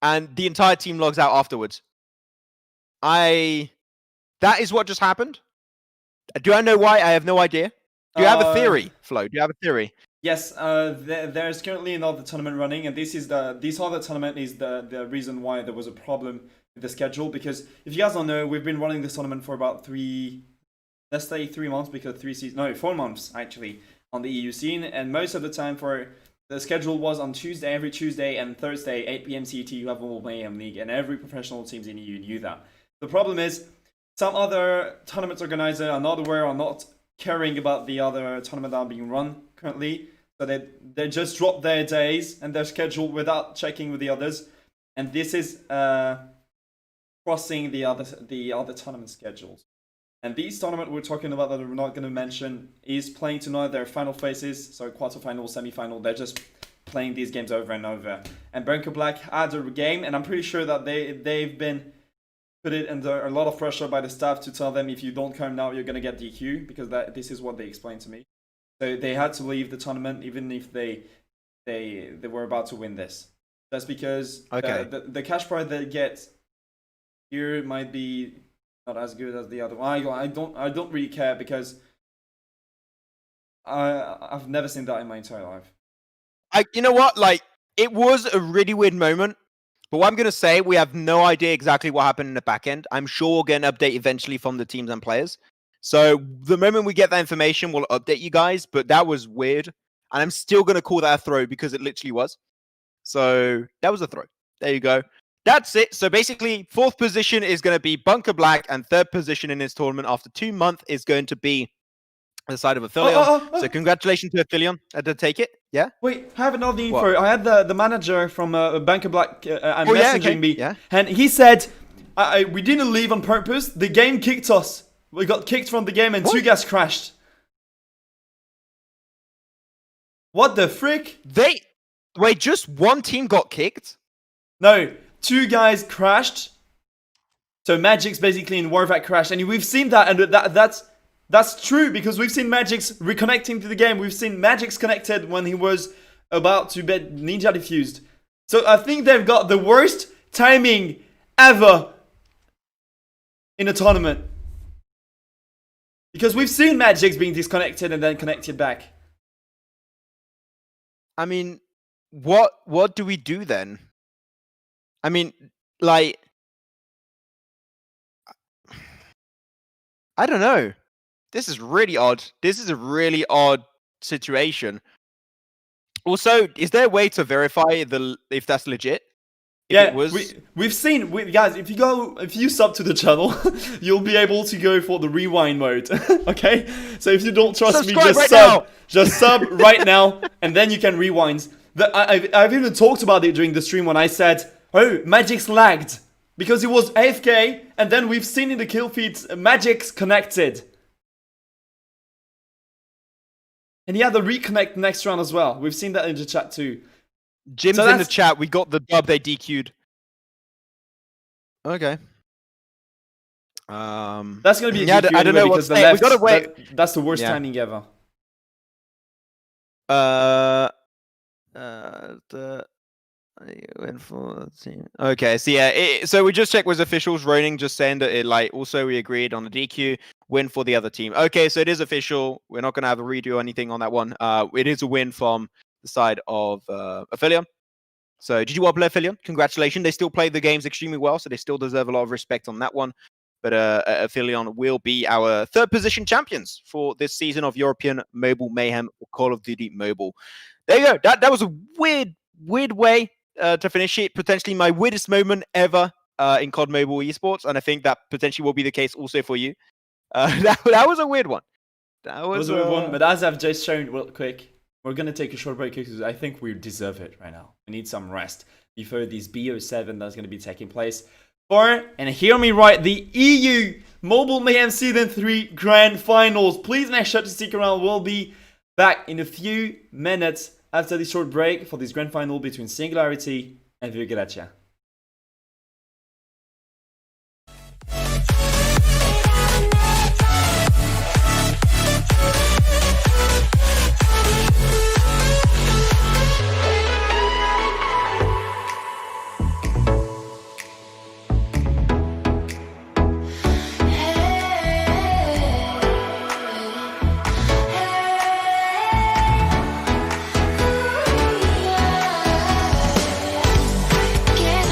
B: And the entire team logs out afterwards. That is what just happened. Do I know why? I have no idea. Do you have a theory, Flo? Do you have a theory?
A: Yes, there's currently another tournament running, and this other tournament is the reason why there was a problem with the schedule. Because if you guys don't know, we've been running this tournament for about 3 months, because 4 months actually on the EU scene, and most of the time the schedule was on Tuesday, every Tuesday and Thursday, 8 p.m. CET. You have a Mayhem League, and every professional teams in EU knew that. The problem is, some other tournaments organizer are not aware or not caring about the other tournament that are being run currently. So they just drop their days and their schedule without checking with the others. And this is crossing the other tournament schedules. And these tournament we're talking about that we're not going to mention is playing tonight their final phases. So quarterfinal, semi-final, they're just playing these games over and over. And Bunker Black had a game, and I'm pretty sure that they've been put it under a lot of pressure by the staff to tell them, if you don't come now, you're going to get DQ, because this is what they explained to me. So they had to leave the tournament even if they were about to win this. That's because the cash prize they get here might be not as good as the other one. I don't really care, because I've never seen that in my entire life.
B: You know what? Like, it was a really weird moment. But what I'm going to say, we have no idea exactly what happened in the back end. I'm sure we'll get an update eventually from the teams and players. So the moment we get that information, we'll update you guys. But that was weird. And I'm still going to call that a throw, because it literally was. So that was a throw. There you go. That's it. So basically, fourth position is going to be Bunker Black, and third position in this tournament after 2 months is going to be the side of Aphelion. So congratulations to Aphelion. To take it. Yeah?
A: Wait, I have another info. What? I had the manager from Bunker Black messaging me.
B: Yeah?
A: And he said, we didn't leave on purpose. The game kicked us. We got kicked from the game and 2 guys crashed. What the frick?
B: Wait, just one team got kicked?
A: No, 2 guys crashed. So Magic's basically in Warvac crashed. And we've seen that, and that's true, because we've seen Magic's reconnecting to the game. We've seen Magic's connected when he was about to bet Ninja defused. So I think they've got the worst timing ever in a tournament. Because we've seen Magic's being disconnected and then connected back.
B: I mean, what do we do then? I mean, like, I don't know. This is really odd. This is a really odd situation. Also, is there a way to verify if that's legit? If it was,
A: we've seen, guys. If you sub to the channel, you'll be able to go for the rewind mode. Okay, so if you don't trust me, just sub right now, and then you can rewind. I've even talked about it during the stream when I said, "Oh, Magic's lagged because it was AFK," and then we've seen in the kill feeds Magic's connected, and he had the reconnect next round as well. We've seen that in the chat too.
B: Jim's in the chat. We got the dub. They DQ'd. Okay.
A: That's gonna be a
B: yeah.
A: DQ
B: I don't know
A: because
B: the left. We gotta wait.
A: That's the worst timing ever.
B: Went for okay. So yeah. So we just checked with officials. Roning just saying that it also we agreed on the DQ win for the other team. Okay, so it is official. We're not gonna have a redo or anything on that one. It is a win from the side of Aphelion. So did you well play Aphelion? Congratulations. They still played the games extremely well, so they still deserve a lot of respect on that one. But Aphelion will be our third position champions for this season of European Mobile Mayhem or Call of Duty Mobile. There you go. That was a weird way to finish it. Potentially my weirdest moment ever in COD Mobile esports, and I think that potentially will be the case also for you. That was a weird one. That was
A: a weird one. But as I've just shown real quick, we're going to take a short break because I think we deserve it right now. We need some rest before this BO7 that's going to be taking place. And hear me right, the EU Mobile Mayhem Season 3 Grand Finals. Please make sure to stick around. We'll be back in a few minutes after this short break for this Grand Final between Singularity and Vive Gracia.
C: Get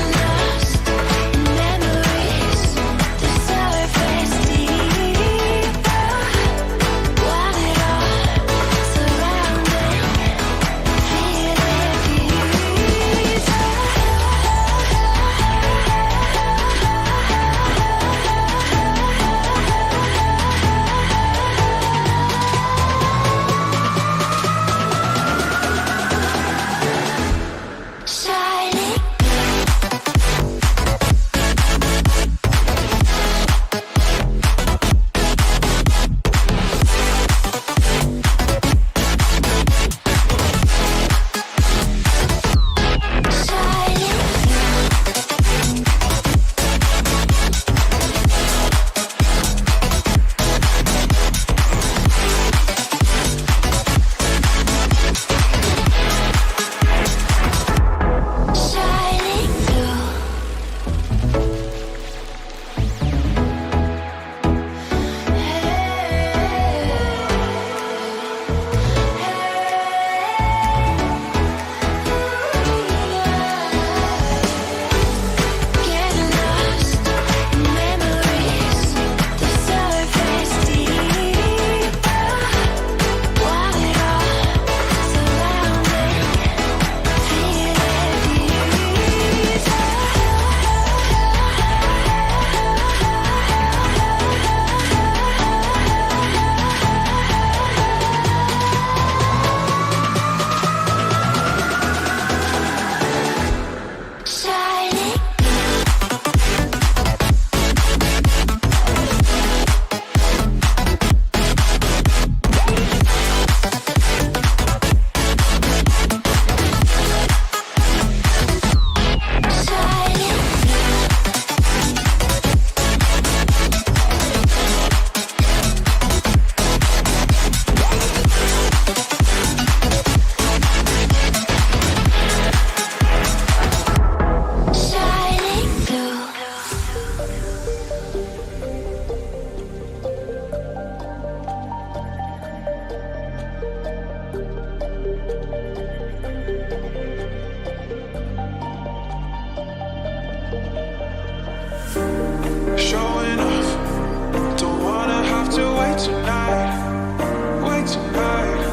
C: tonight.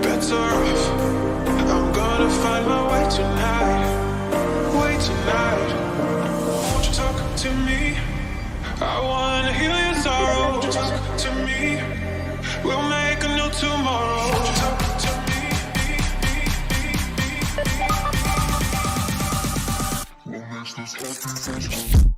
C: Better off. I'm gonna find my way tonight. Way tonight. Won't you talk to me? I wanna heal your sorrow. Won't you talk to me? We'll make a new tomorrow. Won't you talk to me? What makes this happen?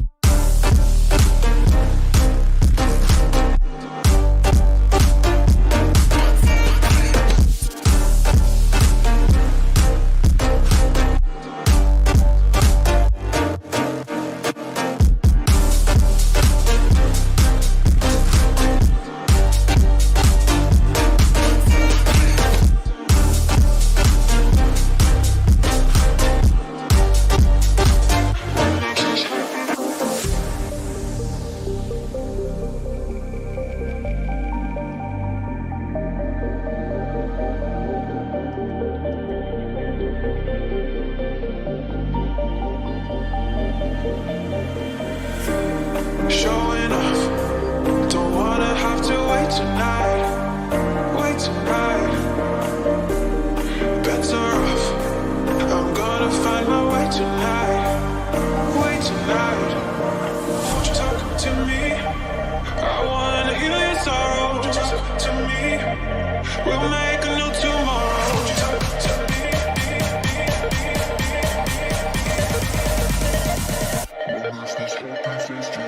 C: Showing off, don't wanna have to wait tonight. Wait tonight. Better off. I'm gonna find my way tonight. Way tonight. Won't you talk to me? I wanna heal your sorrow. Won't you talk to me? We'll make a new tomorrow. Won't you talk to me? What makes this happen face to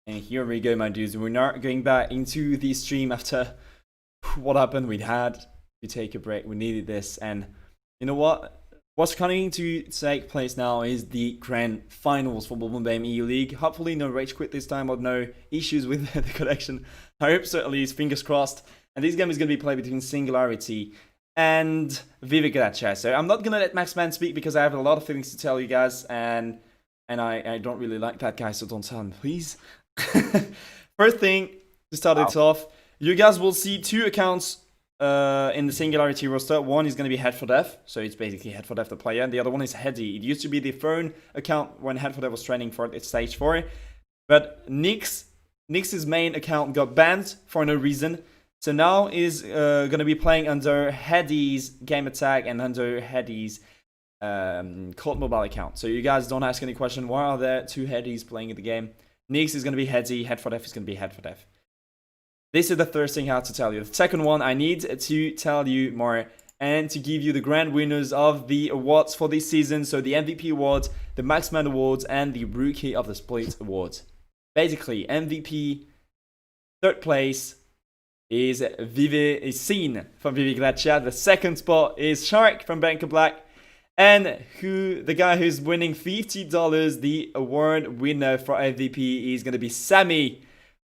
A: And here we go, my dudes. We're not going back into the stream after what happened. We had to take a break. We needed this. And you know what? What's coming to take place now is the grand finals for Mobile Mayhem EU League. Hopefully no rage quit this time or no issues with the connection. I hope so, at least. Fingers crossed. And this game is going to be played between Singularity and Vive Gracia. So I'm not going to let Maxman speak because I have a lot of things to tell you guys. And I don't really like that guy, so don't tell him, please. First thing, to start it off, you guys will see two accounts in the Singularity roster. One is going to be Head for Death, so it's basically Head for Death the player, and the other one is Heady. It used to be the phone account when Head for Death was training for its stage 4, but Nix's main account got banned for no reason, so now is going to be playing under Heady's game attack and under Heady's Cold Mobile account. So you guys don't ask any question, why are there two Headys playing in the game? Nix is going to be Heady, Head for Death is going to be Head for Death. This is the first thing I have to tell you. The second one, I need to tell you more and to give you the grand winners of the awards for this season. So the MVP awards, the Maxman awards, and the Rookie of the Split awards. Basically, MVP, third place is Seen from Vive Gracia. The second spot is Shark from Banker Black. And the guy who's winning $50, the award winner for MVP, is going to be Sammy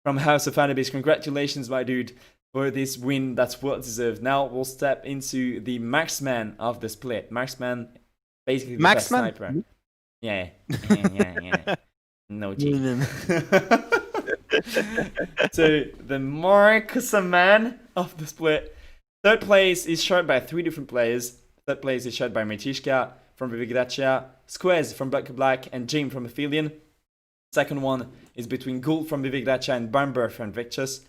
A: from House of Fanabase. Congratulations, my dude, for this win. That's well deserved. Now we'll step into the Maxman of the split. Maxman, basically the best sniper. Yeah. No cheat. So the Marksman of the split. Third place is shared by 3 different players. Third place is shared by Mitishka from Vive Gracia, Squez from Black, and Jim from Aphelion. Second one is between Gould from Vive Gracia and Bamber from Victus.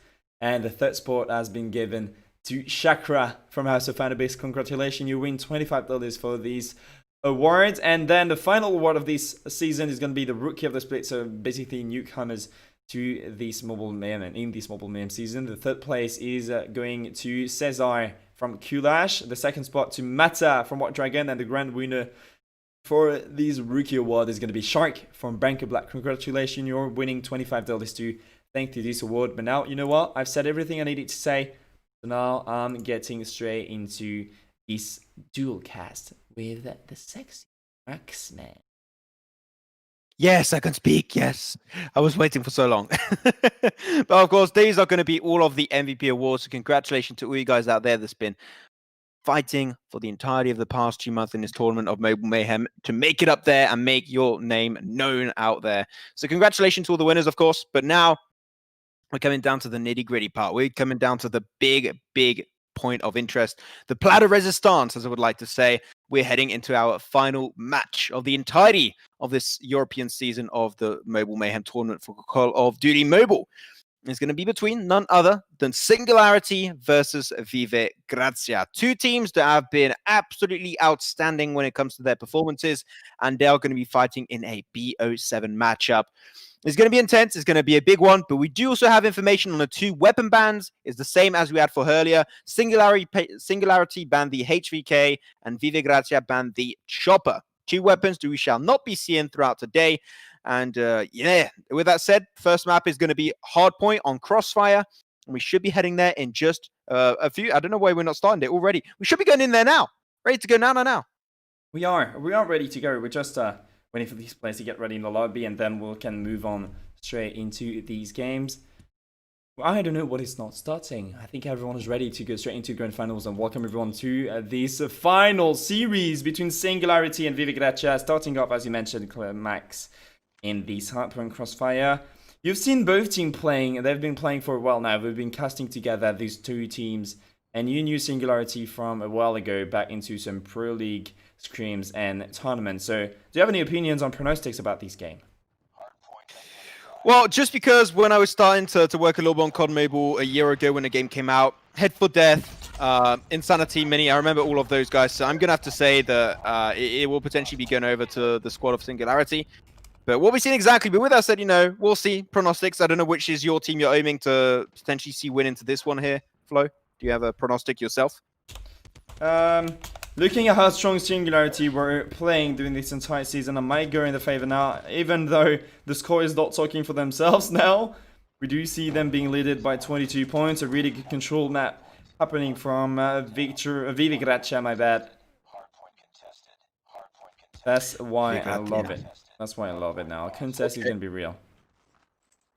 A: And the third spot has been given to Chakra from House of Fanabase. Congratulations, you win $25 for these awards. And then the final award of this season is going to be the Rookie of the Split. So basically newcomers to this Mobile Mayhem and in this Mobile Mayhem season. The third place is going to Cesar from Kulash. The second spot to Mata from What Dragon. And the grand winner for this Rookie award is going to be Shark from Banker Black. Congratulations, you're winning $25 to thank to this award. But now, you know what? I've said everything I needed to say. So now I'm getting straight into this dual cast with the sexy Maxman.
B: Yes, I can speak. Yes, I was waiting for so long. But of course, these are going to be all of the MVP awards. So congratulations to all you guys out there that's been fighting for the entirety of the past 2 months in this tournament of Mobile Mayhem to make it up there and make your name known out there. So congratulations to all the winners, of course. But now we're coming down to the nitty-gritty part. We're coming down to the big point of interest, the plat de resistance, as I would like to say. We're heading into our final match of the entirety of this European season of the Mobile Mayhem tournament for Call of Duty Mobile. It's going to be between none other than Singularity versus Vive Gracia. 2 teams that have been absolutely outstanding when it comes to their performances, and they are going to be fighting in a BO7 matchup. It's going to be intense. It's going to be a big one, but we do also have information on the 2 weapon bans. It's the same as we had for earlier. Singularity banned the HVK, and Vive Gracia banned the Chopper. 2 weapons that we shall not be seeing throughout today. And yeah, with that said, first map is going to be Hardpoint on Crossfire. And we should be heading there in just a few. I don't know why we're not starting it already. We should be going in there now. Ready to go now.
A: We are ready to go. We're just waiting for these players to get ready in the lobby, and then we can move on straight into these games. Well, I don't know what is not starting. I think everyone is ready to go straight into grand finals, and welcome everyone to this final series between Singularity and Vive Gracia, starting off, as you mentioned, Max, in this Hardpoint Crossfire. You've seen both teams playing. They've been playing for a while now. We've been casting together these 2 teams, and you knew Singularity from a while ago back into some Pro League scrims and tournaments. So do you have any opinions on pronostics about this game?
B: Well, just because when I was starting to work a little bit on COD Mobile a year ago when the game came out, Head for Death, Insanity Mini, I remember all of those guys. So I'm going to have to say that it will potentially be going over to the squad of Singularity. But what we've seen exactly, but with that said, we'll see pronostics. I don't know which is your team you're aiming to potentially see win into this one here, Flo. Do you have a pronostic yourself?
A: looking at how strong Singularity were playing during this entire season, I might go in the favor now, even though the score is not talking for themselves now. We do see them being leaded by 22 points, a really good control map happening from Vive Gracia, my bad. That's why I love it. That's why I love it now. Contest is going to be real.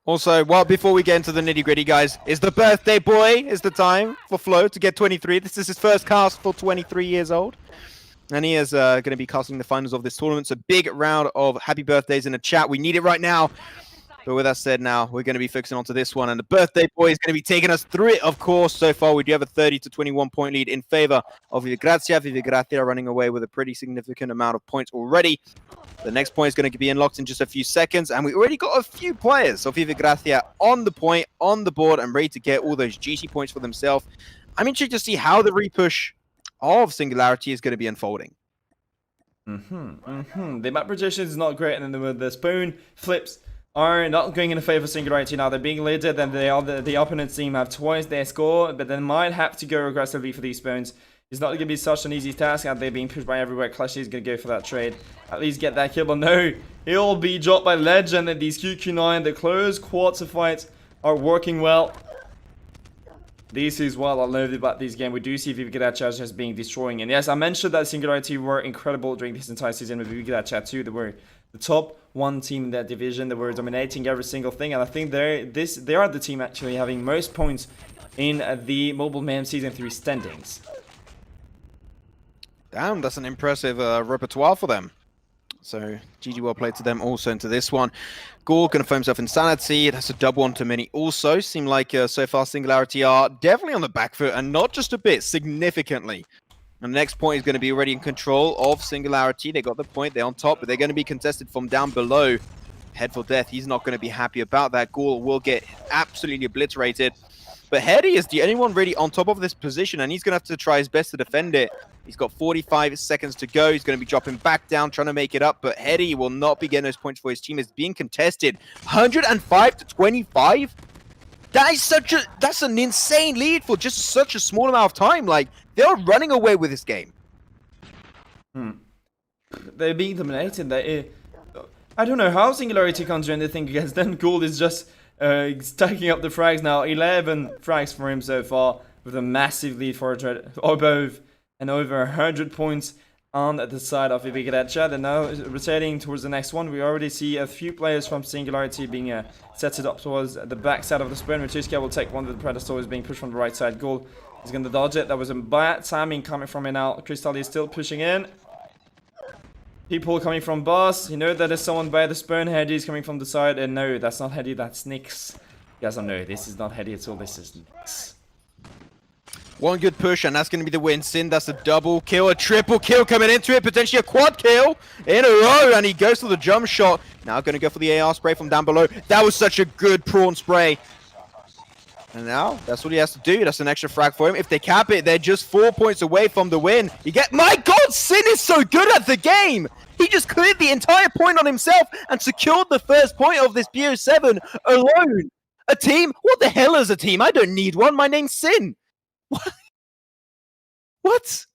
B: Also, well, before we get into the nitty-gritty, guys, is the birthday boy is the time for Flo to get 23. This is his first cast for 23 years old. And he is going to be casting the finals of this tournament. So big round of happy birthdays in the chat. We need it right now. But with that said, now we're going to be focusing onto this one. And the birthday boy is going to be taking us through it, of course. So far, we do have a 30 to 21 point lead in favor of Vive Gracia. Vive Gracia running away with a pretty significant amount of points already. The next point is going to be unlocked in just a few seconds. And we already got a few players of Vive Gracia on the point, on the board, and ready to get all those GC points for themselves. I'm interested to see how the repush of Singularity is going to be unfolding.
A: The map projection is not great, and then the spoon flips are not going in the favor of Singularity now. They're being leaded, and the opponent's team have twice their score, but they might have to go aggressively for these spoons. It's not going to be such an easy task, and they're being pushed by everywhere. Clash is going to go for that trade. At least get that kill, but no, he'll be dropped by Legend, and these QQ9, the close quarter fights are working well. This is what I love about this game. We do see Vive Gracia just being destroying. And yes, I mentioned that Singularity were incredible during this entire season with Vive Gracia too. They were the top one team in that division. They were dominating every single thing. And I think they are the team actually having most points in the Mobile Mayhem Season 3 standings.
B: Damn, that's an impressive repertoire for them. So, GG well played to them also into this one. Gore going to find himself Insanity. That's a double onto Mini also. Seem like so far Singularity are definitely on the back foot, and not just a bit, significantly. And the next point is going to be already in control of Singularity. They got the point, they're on top, but they're going to be contested from down below. Head for death, he's not going to be happy about that. Gore will get absolutely obliterated. But Hedy is the only one really on top of this position, and he's going to have to try his best to defend it. He's got 45 seconds to go. He's going to be dropping back down, trying to make it up. But Hedy will not be getting those points for his team. It's being contested. 105 to 25? That's an insane lead for just such a small amount of time. Like, they're running away with this game.
A: They're being dominated. I don't know how Singularity can't do anything against them. Gould is just stacking up the frags now. 11 frags for him so far, with a massive lead for above and over 100 points on the side of Vive Gracia. They're now rotating towards the next one. We already see a few players from Singularity being set it up towards the back side of the spoon. Matuska will take one of the Predators being pushed from the right side. Gould is going to dodge it. That was a bad timing coming from it now. Crystal is still pushing in. People coming from boss. You know that there's someone by the spoon. Hedy is coming from the side. And no, that's not Hedy, that's Nyx. You guys don't know, this is not Hedy at all. This is Nyx.
B: One good push, and that's going to be the win. Sin, that's a double kill, a triple kill coming into it, potentially a quad kill in a row, and he goes for the jump shot. Now going to go for the AR spray from down below. That was such a good prawn spray. And now, that's what he has to do. That's an extra frag for him. If they cap it, they're just 4 points away from the win. My God, Sin is so good at the game! He just cleared the entire point on himself and secured the first point of this BO7 alone. A team? What the hell is a team? I don't need one. My name's Sin. What?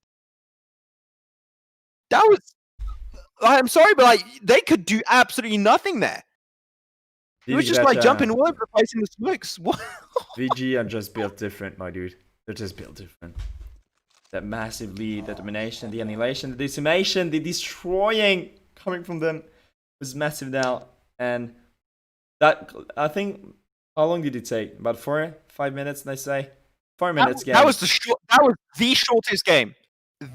B: That was... I'm sorry, but like they could do absolutely nothing there. It was just like jumping all over the place in the smokes. What?
A: VG are just built different, my dude. They're just built different. That massive lead, the domination, the annihilation, the decimation, the destroying coming from them was massive now. And that, I think, how long did it take? About 4-5 minutes, they say? 4 minutes game.
B: That was the shortest game.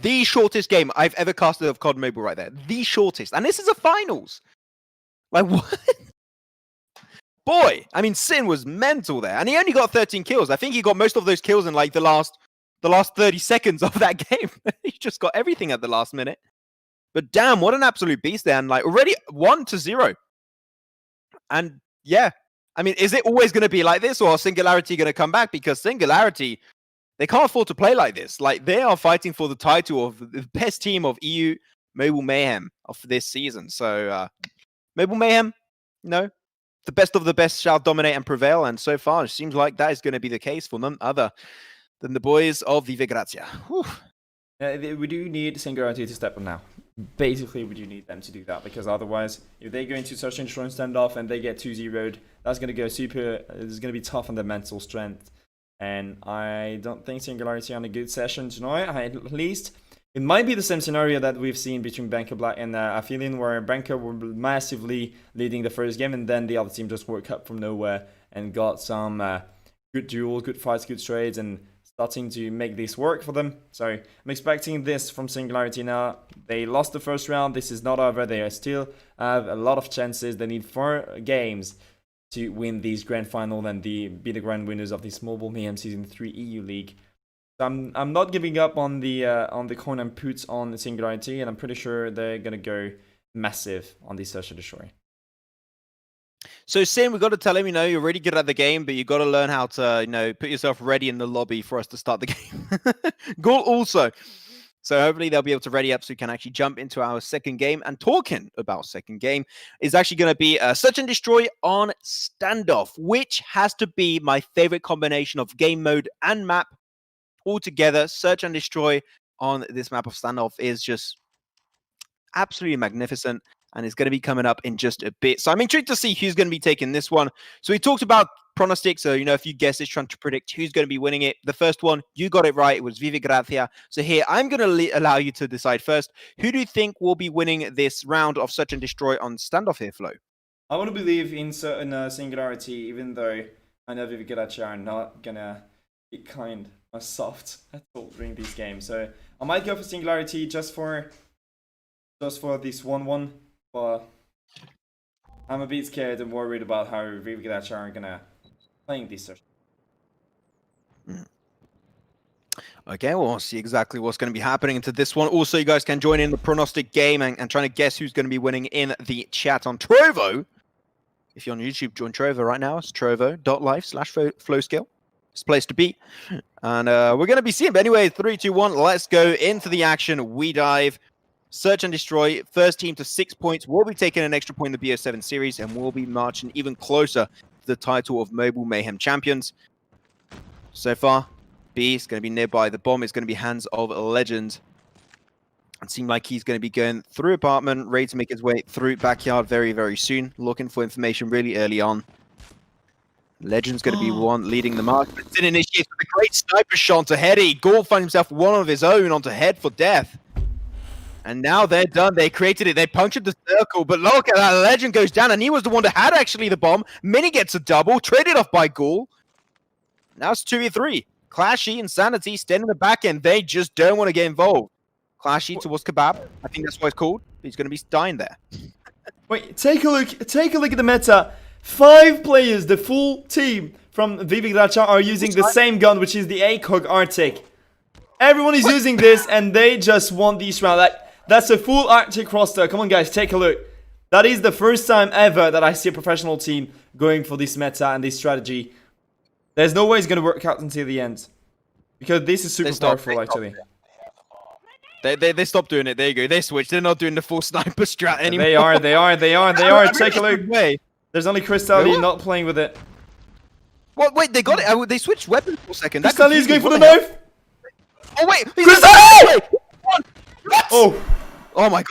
B: The shortest game I've ever casted of COD Mobile right there. The shortest. And this is a finals. Like, what? Boy, I mean, Sin was mental there. And he only got 13 kills. I think he got most of those kills in, like, the last 30 seconds of that game. He just got everything at the last minute. But damn, what an absolute beast there. And, like, already 1-0. And, yeah. I mean, is it always going to be like this, or is Singularity going to come back? Because Singularity, they can't afford to play like this. Like, they are fighting for the title of the best team of EU Mobile Mayhem of this season. So, Mobile Mayhem, no. The best of the best shall dominate and prevail. And so far, it seems like that is going to be the case for none other than the boys of Vive Gracia. Whew.
A: We do need Singularity to step up now. Basically, we do need them to do that, because otherwise, if they go into such an insurance standoff and they get 2-0'd, that's going to go super. It's going to be tough on their mental strength. And I don't think Singularity on a good session tonight. At least it might be the same scenario that we've seen between Banker Black and Aphelion, where Banker were massively leading the first game, and then the other team just woke up from nowhere and got some good duels, good fights, good trades, and starting to make this work for them. So I'm expecting this from Singularity now. They lost the first round. This is not over. They still have a lot of chances. They need 4 games to win these grand final and be the grand winners of this Mobile Mayhem Season 3 EU League. So I'm not giving up on the coin and puts on Singularity, and I'm pretty sure they're gonna go massive on this Search and Destroy.
B: So Sin, we got to tell him, you're really good at the game, but you got to learn how to, put yourself ready in the lobby for us to start the game. Goal also. So hopefully they'll be able to ready up so we can actually jump into our second game. And talking about second game is actually going to be Search and Destroy on Standoff, which has to be my favorite combination of game mode and map altogether. Search and Destroy on this map of Standoff is just absolutely magnificent, and it's going to be coming up in just a bit. So I'm intrigued to see who's going to be taking this one. So we talked about pronostics. So, if you guess, it's trying to predict who's going to be winning it. The first one, you got it right. It was Vive Gracia. So here, I'm going to allow you to decide first. Who do you think will be winning this round of Search and Destroy on Standoff here, Flo?
A: I want to believe in certain Singularity, even though I know Vive Gracia are not going to be kind or soft at all during these games. So I might go for Singularity just for this 1-1. But I'm a bit scared and worried about how Vive Gracia are gonna playing this session.
B: Okay, well, we'll see exactly what's going to be happening into this one. Also, you guys can join in the pronostic game and trying to guess who's going to be winning in the chat on Trovo. If you're on YouTube, join Trovo right now. It's trovo.life/flowskill. It's a place to be. And we're going to be seeing. But anyway, 3, 2, 1. Let's go into the action. We dive. Search and Destroy, first team to 6 points. We'll be taking an extra point in the BO7 series, and we'll be marching even closer to the title of Mobile Mayhem Champions. So far, B is going to be nearby. The bomb is going to be Hands of Legend. It seems like he's going to be going through apartment, ready to make his way through backyard very, very soon. Looking for information really early on. Legend's going to be one leading the mark. But Sin initiates with a great sniper shot onto Heady. Gaul finds himself one of his own onto Head for death. And now they're done. They created it. They punctured the circle. But look at that. Legend goes down. And he was the one that had actually the bomb. Mini gets a double. Traded off by Gaul. Now it's 2v3. Clashy and Sanity stand in the back end. They just don't want to get involved. Clashy towards Kebab. I think that's what it's called. He's going to be dying there.
A: Wait, take a look. Take a look at the meta. 5 players, the full team from Vive Gracia are using the same gun, which is the ACOG Arctic. Everyone is using this, and they just won this round. That's a full Arctic roster. Come on, guys, take a look. That is the first time ever that I see a professional team going for this meta and this strategy. There's no way it's going to work out until the end. Because this is super powerful, actually.
B: They stopped doing it. There you go. They switched. They're not doing the full sniper strat anymore.
A: They are. Take a look. There's only Crystalli not playing with it.
B: What? Wait, they got it. They switched weapons for a second.
A: Crystalli is going for the knife.
B: Oh, wait.
A: Crystalli!
B: What? Oh my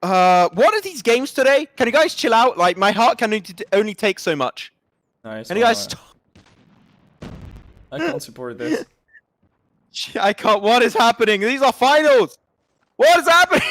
B: god. What are these games today? Can you guys chill out? Like, my heart can only take so much.
A: Nice.
B: Can you guys stop?
A: I can't support this.
B: I can't. What is happening? These are finals. What is happening?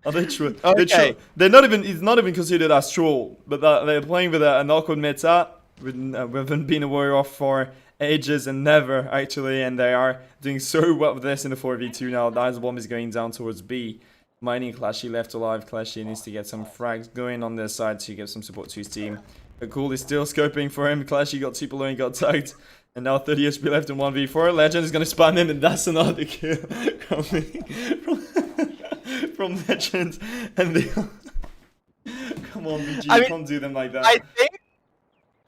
A: Are they true?
B: Okay.
A: They're not even. It's not even considered as troll, but they're playing with an awkward meta. We haven't been aware of for ages and never actually, and they are doing so well with this in the 4v2 now. The ice bomb is going down towards B. Mining Clashy left alive. Clashy needs to get some frags going on their side to give some support to his team. But Cool is still scoping for him. Clashy got super low and got tagged. And now 30 HP left in 1v4. Legend is going to spam in, and that's another kill coming from Legend. And they... Come on, BG, can't do them like that.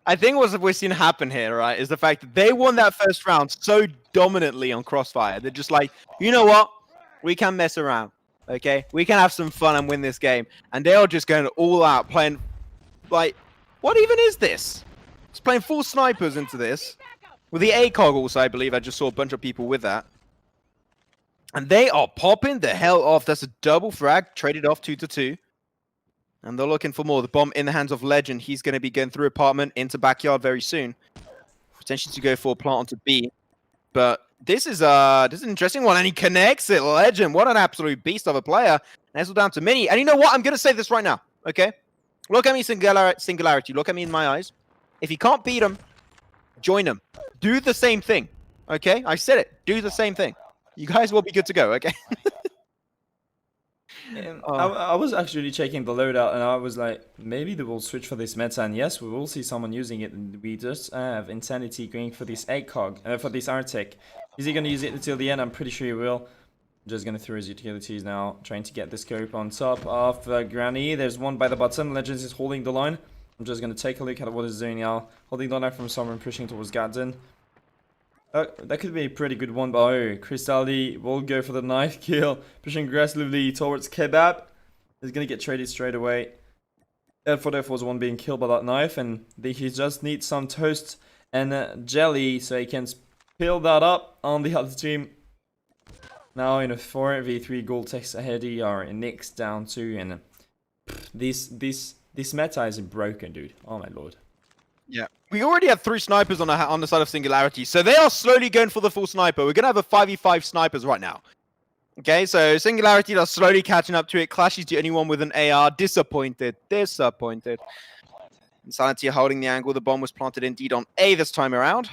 B: I think what we're seeing happen here, right, is the fact that they won that first round so dominantly on Crossfire. They're just like, you know what? We can mess around, okay? We can have some fun and win this game. And they are just going all out, playing, like, what even is this? It's playing full snipers into this. With the ACOG also, I believe. I just saw a bunch of people with that. And they are popping the hell off. That's a double frag, traded off 2-2. And they're looking for more. The bomb in the hands of Legend. He's going to be going through apartment into backyard very soon. Potentially to go for a plant onto B. But this is an interesting one. And he connects it. Legend. What an absolute beast of a player. Nestle down to Mini. And you know what? I'm going to say this right now. Okay? Look at me, Singularity. Look at me in my eyes. If you can't beat him, join him. Do the same thing. Okay? I said it. Do the same thing. You guys will be good to go, okay?
A: I was actually checking the loadout and I was like, maybe they will switch for this meta, and yes, we will see someone using it. And we just have Insanity going for this ACOG, for this Arctic. Is he going to use it until the end? I'm pretty sure he will. Just going to throw his utilities now, trying to get the scope on top of Granny. There's one by the bottom. Legends is holding the line. I'm just going to take a look at what he's doing now. Holding the line from someone, pushing towards Gadsden. That could be a pretty good one, but oh, Crystalli will go for the knife kill, pushing aggressively towards Kebab. He's gonna get traded straight away. F4F was one being killed by that knife, and he just needs some toast and jelly so he can spill that up on the other team. Now in a 4v3 goal takes ahead, or Nick's down 2, and this meta is broken, dude. Oh my lord.
B: Yeah. We already have 3 snipers on the side of Singularity, so they are slowly going for the full sniper. We're going to have a 5v5 snipers right now. Okay, so Singularity are slowly catching up to it. Clash is the only one with an AR. Disappointed. Disappointed. Insanity are holding the angle. The bomb was planted indeed on A this time around.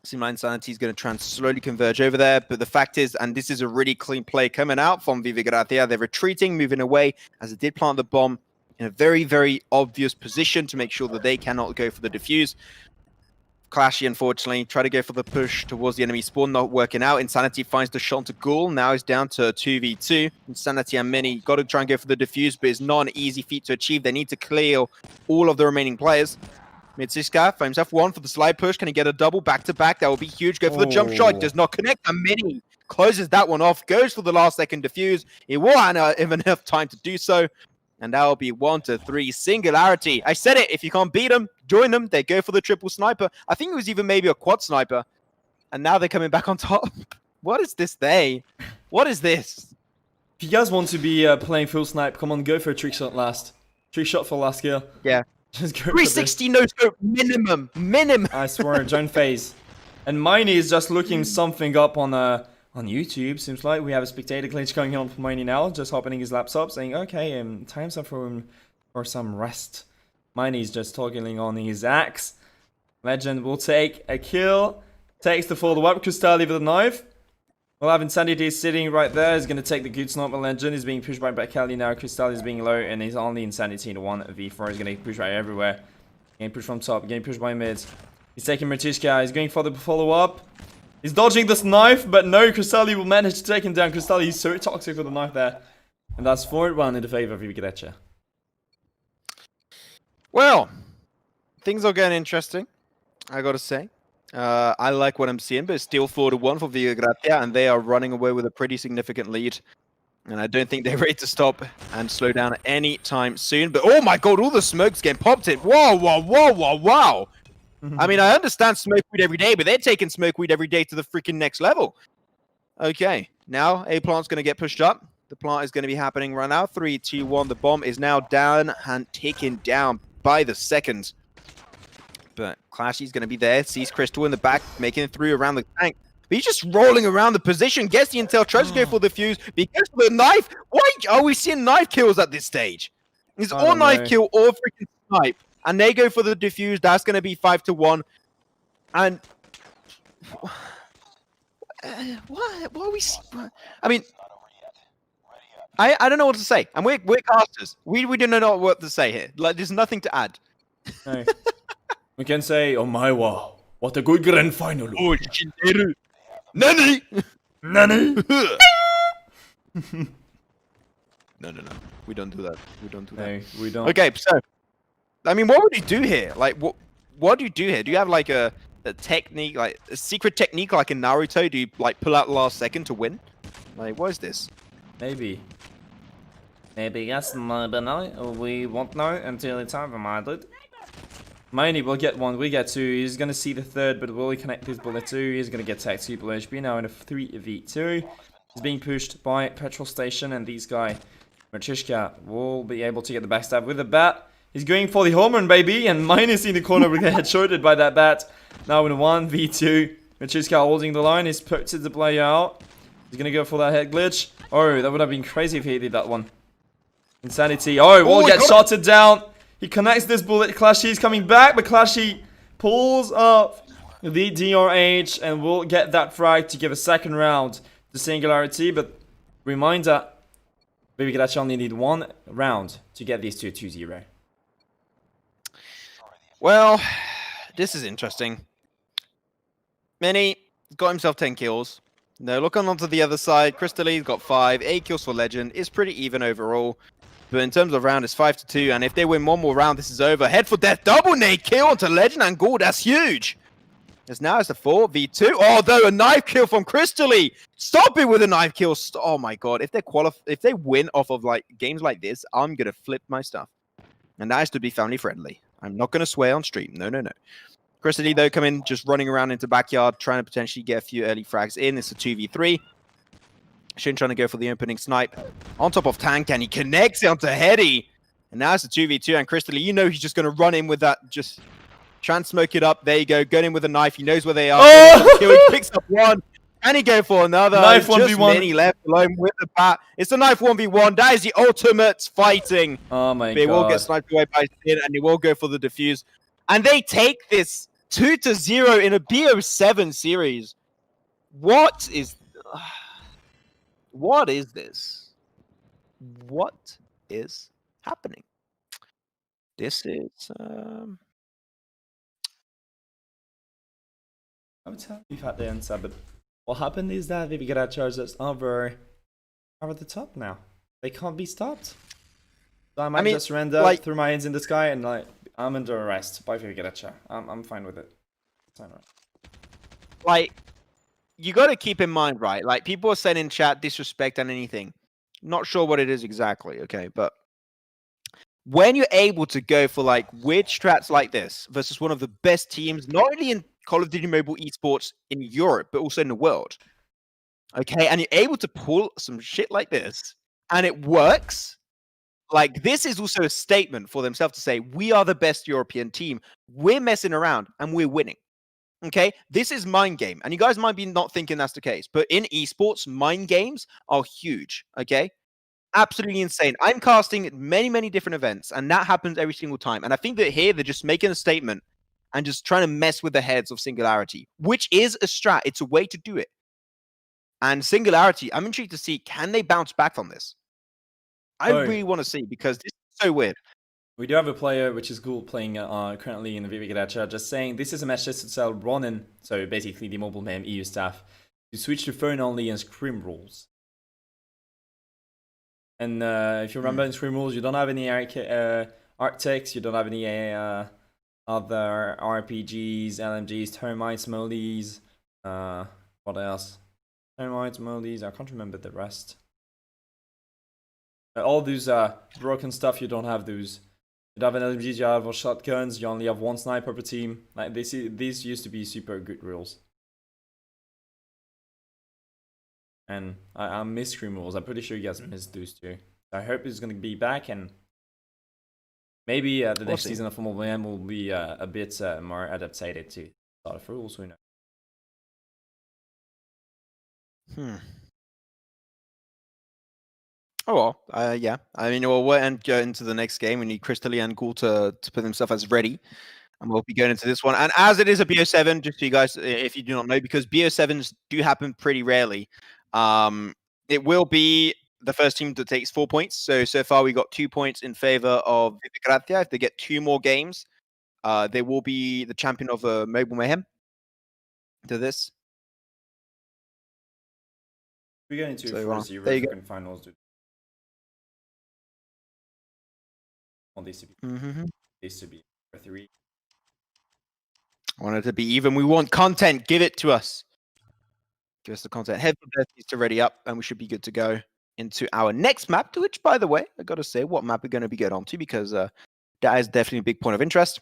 B: Seems like Insanity is going to try and slowly converge over there, but the fact is, and this is a really clean play coming out from Vive Gracia, they're retreating, moving away, as it did plant the bomb in a very, very obvious position to make sure that they cannot go for the defuse. Clashy, unfortunately, try to go for the push towards the enemy spawn, not working out. Insanity finds the shot to Ghoul. Now he's down to 2v2. Insanity and Mini got to try and go for the defuse, but it's not an easy feat to achieve. They need to clear all of the remaining players. Mitsiska finds himself one for the slide push. Can he get a double back-to-back? That will be huge. Go for the jump shot. Does not connect. And Mini closes that one off. Goes for the last second defuse. He won't have enough time to do so. And that will be 1-3 Singularity. I said it. If you can't beat them, join them. They go for the triple sniper. I think it was even maybe a quad sniper. And now they're coming back on top. What is this day? What is this?
A: If you guys want to be playing full snipe, come on, go for a trick shot last. Trick shot for last kill.
B: Yeah.
A: Just go
B: 360 no scope minimum. Minimum.
A: I swear, don't phase. And Miney is just looking something up on YouTube. Seems like we have a spectator glitch going on for Miney now, just opening his laptop, saying, okay, time's up for him for some rest. Miney's just toggling on his axe. Legend will take a kill, takes the follow up. Crystalli with a knife. We'll have Insanity sitting right there. He's going to take the good sniper. Legend is being pushed by Kelly now. Crystalli is being low, and he's only Insanity in 1v4. He's going to push right everywhere. Getting pushed from top, getting pushed by mid. He's taking Mertishka. He's going for the follow up. He's dodging this knife, but no, Crystalli will manage to take him down. Crystalli is so toxic with the knife there. And that's 4-1 in the favor of Vive Gracia.
B: Well, things are getting interesting, I gotta say. I like what I'm seeing, but it's still 4-1 for Vive Gracia, and they are running away with a pretty significant lead. And I don't think they're ready to stop and slow down any time soon. But oh my god, all the smoke's getting popped in. Wow, wow, wow, wow, wow. I mean, I understand smoke weed every day, but they're taking smoke weed every day to the freaking next level. Okay, now A plant's going to get pushed up. The plant is going to be happening right now. 3, 2, 1. The bomb is now down and taken down by the second. But Clashy's going to be there. Sees Crystal in the back, making it through around the tank. But he's just rolling around the position. Gets the intel, tries to go for the fuse. Because of the knife. Why are we seeing knife kills at this stage? It's all knife kill or freaking snipe. And they go for the defuse. That's going to be 5-1. And what are we? I mean, I don't know what to say. And we're casters. We don't know what to say here. Like, there's nothing to add.
A: No. We can say, oh my wow, what a good grand final.
B: Oh, Shinderu. Nani?
A: Nani?
B: No. We don't do that. We don't do that.
A: No, we don't.
B: Okay, so I mean, what would you do here? Like, what do you do here? Do you have like a technique, like a secret technique, like in Naruto? Do you like pull out last second to win? Like, what is this?
A: Maybe yes, maybe no. We won't know until it's over, my dude. Mighty will get one, we get two. He's gonna see the third, but will he connect his bullet too? He's gonna get tagged 2 below HP now in a 3v2. He's being pushed by Petrol Station, and these guy, Machishka, will be able to get the backstab with the bat. He's going for the home run, baby, and Minus in the corner will get headshotted by that bat. Now in a 1v2, Machishka holding the line. He's put the player out. He's gonna go for that head glitch. Oh, that would have been crazy if he did that one. Insanity. Oh, will get shotted down. He connects this bullet. Clashy is coming back, but Clashy pulls up the DRH and will get that frag to give a second round to Singularity. But reminder, Vive Gracia only need 1 round to get these two 2-0.
B: Well, this is interesting. Mini got himself 10 kills. No, looking onto the other side, Crystally's got 5. 8 kills for Legend. It's pretty even overall. But in terms of round, it's 5-2. And if they win one more round, this is over. Head for death. Double nade kill onto Legend and Gould. That's huge. As now it's a 4v2. Oh, though, a knife kill from Crystally. Stop it with a knife kill. Oh, my God. If they win off of like games like this, I'm going to flip my stuff. And that is to be family friendly. I'm not going to swear on stream. No, no, no. Crystally, though, come in just running around into backyard, trying to potentially get a few early frags in. It's a 2v3. Shin trying to go for the opening snipe on top of Tank, and he connects it onto Heady. And now it's a 2v2, and Crystally, you know he's just going to run in with that, just try and smoke it up. There you go, gun in with a knife. He knows where they are.
A: Oh!
B: He picks up one, and he go for another.
A: Knife
B: It's just
A: 1v1.
B: Mini left alone with the bat. It's a knife 1v1. That is the ultimate fighting.
A: Oh my
B: They will
A: god.
B: get sniped away by Sin, and they will go for the defuse. And they take this 2-0 in a BO7 series. What is this? What is happening? This is
A: I would tell you at the answer, but what happened is that Vive Gracia are just over the top now. They can't be stopped. So I might just surrender,
B: like-
A: throw my hands in the sky, and like I'm under arrest by Vive Gracia. I'm fine with it. It's alright.
B: like, you got to keep in mind, right? Like, people are saying in chat disrespect and anything. Not sure what it is exactly, okay? But when you're able to go for like weird strats like this versus one of the best teams, not only in Call of Duty Mobile esports in Europe, but also in the world, okay? And you're able to pull some shit like this, and it works. Like, this is also a statement for themselves to say, we are the best European team. We're messing around, and we're winning. Okay, this is mind game, and you guys might be not thinking that's the case, but in esports, mind games are huge. Okay, absolutely insane. I'm casting at many different events, and that happens every single time. And I think that here they're just making a statement and just trying to mess with the heads of Singularity, which is a strat. It's a way to do it. And Singularity, I'm intrigued to see, can they bounce back from this? I really want to see, because this is so weird.
A: We do have a player which is cool playing currently in the Vive Gracia, just saying this is a match just to tell Ronin, so basically the Mobile Mayhem EU staff, to switch to phone only and scrim rules. And if you remember in scrim rules, you don't have any Arctics, you don't have any other RPGs, LMGs, Termites, Molies, what else? Termites, Molies, I can't remember the rest. All those broken stuff, you don't have those. You don't have an LMGs, you have shotguns, you only have 1 sniper per team. Like these used to be super good rules. And I miss scrim rules. I'm pretty sure you guys missed those too. I hope it's going to be back, and maybe the next season of Mobile Mayhem will be a bit more adapted to a lot of rules. Who knows?
B: Oh well, yeah. I mean, we'll wait and go into the next game. We need Crystally and Ghoul to put themselves as ready, and we'll be going into this one. And as it is a BO7, just so you guys, if you do not know, because BO7s do happen pretty rarely, it will be the first team that takes 4 points. So far we got 2 points in favor of Vive Gracia. If they get 2 more games, they will be the champion of Mobile Mayhem. To this,
A: We get into
B: So,
A: 4-0
B: there you go.
A: African finals, dude. Want these to be these to be 3.
B: I want it to be even. We want content. Give it to us. Give us the content. Head for Death needs to ready up, and we should be good to go into our next map, to which, by the way, I got to say what map we're going to be going on to, because that is definitely a big point of interest.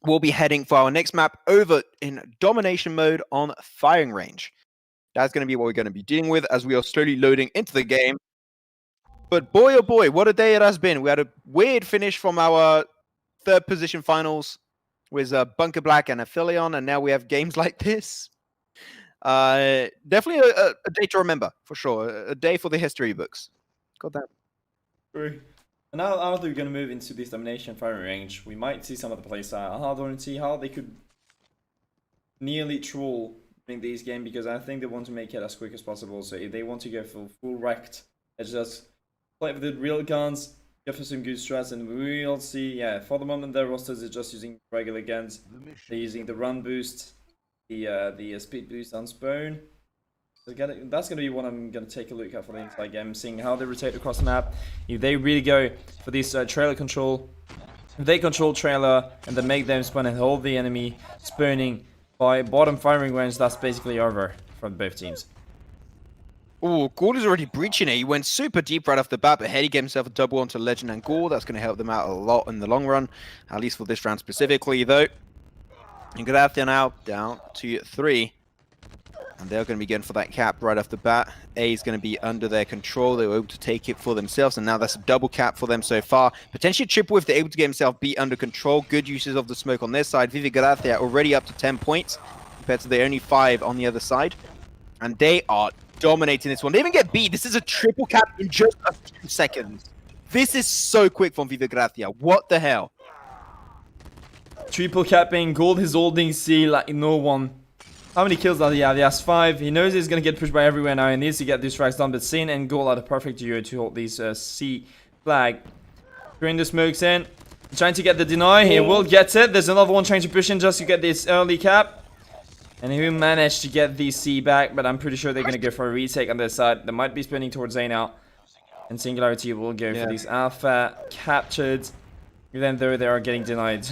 B: we'll be heading for our next map over in Domination mode on firing range. That's going to be what we're going to be dealing with as we are slowly loading into the game. But boy, oh boy, what a day it has been. We had a weird finish from our third position finals with Bunker Black and Aphelion, and now we have games like this. Definitely a day to remember, for sure. A day for the history books. Got that.
A: True. And now that we're going to move into this Domination firing range, we might see some of the players hard on and see how they could nearly troll in this game, because I think they want to make it as quick as possible. So if they want to go full wrecked, it's just play with the real guns, go for some good strats, and we'll see. Yeah, for the moment their rosters is just using regular guns. They're using the run boost, the speed boost on spawn. So that's going to be what I'm going to take a look at for the entire game, seeing how they rotate across the map. If they really go for this trailer control, if they control trailer and then make them spawn and hold the enemy spawning by bottom firing range, that's basically over for both teams.
B: Oh, Ghoul is already breaching it. He went super deep right off the bat, but Heady gave himself a double onto Legend and Ghoul. That's going to help them out a lot in the long run, at least for this round specifically, though. And Gracia now down to 3. And they're going to be going for that cap right off the bat. A is going to be under their control. They were able to take it for themselves, and now that's a double cap for them so far. Potentially triple if they're able to get himself beat under control. Good uses of the smoke on their side. Vive Gracia already up to 10 points compared to the only 5 on the other side. And they are dominating this one. They even get beat. This is a triple cap in just a few seconds. This is so quick from Vive Gracia. What the hell?
A: Triple capping, Gold is holding C like no one. How many kills does he have? He has 5. He knows he's going to get pushed by everywhere now. He needs to get these tracks done. But Sin and Gold are the perfect duo to hold these C flag. Bring the smokes in. Trying to get the deny. He will get it. There's another one trying to push in just to get this early cap. And he will manage to get the C back. But I'm pretty sure they're going to go for a retake on their side. They might be spinning towards A now. And Singularity will go for these alpha captured. Even though they are getting denied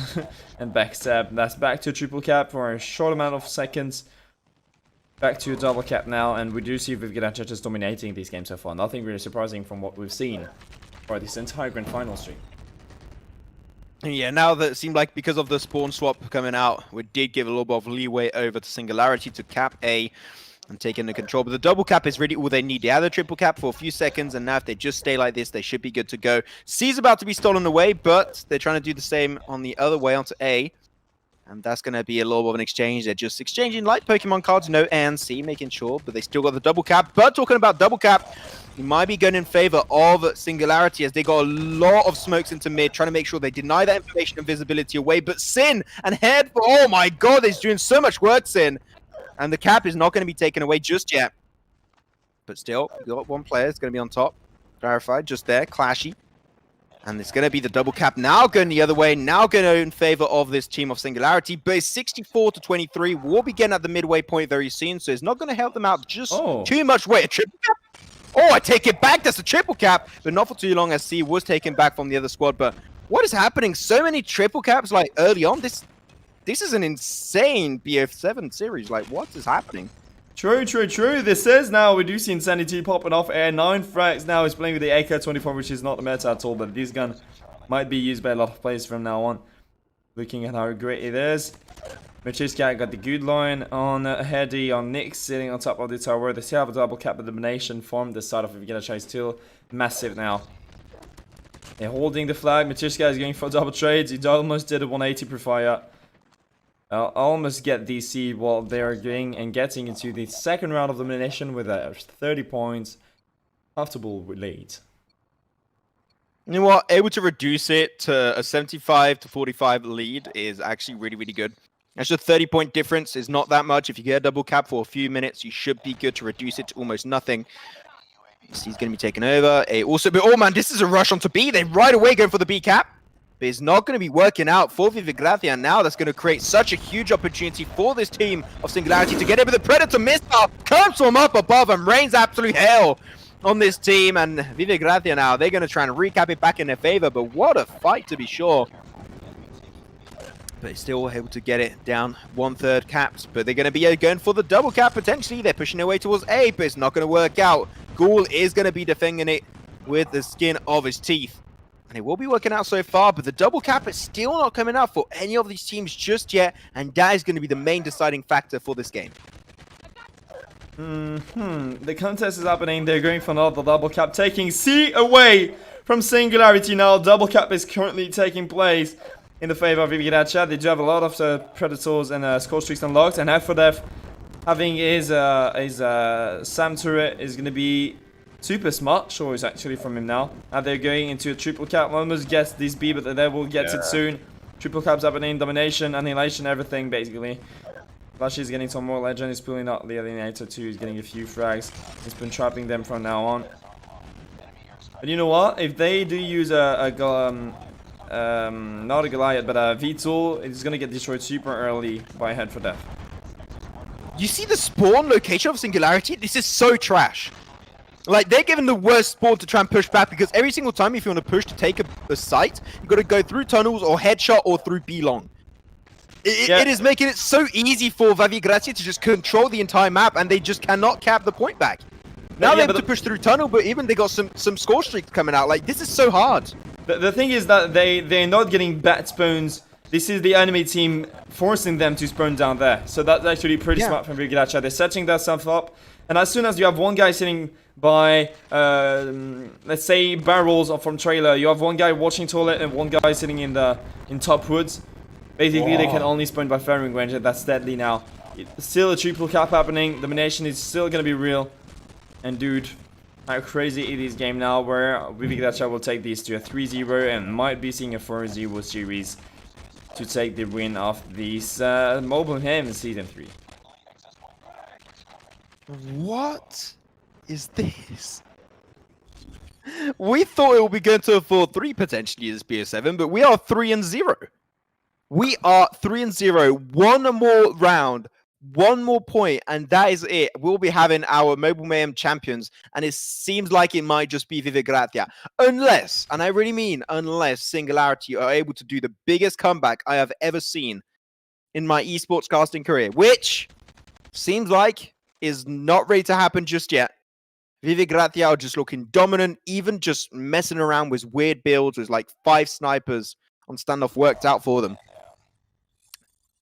A: and backstab. That's back to a triple cap for a short amount of seconds. Back to a double cap now, and we do see Vive Gracia just dominating these games so far. Nothing really surprising from what we've seen for this entire grand final stream.
B: Yeah, now that it seemed like because of the spawn swap coming out, we did give a little bit of leeway over to Singularity to cap A and take into control. But the double cap is really all they need. They had a triple cap for a few seconds, and now if they just stay like this, they should be good to go. C's about to be stolen away, but they're trying to do the same on the other way onto A. And that's going to be a little bit of an exchange. They're just exchanging like Pokemon cards, no A and C, making sure, but they still got the double cap. But talking about double cap, he might be going in favor of Singularity as they got a lot of smokes into mid, trying to make sure they deny that information and visibility away. But Sin and Head, oh my god, he's doing so much work, Sin. And the cap is not going to be taken away just yet. But still, we got one player. It's going to be on top. Clarified, just there. Clashy. And it's going to be the double cap now going the other way. Now going in favor of this team of Singularity. But it's 64-23. We'll be getting at the midway point very soon. So it's not going to help them out just too much. Wait, a triple cap? Oh, I take it back. That's a triple cap. But not for too long as C was taken back from the other squad. But what is happening? So many triple caps like early on. This is an insane BF7 series. Like, what is happening?
A: True. This is now, we do see Insanity popping off air. 9 frags now. He's playing with the AK-24, which is not the meta at all. But this gun might be used by a lot of players from now on. Looking at how great it is. Machiska got the good line on Heady, on Nick sitting on top of the tower. They still have a double cap of Domination from the side of Vive Gracia is still massive now. They're holding the flag. Machiska is going for double trades. He almost did a 180 per fire. I'll almost get DC while they're going and getting into the second round of Domination with a 30 points. Comfortable lead.
B: You know what? Able to reduce it to a 75-45 lead is actually really, really good. Actually, a 30-point difference is not that much. If you get a double cap for a few minutes, you should be good to reduce it to almost nothing. He's going to be taken over. Oh man, this is a rush onto B. They right away go for the B cap. But it's not going to be working out for Vive Gracia now. That's going to create such a huge opportunity for this team of Singularity to get it with the Predator missile. Comes from up above and rains absolute hell on this team. And Vive Gracia now, they're going to try and recap it back in their favor. But what a fight to be sure. But still able to get it down 1/3 caps. But they're going to be going for the double cap potentially. They're pushing their way towards A, but it's not going to work out. Ghoul is going to be defending it with the skin of his teeth. And it will be working out so far, but the double cap is still not coming out for any of these teams just yet, and that is going to be the main deciding factor for this game.
A: The contest is happening. They're going for another double cap, taking C away from Singularity now. Double cap is currently taking place in the favor of Vive Gracia. They do have a lot of Predators and score streaks unlocked, and Aphelion having his Sam turret is going to be super smart choice actually from him now. And they're going into a triple cap. Almost gets this B, but they will get it soon. Triple caps happening, domination, annihilation, everything basically. Flash is getting some more legend. He's pulling out the alienator too. He's getting a few frags. He's been trapping them from now on. But you know what? If they do use not a Goliath, but a VTOL, it's gonna get destroyed super early by Head for Death.
B: You see the spawn location of Singularity? This is so trash. Like, they're given the worst spawn to try and push back, because every single time if you want to push to take a site, you've got to go through tunnels or headshot or through B-long. It is making it so easy for Vive Gracia to just control the entire map, and they just cannot cap the point back. Now they're able to push through tunnel, but even they got some score streaks coming out. Like, this is so hard.
A: The thing is that they're not getting bad spawns. This is the enemy team forcing them to spawn down there. So that's actually pretty smart from Vive Gracia. They're setting themselves up. And as soon as you have one guy sitting by, let's say, barrels or from trailer, you have one guy watching toilet and one guy sitting in top woods. Basically, they can only spawn by firing range, and that's deadly now. It's still a triple cap happening. Domination is still going to be real. And dude, how crazy it is game now, where Vive Gracia will take this to a 3-0 and might be seeing a 4-0 series to take the win of this Mayhem Season 3.
B: What is this? We thought it would be going to a 4-3 potentially as BO7, but we are 3-0. We are 3-0. One more round, one more point, and that is it. We'll be having our Mobile Mayhem champions, and it seems like it might just be Vive Gracia. Unless, and I really mean unless, Singularity are able to do the biggest comeback I have ever seen in my esports casting career, which seems like is not ready to happen just yet. Vive Gracia are just looking dominant, even just messing around with weird builds with like 5 snipers on standoff worked out for them.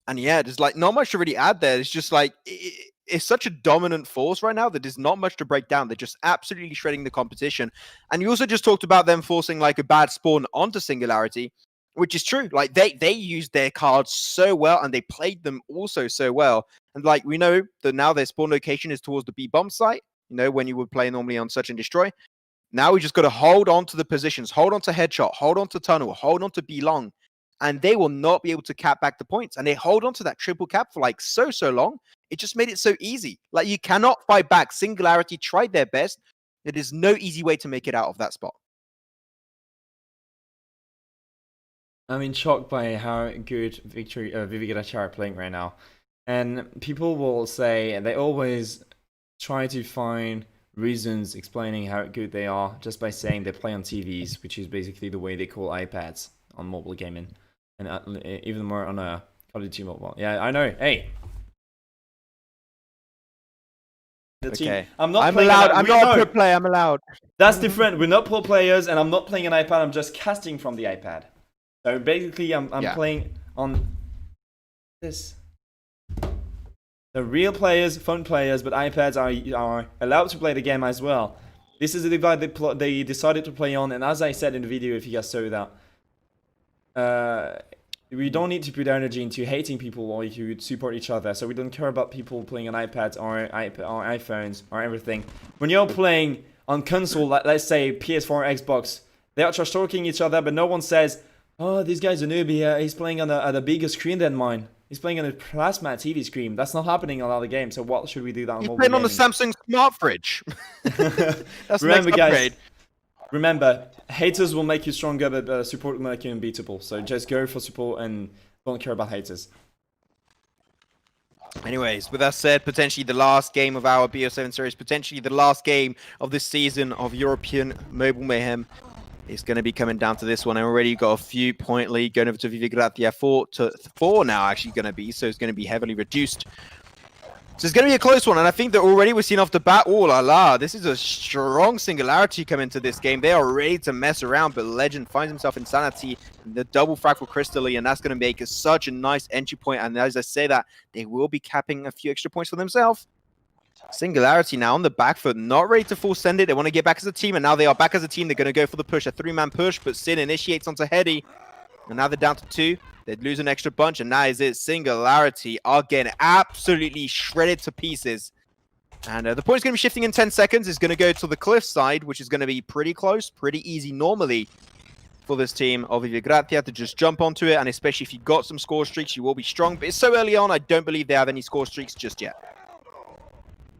B: And yeah, there's like not much to really add there. It's just like, it's such a dominant force right now that there's not much to break down. They're just absolutely shredding the competition. And you also just talked about them forcing like a bad spawn onto Singularity, which is true. Like they used their cards so well, and they played them also so well. And like we know that now their spawn location is towards the B bomb site. You know, when you would play normally on Search and Destroy. Now we just got to hold on to the positions, hold on to headshot, hold on to tunnel, hold on to B long, and they will not be able to cap back the points. And they hold on to that triple cap for like so long. It just made it so easy. Like you cannot fight back. Singularity tried their best. There is no easy way to make it out of that spot.
A: I'm in shock by how good Vive Gracia are playing right now. And people will say, and they always try to find reasons explaining how good they are just by saying they play on TVs, which is basically the way they call iPads on mobile gaming. And even more on a Call of Duty mobile. Yeah, I know. Hey.
B: Okay.
A: I'm not
B: allowed. I'm not a pro player. I'm allowed.
A: That's different. We're not pro players, and I'm not playing an iPad. I'm just casting from the iPad. So basically, I'm playing on this. The real players, phone players, but iPads are allowed to play the game as well. This is the device they decided to play on, and as I said in the video, if you guys saw that, we don't need to put energy into hating people or to support each other. So we don't care about people playing on iPads or iPhones or everything. When you're playing on console, let's say PS4 or Xbox, they are trash talking each other, but no one says, "Oh, this guy's a newbie. He's playing on a bigger screen than mine. He's playing on a plasma TV screen." That's not happening on other games. So what should we do that on
B: He's
A: mobile
B: playing on
A: gaming?
B: the Samsung Smart Fridge. That's
A: Remember,
B: next upgrade.
A: guys. Remember, haters will make you stronger, but support will make you unbeatable. So just go for support and don't care about haters.
B: Anyways, with that said, potentially the last game of our BO7 series, potentially the last game of this season of European Mobile Mayhem is going to be coming down to this one. I already got a few point lead going over to Vive Gracia 4-4 now, actually going to be. So it's going to be heavily reduced. So it's going to be a close one, and I think that already we're seeing off the bat, oh la la, this is a strong Singularity coming to this game. They are ready to mess around, but Legend finds himself Insanity, the double frag for Crystally, and that's going to make such a nice entry point. And as I say that, they will be capping a few extra points for themselves. Singularity now on the back foot, not ready to full send it. They want to get back as a team, and now they are back as a team. They're going to go for the push, a 3-man push, but Sin initiates onto Heady, and now they're down to 2. They'd lose an extra bunch, and that is it. Singularity are getting absolutely shredded to pieces. And the point's going to be shifting in 10 seconds. It's going to go to the cliff side, which is going to be pretty close, pretty easy normally for this team of Vive Gracia to just jump onto it. And especially if you've got some score streaks, you will be strong. But it's so early on, I don't believe they have any score streaks just yet.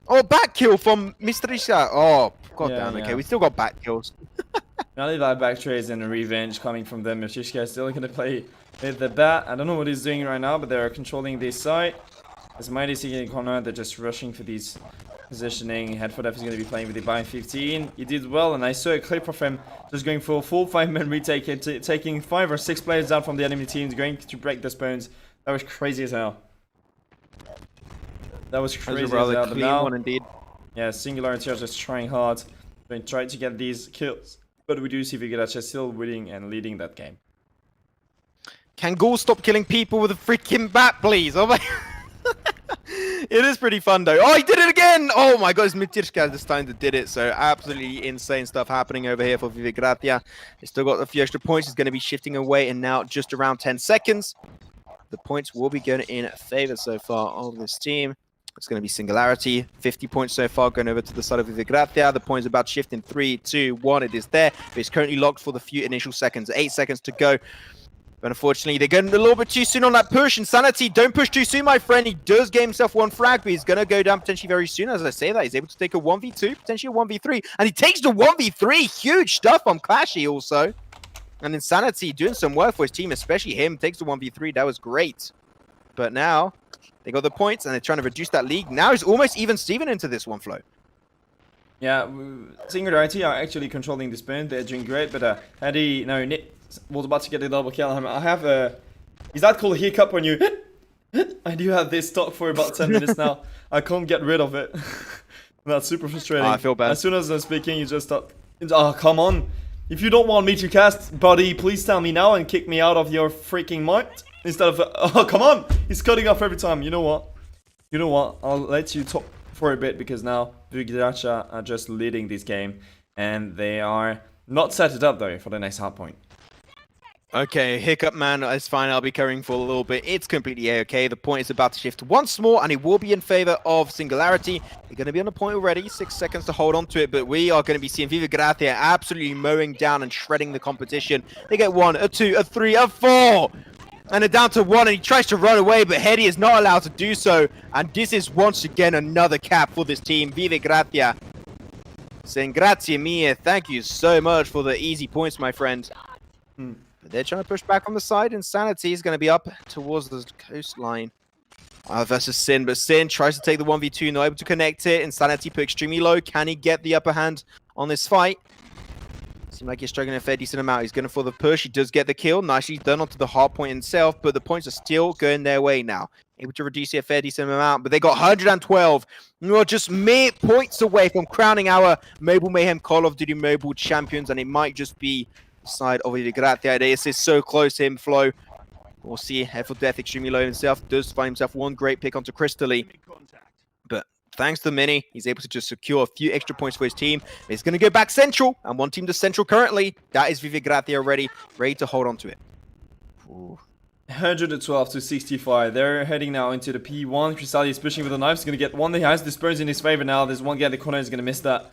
B: Oh, back kill from Mistrisha. Oh, goddamn. Okay, we still got back kills.
A: Now they have back trades and a revenge coming from them. Mistrisha is still going to play with the bat. I don't know what he's doing right now, but they're controlling this side. As Mighty seeking the corner, they're just rushing for these positioning. Headfoot F is going to be playing with the buy 15. He did well, and I saw a clip of him just going for a full 5-man retake, taking 5 or 6 players down from the enemy teams, going to break the spoons. That was crazy as hell. That was crazy as hell.
B: Clean one indeed.
A: Yeah, Singularity are just trying hard. They try to get these kills. But we do see Vive Gracia still winning and leading that game.
B: Can Ghoul stop killing people with a freaking bat, please? Oh my... It is pretty fun, though. Oh, he did it again! Oh my god, it's Mitirska this time that did it. So absolutely insane stuff happening over here for Vive Gracia. They still got a few extra points. He's going to be shifting away in now just around 10 seconds. The points will be going in favor so far of this team. It's going to be Singularity. 50 points so far going over to the side of Vive Gracia. The point is about to shift in 3, 2, 1. It is there, but it's currently locked for the few initial seconds. 8 seconds to go. But unfortunately, they're going a little bit too soon on that push. Insanity, don't push too soon, my friend. He does get himself 1 frag, but he's going to go down potentially very soon. As I say that, he's able to take a 1v2, potentially a 1v3. And he takes the 1v3. Huge stuff on Clashy also. And Insanity doing some work for his team, especially him. Takes the 1v3. That was great. But now, they got the points, and they're trying to reduce that lead. Now he's almost even Steven into this one, Flo.
A: Yeah, Singularity are actually controlling the spoon. They're doing great, but Heady, no, Nick was about to get a double kill. I have a... Is that called hiccup when you... I do have this stock for about 10 minutes now. I can't get rid of it. That's super frustrating.
B: I feel bad.
A: As soon as I'm speaking, you just start... Oh, come on. If you don't want me to cast, buddy, please tell me now and kick me out of your freaking might. Instead of... Oh, come on. He's cutting off every time. You know what? You know what? I'll let you talk for a bit because now Vive Gracia are just leading this game. And they are not set it up, though, for the next hardpoint.
B: Okay, Hiccup Man, it's fine. I'll be carrying for a little bit. It's completely A-okay. The point is about to shift once more, and it will be in favor of Singularity. They're going to be on the point already. 6 seconds to hold on to it, but we are going to be seeing Vive Gracia absolutely mowing down and shredding the competition. They get 1, a 2, a 3, a 4! And they're down to 1, and he tries to run away, but Heady is not allowed to do so. And this is once again another cap for this team. Vive Gracia saying grazie mille. Thank you so much for the easy points, my friend. But they're trying to push back on the side. Insanity is going to be up towards the coastline. Versus Sin, but Sin tries to take the 1v2, not able to connect it. Insanity put extremely low. Can he get the upper hand on this fight? Seems like he's struggling a fair decent amount. He's going for the push. He does get the kill. Nicely done onto the Hardpoint himself, but the points are still going their way now. Able to reduce it a fair decent amount, but they got 112. We're just mere points away from crowning our Mobile Mayhem Call of Duty Mobile champions, and it might just be side of Vive Gracia. This is so close to him, Flo. We'll see. Head for Death extremely low himself. Does find himself 1 great pick onto Crystally. But thanks to Mini, he's able to just secure a few extra points for his team. He's going to go back central, and 1 team to central currently. That is Vive Gracia already, ready to hold on to it. Ooh.
A: 112 to 65. They're heading now into the P1. Crystalli is pushing with the knife. He's going to get 1. He has the Spurs in his favor now. There's 1 guy in the corner. He's going to miss that.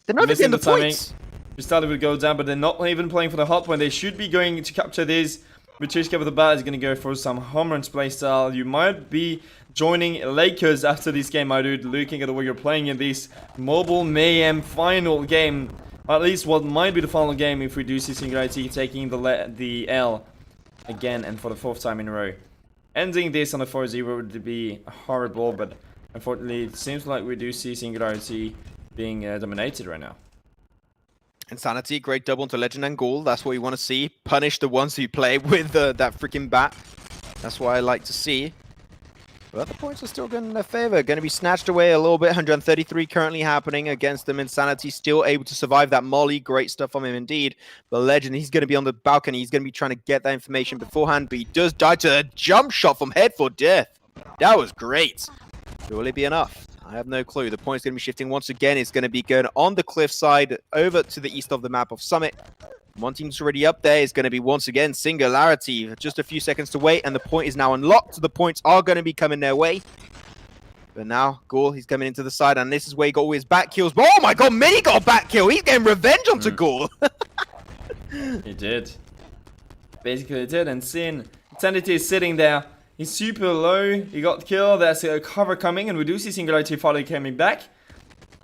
B: They're not even the points.
A: Crystalli will go down, but they're not even playing for the hardpoint. They should be going to capture this. Mitirska with the bat is going to go for some home runs playstyle. You might be joining Lakers after this game, my dude, looking at the way you're playing in this Mobile Mayhem final game. At least what might be the final game if we do see Singularity taking the L again and for the 4th time in a row. Ending this on a 4-0 would be horrible, but unfortunately it seems like we do see Singularity being dominated right now.
B: Insanity, great double into Legend and Ghoul. That's what you want to see. Punish the ones who play with that freaking bat. That's what I like to see. But the points are still going in their favor. Going to be snatched away a little bit. 133 currently happening against them. Insanity still able to survive that molly. Great stuff from him indeed. But Legend, he's going to be on the balcony. He's going to be trying to get that information beforehand. But he does die to a jump shot from Head for Death. That was great. Will it be enough? I have no clue. The point's going to be shifting once again. It's going to be going on the cliff side over to the east of the map of Summit. One team's already up there. Is going to be once again Singularity. Just a few seconds to wait, and the point is now unlocked. The points are going to be coming their way. But now Ghoul, he's coming into the side, and this is where he got all his back kills. But oh my god, Mini got a back kill. He's getting revenge onto Ghoul.
A: He did. Basically, he did. And Insanity is sitting there. He's super low. He got killed. There's a cover coming, and we do see Singularity finally coming back.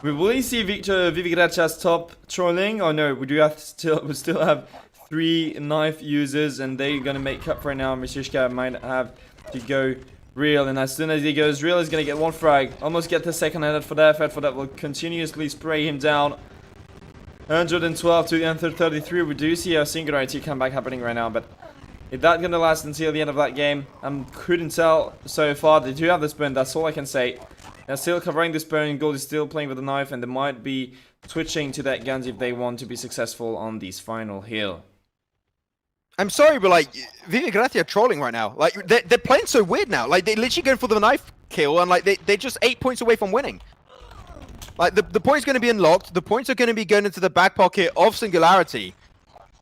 A: We will see Vive Gracia's top trolling. Oh no, we still have 3 knife users, and they're gonna make up for it now. Mishishka might have to go real, and as soon as he goes real, he's gonna get 1 frag. Almost get the second head for that. Head for that will continuously spray him down. 112 to 133. We do see a Singularity comeback happening right now, but is that gonna last until the end of that game? Couldn't tell so far. They do have the spin. That's all I can say. They're still covering this burn. Gold is still playing with the knife, and they might be switching to that guns if they want to be successful on this final hill.
B: I'm sorry, but like Vive Gracia are trolling right now. Like they're playing so weird now. Like they're literally going for the knife kill, and like they're just 8 points away from winning. Like the point's going to be unlocked. The points are going to be going into the back pocket of Singularity.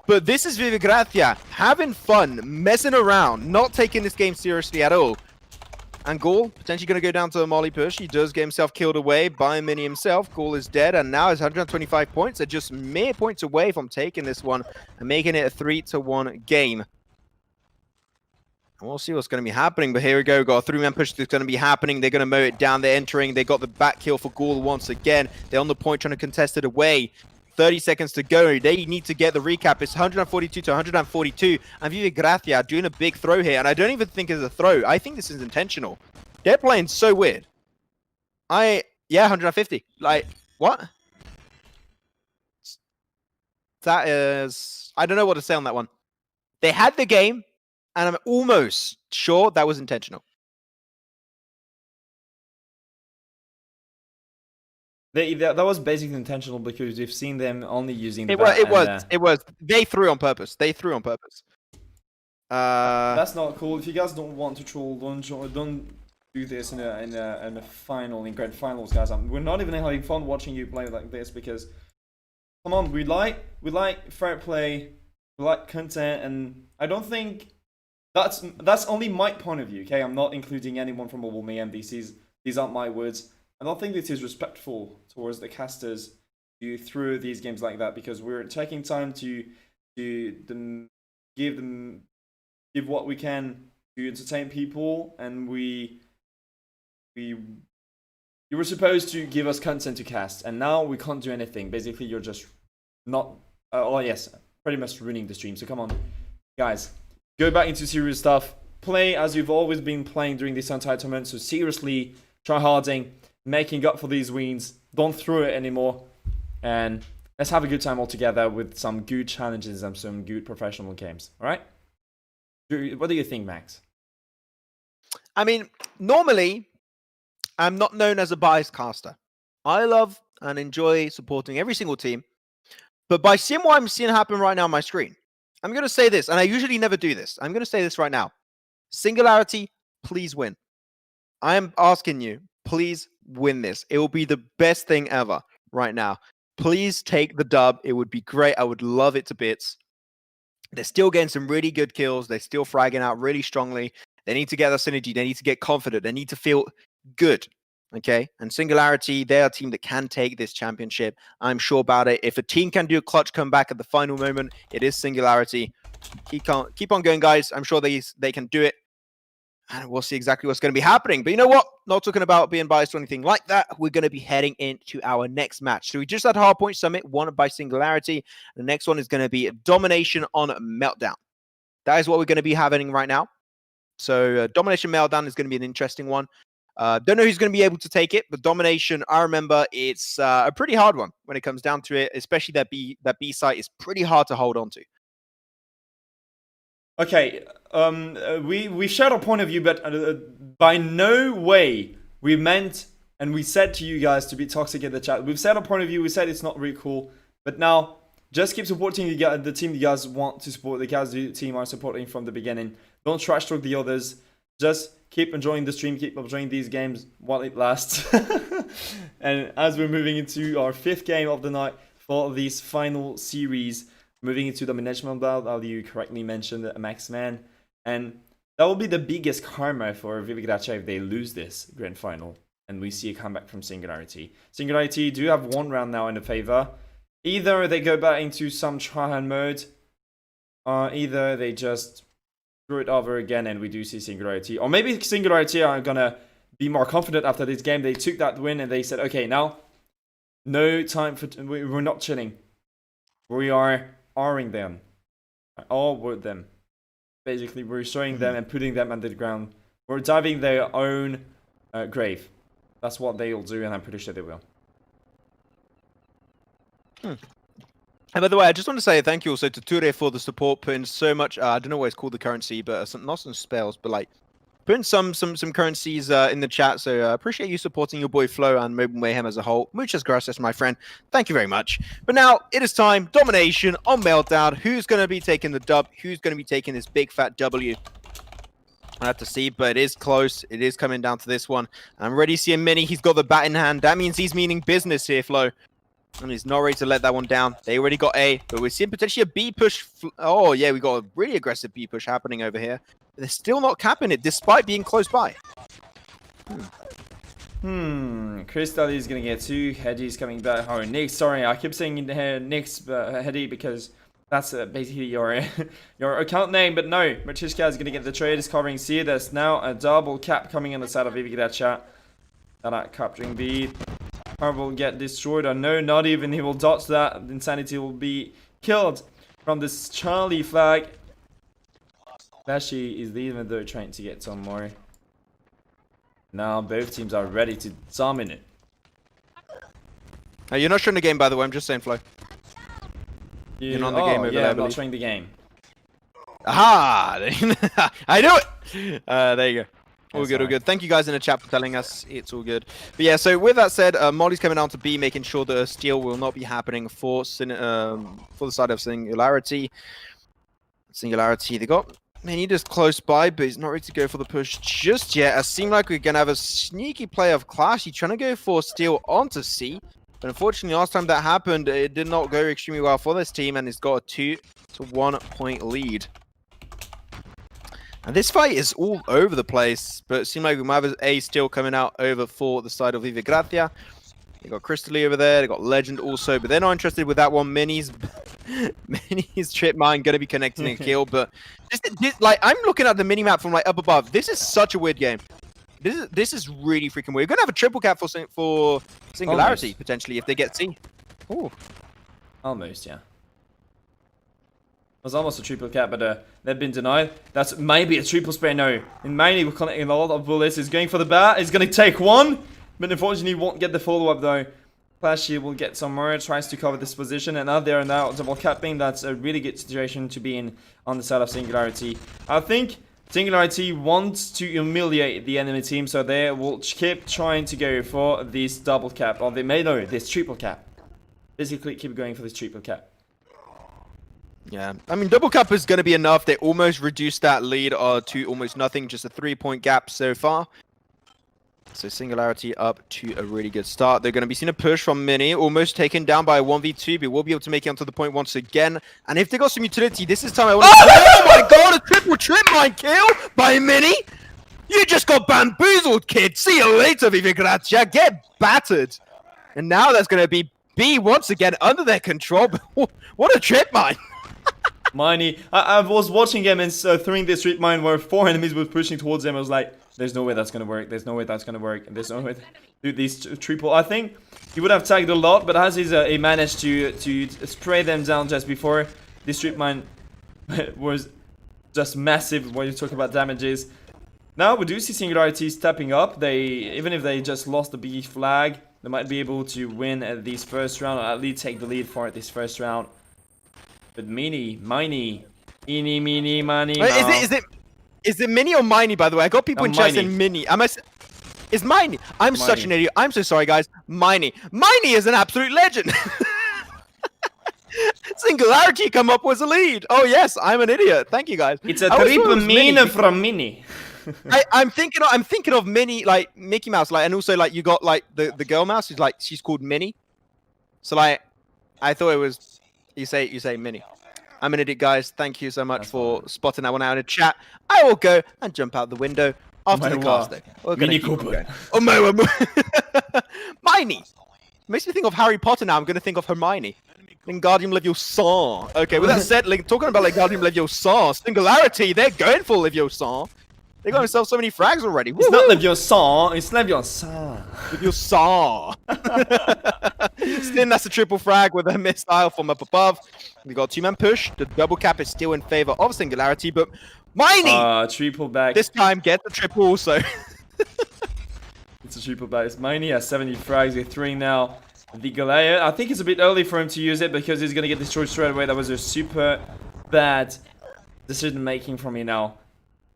B: But this is Vive Gracia having fun, messing around, not taking this game seriously at all. And Ghoul potentially going to go down to a molly push. He does get himself killed away by Mini himself. Ghoul is dead, and now is 125 points. They're just mere points away from taking this one and making it a 3-1 game. And we'll see what's going to be happening. But here we go. Got a 3-man push that's going to be happening. They're going to mow it down. They're entering. They got the back kill for Ghoul once again. They're on the point trying to contest it away. 30 seconds to go. They need to get the recap. It's 142 to 142. And Vive Gracia doing a big throw here. And I don't even think it's a throw. I think this is intentional. They're playing so weird. Yeah, 150. Like, what? That is... I don't know what to say on that one. They had the game, and I'm almost sure that was intentional.
A: That was basically intentional because we've seen them only using the
B: It was. They threw on purpose.
A: That's not cool. If you guys don't want to troll, don't do this in a final, in grand finals, guys. We're not even having fun watching you play like this because, come on, we like fair play, we like content, and I don't think that's only my point of view. Okay, I'm not including anyone from Mobile Mayhem. These aren't my words. I don't think this is respectful towards the casters to throw these games like that because we're taking time to give what we can to entertain people, and you were supposed to give us content to cast, and now we can't do anything. Basically, you're just not. Oh yes, pretty much ruining the stream. So come on, guys, go back into serious stuff. Play as you've always been playing during this entire tournament. So seriously, try harding. Making up for these wins. Don't throw it anymore. And let's have a good time all together with some good challenges and some good professional games. Alright? What do you think, Max?
B: I mean, normally, I'm not known as a biased caster. I love and enjoy supporting every single team. But by seeing what I'm seeing happen right now on my screen, I'm going to say this, and I usually never do this. I'm going to say this right now. Singularity, please win. I am asking you, please win this. It will be the best thing ever right now. Please take the dub. It would be great. I would love it to bits. They're still getting some really good kills. They're still fragging out really strongly. They need to get that synergy. They need to get confident. They need to feel good. Okay? And Singularity, they're a team that can take this championship. I'm sure about it. If a team can do a clutch comeback at the final moment, it is Singularity. Keep on going, guys. I'm sure they can do it. And we'll see exactly what's going to be happening. But you know what? Not talking about being biased or anything like that. We're going to be heading into our next match. So we just had Hardpoint Summit, won by Singularity. The next one is going to be Domination on Meltdown. That is what we're going to be having right now. So Domination Meltdown is going to be an interesting one. Don't know who's going to be able to take it, but Domination, I remember it's a pretty hard one when it comes down to it, especially that B site is pretty hard to hold on to.
A: Okay, we shared our point of view, but by no way we meant and we said to you guys to be toxic in the chat. We've said our point of view. We said it's not really cool, but now just keep supporting the team you guys want to support. The guys the team are supporting from the beginning. Don't trash talk the others. Just keep enjoying the stream. Keep enjoying these games while it lasts. And as we're moving into our 5th game of the night for this final series. Moving into Domination Meltdown, as you correctly mentioned, Maxman. And that will be the biggest karma for Vive Gracia if they lose this grand final. And we see a comeback from Singularity. Singularity do have 1 round now in the favor. Either they go back into some tryhard mode, or either they just screw it over again and we do see Singularity. Or maybe Singularity are gonna be more confident after this game. They took that win and they said, okay, now, no time for... we're not chilling. We are... R-ing them, all with them. Basically, we're showing them and putting them under the ground. We're diving their own grave. That's what they'll do, and I'm pretty sure they will.
B: And by the way, I just want to say thank you also to Ture for the support, putting so much. I don't know what it's called the currency, but not some spells, but like putting some currencies in the chat. So appreciate you supporting your boy Flo and Mobile Mayhem as a whole. Muchas gracias, my friend. Thank you very much. But now it is time. Domination on Meltdown. Who's going to be taking the dub? Who's going to be taking this big fat W? I have to see, but it is close. It is coming down to this one. I'm ready to see a mini. He's got the bat in hand. That means he's meaning business here, Flo. And he's not ready to let that one down. They already got A, but we're seeing potentially a B push. Oh, yeah, we got a really aggressive B push happening over here. They're still not capping it, despite being close by.
A: Crystal is gonna get 2. Heddy's coming back. Oh, Nick, sorry, I keep saying Nick's Heddy because that's basically your your account name. But no, Machishka is gonna get the trade. Is covering C. There's now a double cap coming on the side of Vive Gracia. That capturing B. Will get destroyed, or no, not even. He will dodge that. Insanity will be killed from this Charlie flag. Flashy is leaving though, trying to get some more. Now both teams are ready to dominate.
B: You're not showing the game, by the way. I'm just saying, Flo. You're not in the game over there.
A: I'm not showing the game.
B: Aha! I knew it! There you go. All good, all
A: right.
B: good. Thank you guys in the chat for telling us it's all good. But yeah, so with that said, Molly's coming down to B, making sure that a steal will not be happening for the side of Singularity. Singularity, they got Mini just close by, but he's not ready to go for the push just yet. It seems like we're going to have a sneaky play of Clash. He's trying to go for steal onto C. But unfortunately, last time that happened, it did not go extremely well for this team, and it's got a 2-1 point lead. And this fight is all over the place, but it seems like we might have A still coming out over for the side of Vive Gracia. They got Crystally over there, they got Legend also, but they're not interested with that one. Mini's trip mine going to be connecting a kill, but like I'm looking at the mini map from like up above. This is such a weird game. This is really freaking weird. We're going to have a triple cap for Singularity
A: Almost.
B: potentially if they get C. Ooh.
A: Almost, yeah. It was almost a triple cap, but they've been denied. That's maybe a triple spray. No, in mainly we're connecting a lot of bullets. He's going for the bat. He's going to take one, but unfortunately won't get the follow-up though. Flashy will get some more. Tries to cover this position, and out there now double capping. That's a really good situation to be in on the side of Singularity. I think Singularity wants to humiliate the enemy team, so they will keep trying to go for this double cap, or they may know this triple cap. Basically, keep going for this triple cap.
B: Yeah, I mean, double cap is going to be enough. They almost reduced that lead to almost nothing, just a 3-point gap so far. So Singularity up to a really good start. They're going to be seeing a push from Mini, almost taken down by a 1v2, but will be able to make it onto the point once again. And if they got some utility, this is time I want to... Oh my god, a triple trip mine kill by Mini! You just got bamboozled, kid! See you later, Vive Gracia! Get battered! And now that's going to be B once again under their control. What a trip mine!
A: Miney, I was watching him and throwing this trip mine where 4 enemies were pushing towards him. I was like, there's no way that's gonna work. There's no way that's gonna work. There's no way. Dude, these triple. I think he would have tagged a lot, but as he managed to spray them down just before, this trip mine was just massive when you talk about damages. Now we do see Singularity stepping up. Even if they just lost the B flag, they might be able to win this first round, or at least take the lead for this first round. But Miney Eeny, meeny, miny,
B: Wait,
A: moe.
B: is it mini or miny, by the way? I got people in chat
A: Miny.
B: saying mini. It's miny. I'm such
A: Miny.
B: an idiot. I'm so sorry, guys. Miny. Miny is an absolute legend. Singularity come up with a lead. Oh yes, I'm an idiot. Thank you guys.
A: It's a
B: I always thought it
A: triple
B: was Mini
A: mean from Mini.
B: I'm thinking of Minnie, like Mickey Mouse, like, and also like you got like the girl mouse who's like she's called Minnie. So like, I thought it was you say Minnie. I'm an idiot, guys. Thank you so much
A: That's
B: for
A: fine.
B: spotting that one out in the chat. I will go and jump out the window after the
A: Matter
B: cast.
A: what.
B: We're gonna
A: Mini
B: keep on
A: Cooper.
B: going. Oh my, Miney. Makes me think of Harry Potter now. I'm gonna think of Hermione. Wingardium Leviosa. Okay, with that said, like, talking about Wingardium Leviosa, Singularity, they're going for Leviosa. They got themselves so many frags already.
A: It's not Leviosa, it's Leviosa.
B: Leviosa. Stin, that's a triple frag with a missile from up above. We got two-man push. The double cap is still in favor of Singularity, but Miney
A: Triple back.
B: this time gets the triple also.
A: It's a triple back. It's Miney has 70 frags with 3 now. The Goliath, I think it's a bit early for him to use it because he's gonna get destroyed straight away. That was a super bad decision making from me now.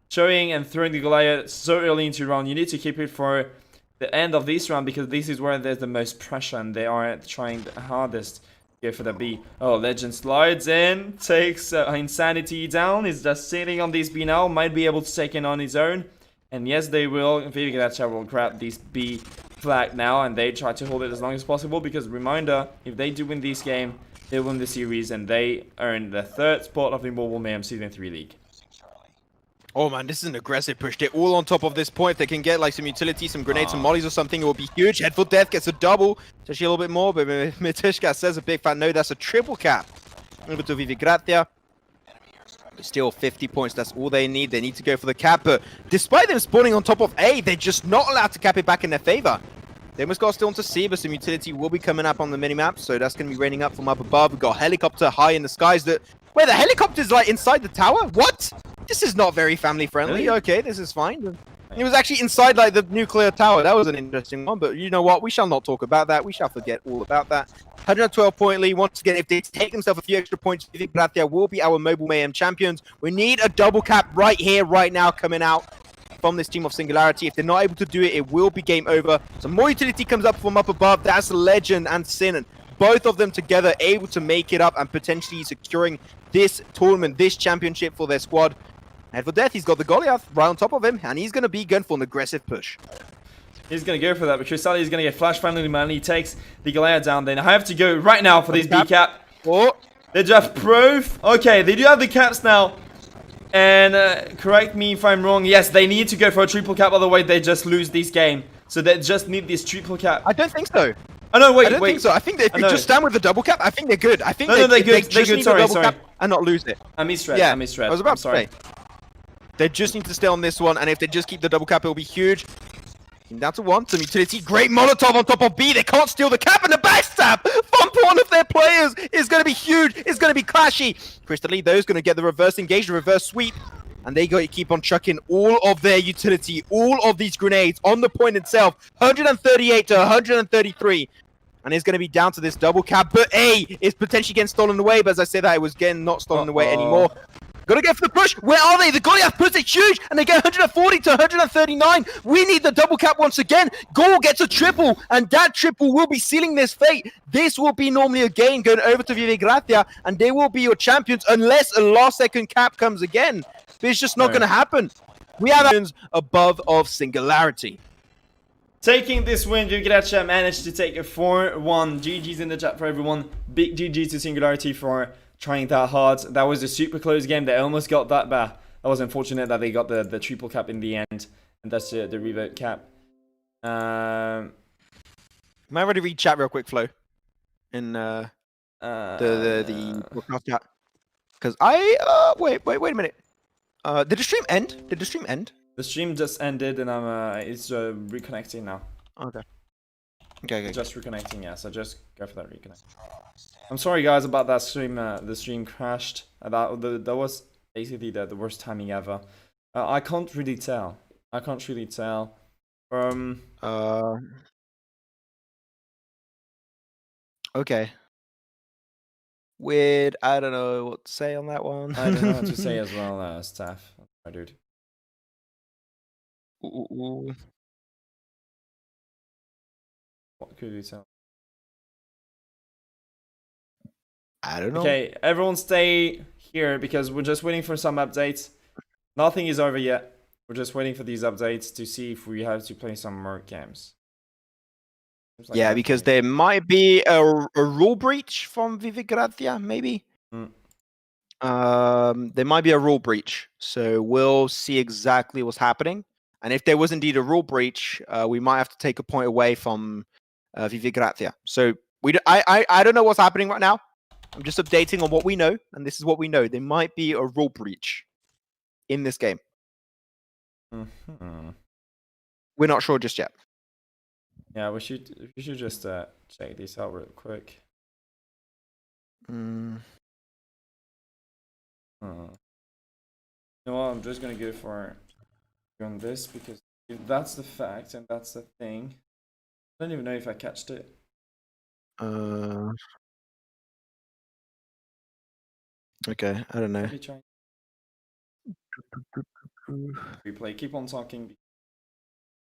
A: Showing and throwing the Goliath so early into the round. You need to keep it for the end of this round because this is where there's the most pressure and they are trying the hardest to go for the B. Oh, Legend slides in, takes Insanity down. He's just sitting on this B now. Might be able to take it on his own. And yes, they will. Vive Gracia will grab this B flag now and they try to hold it as long as possible because reminder, if they do win this game, they win the series and they earn the 3rd spot of the Mobile Mayhem Season 3 League.
B: Oh man, this is an aggressive push. They're all on top of this point. They can get like some utility, some grenades, some mollies or something. It will be huge. Head for Death gets a double. It's actually a little bit more, but Mitishka says a big fan no, that's a triple cap. Over to Vive Gracia. Still 50 points, that's all they need. They need to go for the cap, but despite them spawning on top of A, they're just not allowed to cap it back in their favor. They almost got still on to C, but some utility will be coming up on the minimap, so that's going to be raining up from up above. We've got a helicopter high in the skies that... Wait, the helicopter's like inside the tower? What? This is not very family friendly.
A: Really?
B: Okay, this is fine. It was actually inside like the nuclear tower. That was an interesting one, but you know what? We shall not talk about that. We shall forget all about that. 112-point lead. Once again, if they take themselves a few extra points, Vive Gracia will be our Mobile Mayhem champions. We need a double cap right here, right now, coming out from this team of Singularity. If they're not able to do it, it will be game over. Some more utility comes up from up above. That's Legend and Sin. Both of them together able to make it up and potentially securing this tournament, this championship for their squad. Head for Death, he's got the Goliath right on top of him, and he's going to be going for an aggressive push.
A: He's going to go for that because Sally is going to get flash finally, man. He takes the Goliath down. Then I have to go right now for this B cap.
B: Oh.
A: They do have proof. Okay, they do have the caps now. And correct me if I'm wrong. Yes, they need to go for a triple cap, otherwise they just lose this game. So they just need this triple cap.
B: I don't think so.
A: Oh no, wait,
B: I don't think so. I think if they just stand with the double cap, I think they're good. I think
A: they're good.
B: They
A: They're
B: just
A: good.
B: need
A: Sorry,
B: the double cap and not lose it.
A: I misread.
B: Yeah,
A: I misread.
B: I was about
A: I'm sorry.
B: to say. They just need to stay on this one, and if they just keep the double cap, it will be huge. Down to 1, some utility, great Molotov on top of B. They can't steal the cap, and the backstab from one of their players is going to be huge. It's going to be clashy. Crystal those going to get the reverse engage, the reverse sweep, and they got to keep on chucking all of their utility, all of these grenades on the point itself. 138 to 133. And it's going to be down to this double cap, but A is potentially getting stolen away. But as I said that, it was getting not stolen away anymore. Gotta go for the push. Where are they? The Goliath puts it huge, and they get 140 to 139. We need the double cap once again. Gol gets a triple, and that triple will be sealing this fate. This will be normally a game going over to Vive Gracia, and they will be your champions unless a last-second cap comes again. But it's just not going to happen. We have options above of Singularity.
A: Taking this win, Vive Gracia managed to take a 4-1. GG's in the chat for everyone. Big GG to Singularity for trying that hard. That was a super close game. They almost got that back. That was unfortunate that they got the triple cap in the end. And that's the revote cap.
B: Am I ready to read chat real quick, Flo? In the podcast chat. Because wait a minute. Did the stream end? Did the stream end?
A: The stream just ended and it's reconnecting now.
B: Okay. Okay.
A: Just reconnecting, yeah. So just go for that reconnect. I'm sorry guys about that stream. The stream crashed. That was basically the worst timing ever. I can't really tell.
B: Okay. weird. I don't know what to say on that one.
A: I don't know what to say as well, Staff. My dude.
B: Ooh.
A: What could you tell?
B: I don't know.
A: Okay, everyone stay here because we're just waiting for some updates. Nothing is over yet. We're just waiting for these updates to see if we have to play some more games. Like
B: yeah, because there might be a rule breach from Vive Gracia, maybe. There might be a rule breach, so we'll see exactly what's happening. And if there was indeed a rule breach, we might have to take a point away from Vive Gracia. So I don't know what's happening right now. I'm just updating on what we know, and this is what we know. There might be a rule breach in this game. We're not sure just yet.
A: Yeah, we should just check this out real quick. You know what? I'm just gonna go for on this because if that's the fact and that's the thing. I don't even know if I catched it.
B: Okay, I don't know.
A: Maybe try. Replay. Keep on talking.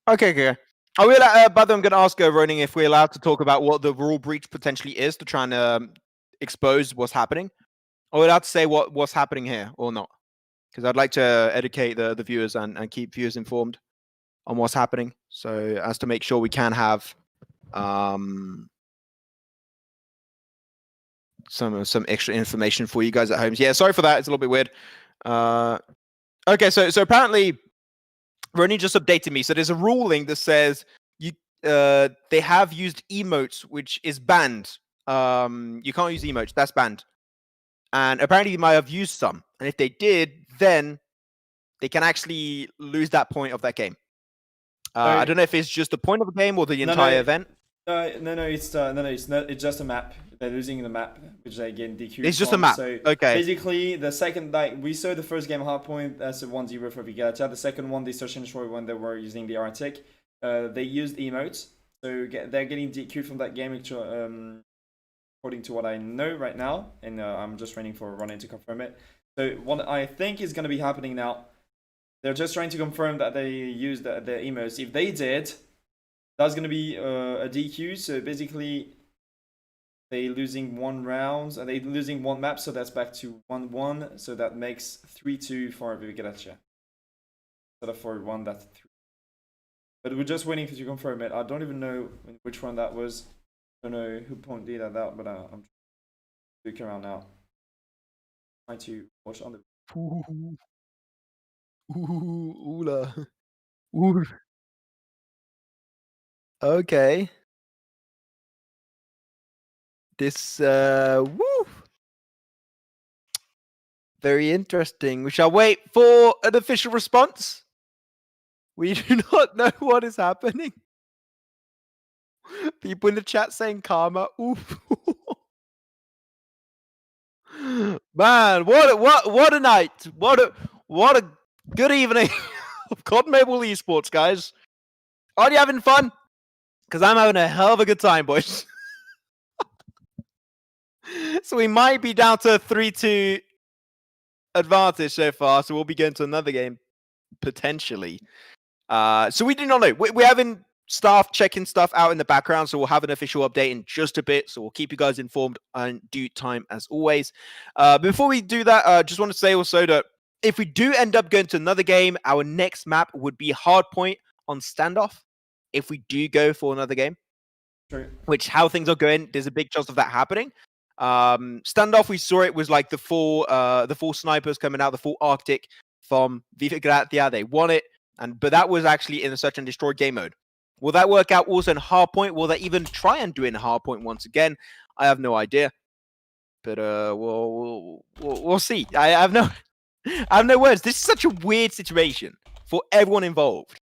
B: Okay. Are we by the way, I'm going to ask Roning if we're allowed to talk about what the rule breach potentially is to try and expose what's happening. Are we allowed to say what's happening here or not? Because I'd like to educate the viewers and keep viewers informed on what's happening, so as to make sure we can have some extra information for you guys at home. Yeah, sorry for that. It's a little bit weird. Okay, so apparently Ronnie just updated me. So there's a ruling that says they have used emotes, which is banned. You can't use emotes. That's banned. And apparently they might have used some. And if they did, then they can actually lose that point of that game. I don't know if it's just the point of the game or the entire event.
A: No, it's not. It's just a map. They're losing the map, which they get DQ.
B: It's just a map.
A: So
B: okay.
A: Basically, the second, we saw the first game Hardpoint as a 1-0 for Vive Gracia. The second one, they search and destroy when they were using the Arctic. They used emotes, so they're getting DQ from that game. According to what I know right now, and I'm just waiting for Ronnie to confirm it. So what I think is going to be happening now, they're just trying to confirm that they used the emotes. If they did, that's going to be a DQ. So basically, they losing one round, and they losing one map, so that's back to 1-1. So that makes 3-2 for Vive Gracia. Instead of 4-1, that's 3. But we're just waiting for you to confirm it. I don't even know which one that was. I don't know who pointed that out, but I'm looking around now. Trying to watch on the.
B: Okay. This very interesting. We shall wait for an official response. We do not know what is happening. People in the chat saying karma. Oof. Man, what a night. What a good evening of COD Mobile Esports, guys. Are you having fun? Because I'm having a hell of a good time, boys. So we might be down to a 3-2 advantage so far, so we'll be going to another game potentially. So we do not know. We're having staff checking stuff out in the background, so we'll have an official update in just a bit. So we'll keep you guys informed in due time as always. Before we do that, I just want to say also that if we do end up going to another game, our next map would be Hardpoint on Standoff. If we do go for another game,
A: True.
B: Which how things are going, there's a big chance of that happening. Standoff, we saw it was like the full snipers coming out, the full Arctic from Vive Gracia. They won it, but that was actually in a search and destroy game mode. Will that work out also in Hardpoint? Will they even try and do it in Hardpoint once again? I have no idea, but we'll see. I have no words. This is such a weird situation for everyone involved,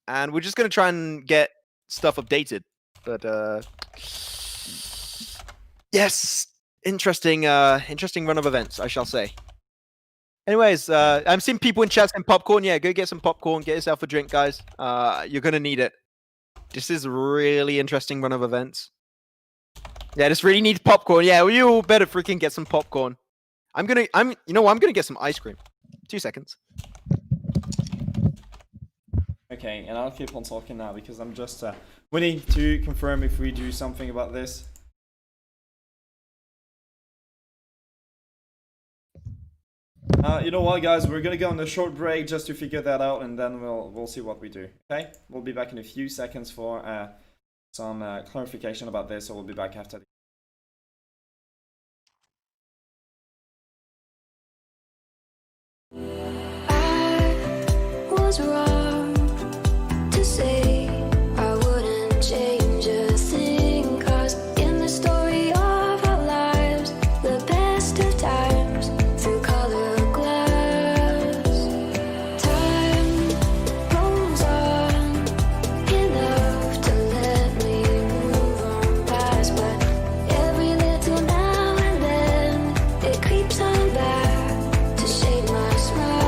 B: and we're just gonna try and get stuff updated. But yes, interesting run of events, I shall say. Anyways, I'm seeing people in chat saying popcorn. Yeah, go get some popcorn. Get yourself a drink, guys. You're gonna need it. This is a really interesting run of events. Yeah, this really needs popcorn. Yeah, we all better freaking get some popcorn. I'm gonna get some ice cream. 2 seconds.
A: Okay, and I'll keep on talking now because I'm just we need to confirm if we do something about this. You know what, guys? We're gonna go on a short break just to figure that out, and then we'll see what we do. Okay, we'll be back in a few seconds for some clarification about this. So we'll be back after.
D: I was wrong to say I wouldn't change a thing, 'cause in the story of our lives, the best of times through color glass, time rolls on enough to let me move on past, but every little now and then it creeps on back to shade my smile.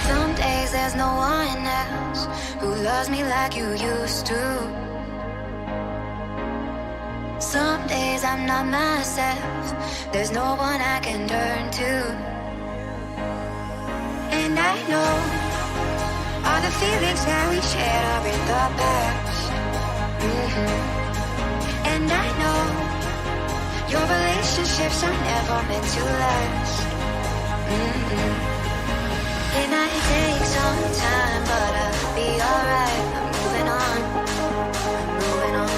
D: Some days there's no one else who loves me like you used to. Some days I'm not myself, there's no one I can turn to. And I know all the feelings that we shared are in the past. And I know your relationships are never meant to last. It might take some time, but I'll be alright. I'm moving on, I'm moving on.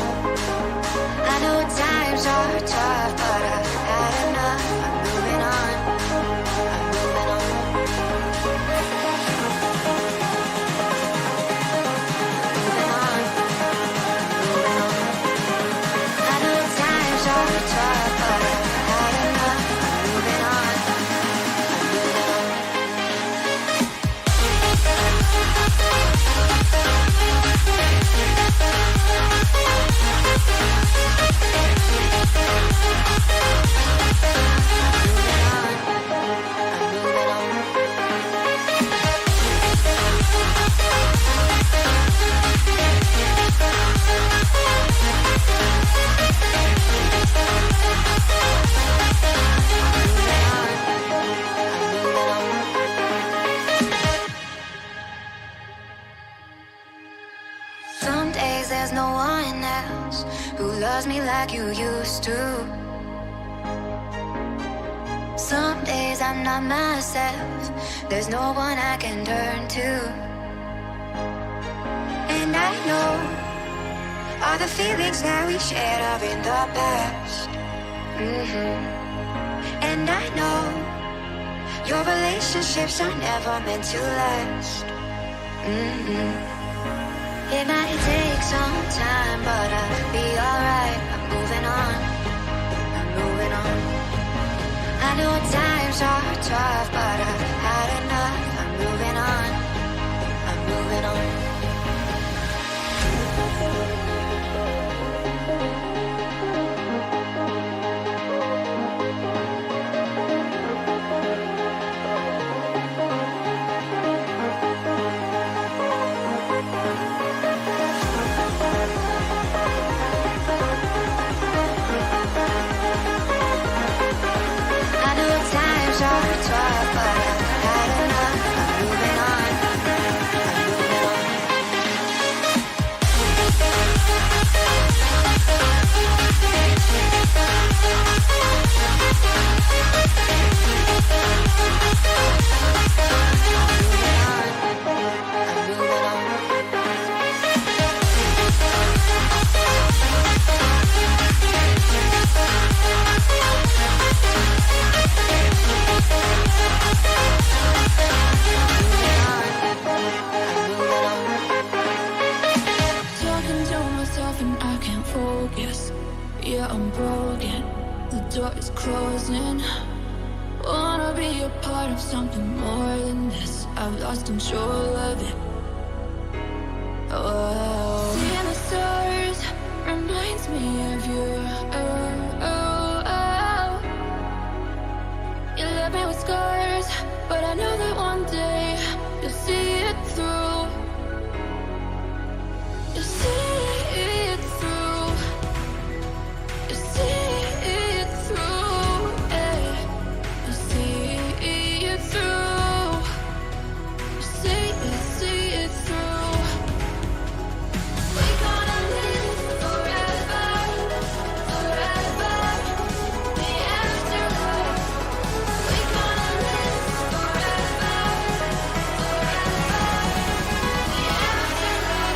D: I know times are tough, but I've had enough. I'm moving on, I'm moving on. Moving on, moving on. I know times are tough, but I've had enough. I'm moving on, I'm moving on. Some days there's no one else who loves me like you used to. Some days I'm not myself, there's no one I can turn to. And I know all the feelings that we shared are in the past. And I know your relationships are never meant to last. It might take some time, but I'll be alright. I'm moving on, I'm moving on. I know times are tough, but I've had enough. I'm moving on, I'm moving on. I know times are tough, but I've had enough. I'm moving on, I'm moving on. closing. Wanna be a part of something more than this. I've lost control of it. Oh, seeing the stars reminds me of you. Oh, oh, oh. You left me with scars, but I know that one day you'll see it through. You'll see it through. You'll see it through. Yeah. You'll see it through. You'll see it through. We're gonna live forever, forever. The afterlife. We're gonna live forever, forever. The afterlife.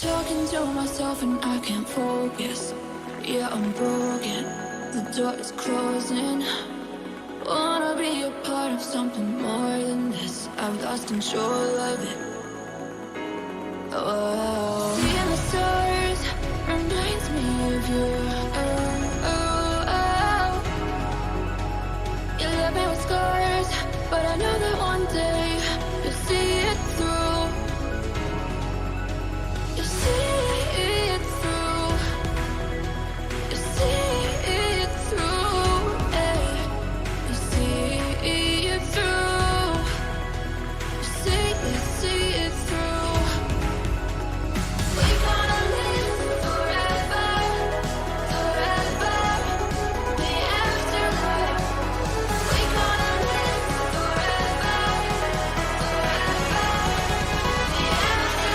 D: Talking to myself and I can't focus. Yeah, I'm broken. The door is closing. Wanna be a part of something more than this. I've lost control of it. Oh, seeing the stars reminds me of you. Oh, oh, oh. You left me with scars, but I know that one day you'll see it through. You'll see it through. You'll see it through. Yeah. You'll see it through. You'll see it through. We're gonna live forever, forever. The afterlife. We're gonna live forever, forever. The afterlife.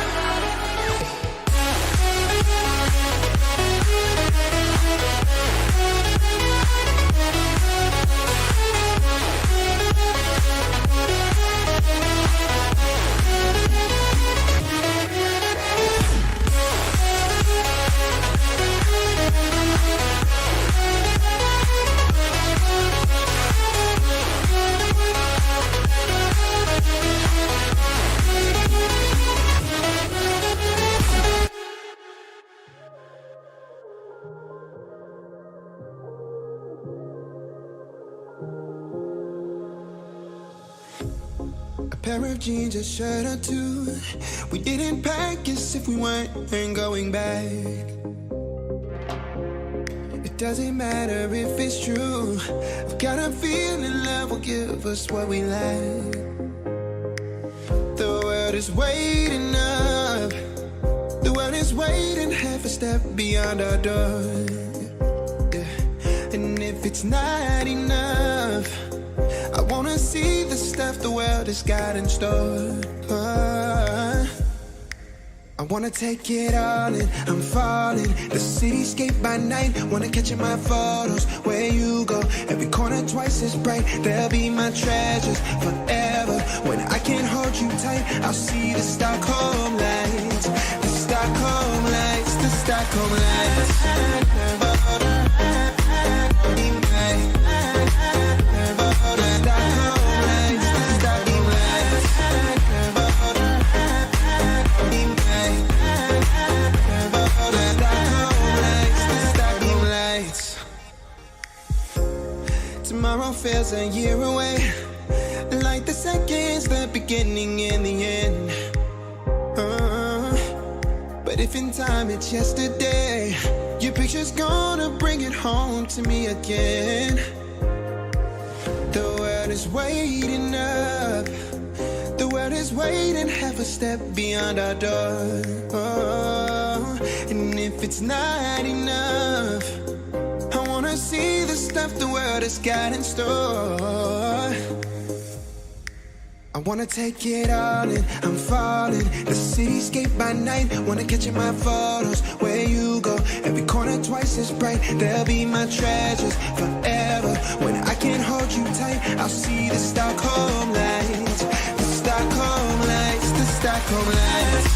C: A pair of jeans, a shirt or two. We didn't pack as if we weren't going back. It doesn't matter if it's true. I've got a feeling love will give us what we lack. The world is waiting up. The world is waiting half a step beyond our door. Yeah. And if it's not enough, I wanna see the stuff the world has got in store. I wanna take it all in, I'm falling. The cityscape by night, wanna catch in my photos. Where you go, every corner twice as bright. They'll be my treasures forever. When I can't hold you tight, I'll see the Stockholm lights. The Stockholm lights, the Stockholm lights. Tomorrow feels a year away, like the seconds, the beginning and the end. But if in time it's yesterday, your picture's gonna bring it home to me again. The world is waiting up. The world is waiting half a step beyond our door. And if it's not enough, I wanna see the stuff the world has got in store. I I wanna take it all in, I'm falling. The cityscape by night, wanna catch in my photos. Where you go, every corner twice as bright. They'll be my treasures forever. When I can't hold you tight, I'll see the Stockholm lights. The Stockholm lights, the Stockholm lights.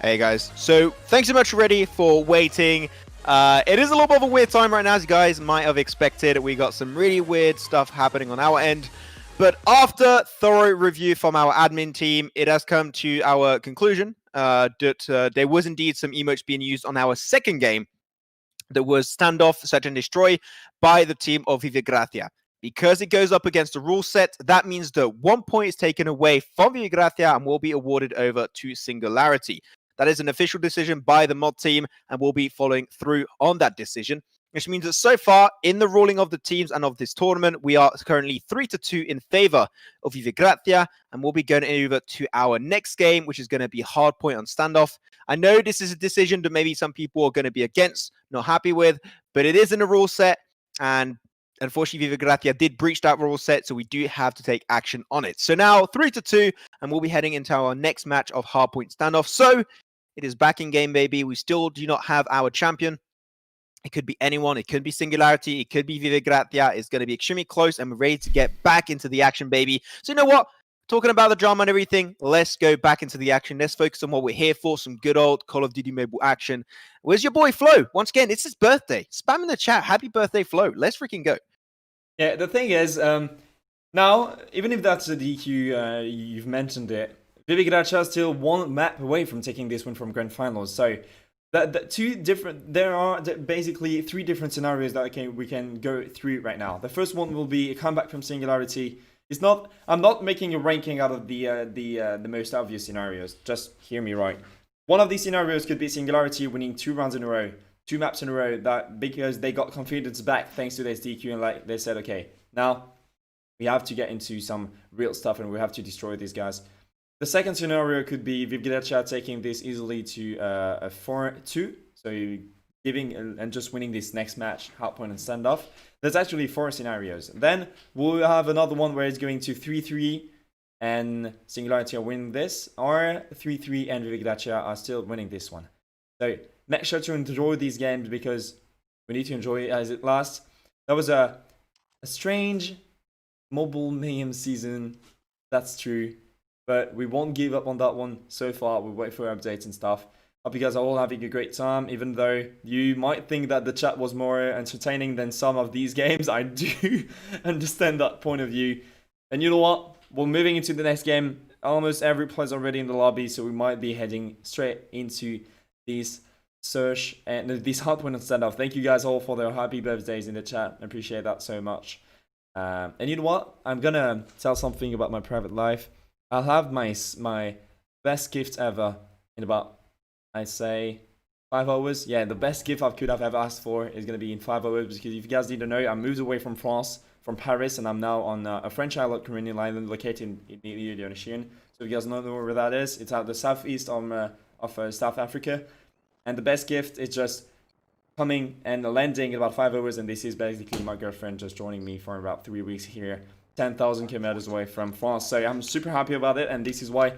B: Hey guys, so thanks so much already for waiting. It is a little bit of a weird time right now, as you guys might have expected. We got some really weird stuff happening on our end. But after thorough review from our admin team, it has come to our conclusion that there was indeed some emotes being used on our second game that was Standoff, Search and Destroy by the team of Vive Gracia. Because it goes up against the rule set, that means that 1 point is taken away from Vive Gracia and will be awarded over to Singularity. That is an official decision by the mod team, and we'll be following through on that decision, which means that so far in the ruling of the teams and of this tournament, we are currently 3-2 in favor of Vive Gracia, and we'll be going over to our next game, which is going to be Hardpoint on Standoff. I know this is a decision that maybe some people are going to be against, not happy with, but it is in a rule set, and unfortunately, Vive Gracia did breach that rule set, so we do have to take action on it. So now 3-2, and we'll be heading into our next match of Hardpoint Standoff. So it is back in game, baby. We still do not have our champion. It could be anyone. It could be Singularity. It could be Vive Gracia. It's going to be extremely close, and we're ready to get back into the action, baby. So you know what? Talking about the drama and everything, let's go back into the action. Let's focus on what we're here for, some good old Call of Duty mobile action. Where's your boy, Flo? Once again, it's his birthday. Spam in the chat. Happy birthday, Flo. Let's freaking go.
A: Yeah, the thing is, now, even if that's a DQ, you've mentioned it, Vive Gracia is still one map away from taking this one from Grand Finals. So, there are basically three different scenarios that we can go through right now. The first one will be a comeback from Singularity. I'm not making a ranking out of the most obvious scenarios. Just hear me right. One of these scenarios could be Singularity winning 2 rounds in a row, 2 maps in a row, that because they got confidence back thanks to this DQ, and like they said, okay, now we have to get into some real stuff and we have to destroy these guys. The second scenario could be Vive Gracia taking this easily to a 4-2. So giving and just winning this next match, Hardpoint and Standoff. There's actually 4 scenarios. Then we'll have another one where it's going to 3-3 and Singularity are winning this, or 3-3 and Vive Gracia are still winning this one. So make sure to enjoy these games because we need to enjoy it as it lasts. That was a strange mobile Mayhem season, that's true. But we won't give up on that one so far. We'll wait for updates and stuff. Hope you guys are all having a great time, even though you might think that the chat was more entertaining than some of these games. I do understand that point of view. And you know what? We're moving into the next game. Almost every player's already in the lobby, so we might be heading straight into this search and this Hardpoint and Standoff. Thank you guys all for their happy birthdays in the chat. I appreciate that so much. And you know what? I'm gonna tell something about my private life. I'll have my best gift ever in about, I say, 5 hours. Yeah, the best gift I could have ever asked for is going to be in 5 hours. Because if you guys didn't know, I moved away from France, from Paris, and I'm now on a French island, Caribbean island, located in the Domination. So if you guys don't know where that is, it's out the southeast of South Africa. And the best gift is just coming and landing in about 5 hours. And this is basically my girlfriend just joining me for about 3 weeks here. 10,000 kilometers away from France. So I'm super happy about it. And this is why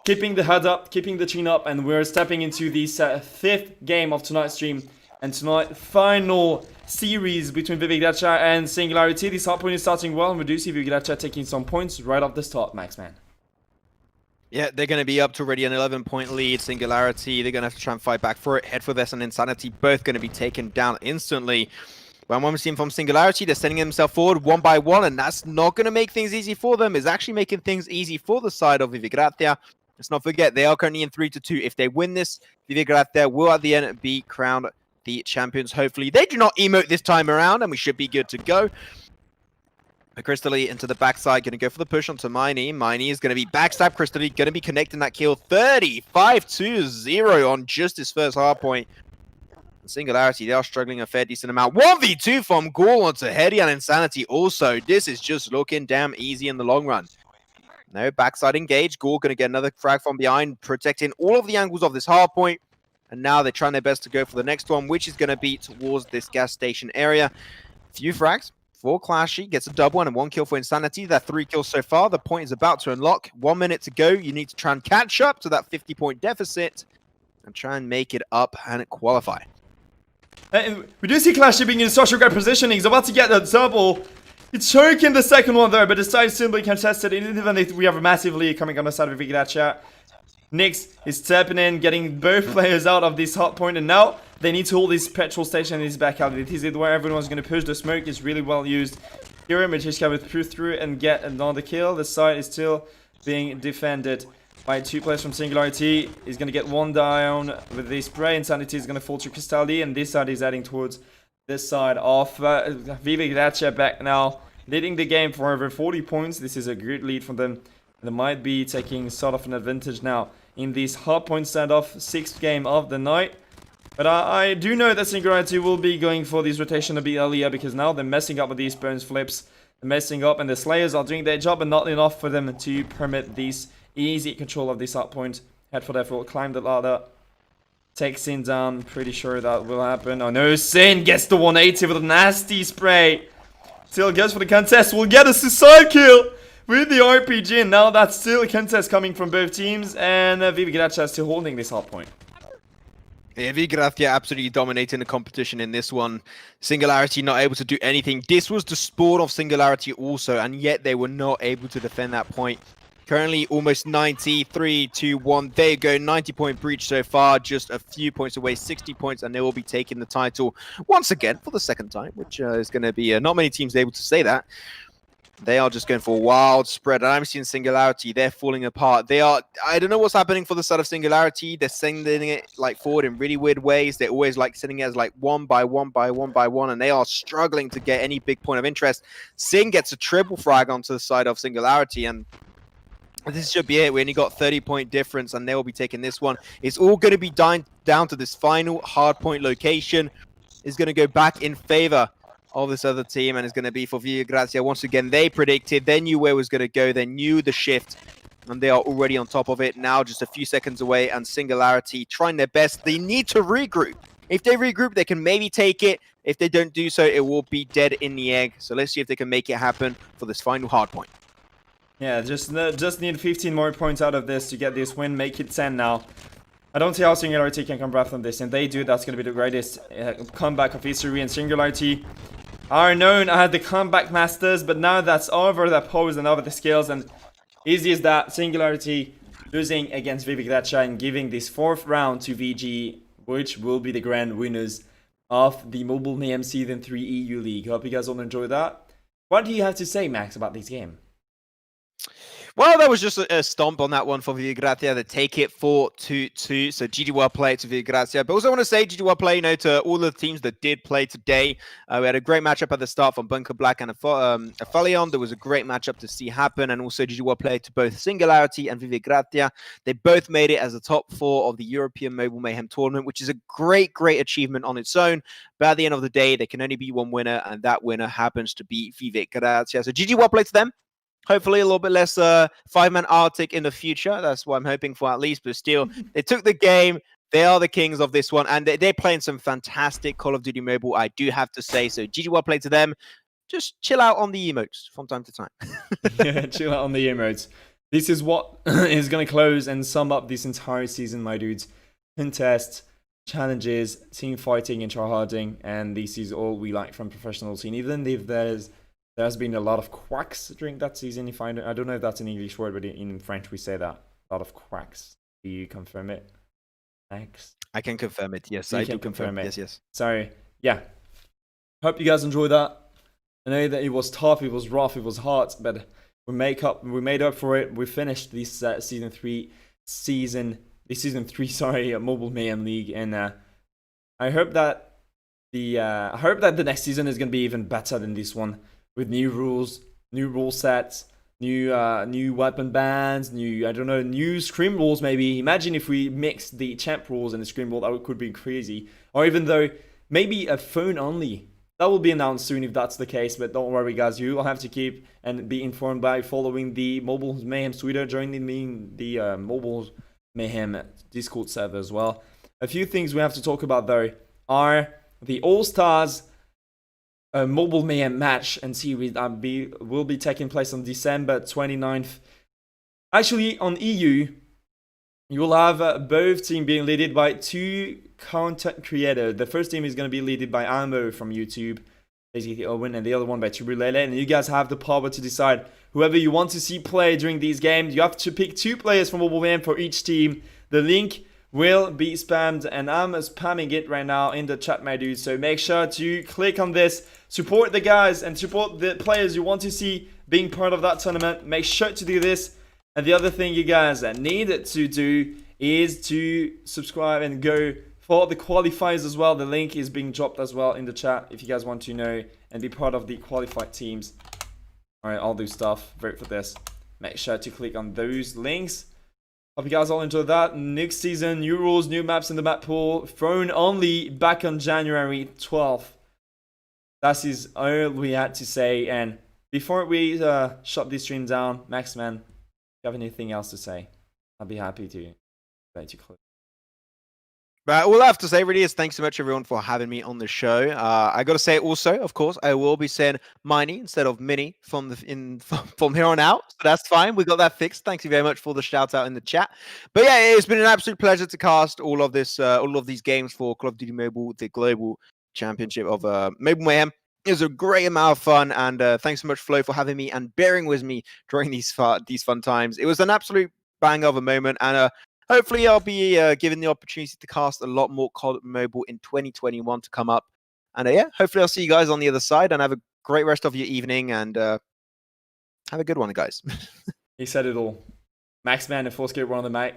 A: keeping the head up, keeping the chin up, and we're stepping into this 5th game of tonight's stream. And tonight, final series between Vive Gracia and Singularity. This Hardpoint is starting well, and we do see Vive Gracia taking some points right off the start, Maxman.
B: Yeah, they're going to be up to already an 11-point lead. Singularity, they're going to have to try and fight back for it. Head for this and Insanity, both going to be taken down instantly. When one team from Singularity, they're sending themselves forward one by one, and that's not going to make things easy for them. It's actually making things easy for the side of Vive Gracia. Let's not forget, they are currently in 3-2. If they win this, Vive Gracia will at the end be crowned the champions, hopefully. They do not emote this time around, and we should be good to go. Crystally into the backside, going to go for the push onto Miney. Miney is going to be backstab Crystally, going to be connecting that kill. 35-0 on just his first hardpoint. Singularity, they are struggling a fair decent amount. 1v2 from Gaul onto Hedy and Insanity also. This is just looking damn easy in the long run. No backside engage. Gaul going to get another frag from behind, protecting all of the angles of this hardpoint. And now they're trying their best to go for the next one, which is going to be towards this gas station area. Few frags for Clashy. Gets a double and 1 kill for Insanity. That 3 kills so far. The point is about to unlock. 1 minute to go. You need to try and catch up to that 50-point deficit and try and make it up and qualify.
A: We do see Clashy being in such a great position. He's about to get a double. It's choking the second one there, but the side is simply contested. Even if we have a massive lead coming on the side of Vive Gracia. Nyx is stepping in, getting both players out of this hardpoint, and now they need to hold this petrol station in this back alley. This is where everyone's going to push. The smoke is really well used. Here, Magicka will push through and get another kill. The side is still being defended by 2 players from Singularity. He's going to get 1 down with this spray. Insanity is going to fall to Cristaldi, and this side is heading towards this side of Vive Gracia back now, leading the game for over 40 points. This is a great lead for them. They might be taking sort of an advantage now in this Hardpoint Standoff 6th game of the night. But I do know that Singularity will be going for this rotation a bit earlier, because now they're messing up with these bones flips. They're messing up, and the Slayers are doing their job, but not enough for them to permit this easy control of this Hardpoint. Head for death will climb the ladder. Take Sin down. Pretty sure that will happen. Oh no, Sin gets the 180 with a nasty spray. Still goes for the contest. We'll get a suicide kill with the RPG, and now that's still a contest coming from both teams, and Vive Gracia still holding this hardpoint.
B: Yeah, Vive Gracia absolutely dominating the competition in this one. Singularity not able to do anything. This was the spawn of Singularity also, and yet they were not able to defend that point. Currently almost 93-2-1. There you go, 90-point breach so far. Just a few points away, 60 points, and they will be taking the title once again for the 2nd time, which is going to be not many teams able to say that. They are just going for a wild spread. And I'm seeing Singularity. They're falling apart. They are... I don't know what's happening for the side of Singularity. They're sending it like forward in really weird ways. They're always like sending it as like 1 by 1 by 1 by 1. And they are struggling to get any big point of interest. Sing gets a triple frag onto the side of Singularity. And this should be it. We only got 30-point difference. And they will be taking this one. It's all going to be down to this final hardpoint location. Is going to go back in favor of this other team, and it's going to be for Vive Gracia. Once again, they predicted, they knew where it was going to go, they knew the shift and they are already on top of it now, just a few seconds away, and Singularity trying their best. They need to regroup. If they regroup, they can maybe take it. If they don't do so, it will be dead in the egg. So let's see if they can make it happen for this final hardpoint.
A: Yeah, just need 15 more points out of this to get this win, make it 10 now. I don't see how Singularity can come back from this, and they do. That's going to be the greatest comeback of history, and Singularity are known as the comeback masters, but now that's over the pose and over the skills, and easy as that, Singularity losing against Vive Gracia and giving this 4th round to VG, which will be the grand winners of the Mobile Mayhem Season 3 EU League. Hope you guys all enjoyed that. What do you have to say, Max, about this game?
B: Well, that was just a stomp on that one for Vive Gracia. They take it 4-2. So GG well played to Vive Gracia. But also I want to say GG well played, to all the teams that did play today. We had a great matchup at the start from Bunker Black and Aphelion. There was a great matchup to see happen. And also GG well played to both Singularity and Vive Gracia. They both made it as the top 4 of the European Mobile Mayhem tournament, which is a great achievement on its own. But at the end of the day, there can only be one winner, and that winner happens to be Vive Gracia. So GG well played to them. Hopefully a little bit less 5-man Arctic in the future. That's what I'm hoping for at least. But still, they took the game. They are the kings of this one. And they're playing some fantastic Call of Duty Mobile, I do have to say. So GG well played to them. Just chill out on the emotes from time to time.
A: Yeah, chill out on the emotes. This is what is going to close and sum up this entire season, my dudes. Contests, challenges, team fighting and tryharding. And this is all we like from professional scene. Even if there's been a lot of quacks during that season. If I don't know if that's an English word, but in French we say that. A lot of quacks. Do you confirm it, Max?
B: I can confirm it. Yes,
A: You
B: I
A: can
B: do confirm
A: confirm it.
B: Yes.
A: So, yeah. Hope you guys enjoyed that. I know that it was tough, it was rough, it was hard, but we made up for it. We finished this season 3, Mobile Mayhem League, and I hope that the next season is gonna be even better than this one. With new rules, new rule sets, new weapon bans, new scrim rules maybe. Imagine if we mixed the champ rules and the scrim rule, that could be crazy. Or even though, maybe a phone only. That will be announced soon if that's the case, but don't worry guys, you will have to keep and be informed by following the Mobile Mayhem Twitter, joining the Mobile Mayhem Discord server as well. A few things we have to talk about though are the All-Stars Mobile Mayhem match and series that will be taking place on December 29th. Actually, on EU, you will have both teams being led by 2 content creators. The first team is going to be led by Ammo from YouTube, basically Owen, and the other one by Tubrulele. And you guys have the power to decide whoever you want to see play during these games. You have to pick 2 players from Mobile Mayhem for each team. The link will be spammed, and I'm spamming it right now in the chat, my dudes. So make sure to click on this, support the guys, and support the players you want to see being part of that tournament. Make sure to do this. And the other thing you guys need to do is to subscribe and go for the qualifiers as well. The link is being dropped as well in the chat if you guys want to know and be part of the qualified teams. Alright, I'll do stuff. Vote for this. Make sure to click on those links. Hope you guys all enjoyed that. Next season, new rules, new maps in the map pool. Phone only back on January 12th. That is all we had to say. And before we shut this stream down, Max, man, if you have anything else to say, I'll be happy to let you close.
B: But all I have to say really is thanks so much everyone for having me on the show. I got to say also, of course, I will be saying Miney instead of Mini from here on out. So that's fine. We got that fixed. Thank you very much for the shout out in the chat. But yeah, it's been an absolute pleasure to cast all of these games for Call of Duty Mobile, the global championship of Mobile Mayhem. It was a great amount of fun, and thanks so much, Flo, for having me and bearing with me during these fun times. It was an absolute bang of a moment, and hopefully I'll be given the opportunity to cast a lot more COD Mobile in 2021 to come up. And yeah, hopefully I'll see you guys on the other side, and have a great rest of your evening, and have a good one, guys.
A: He said it all. Max, man, and Force one on the mic.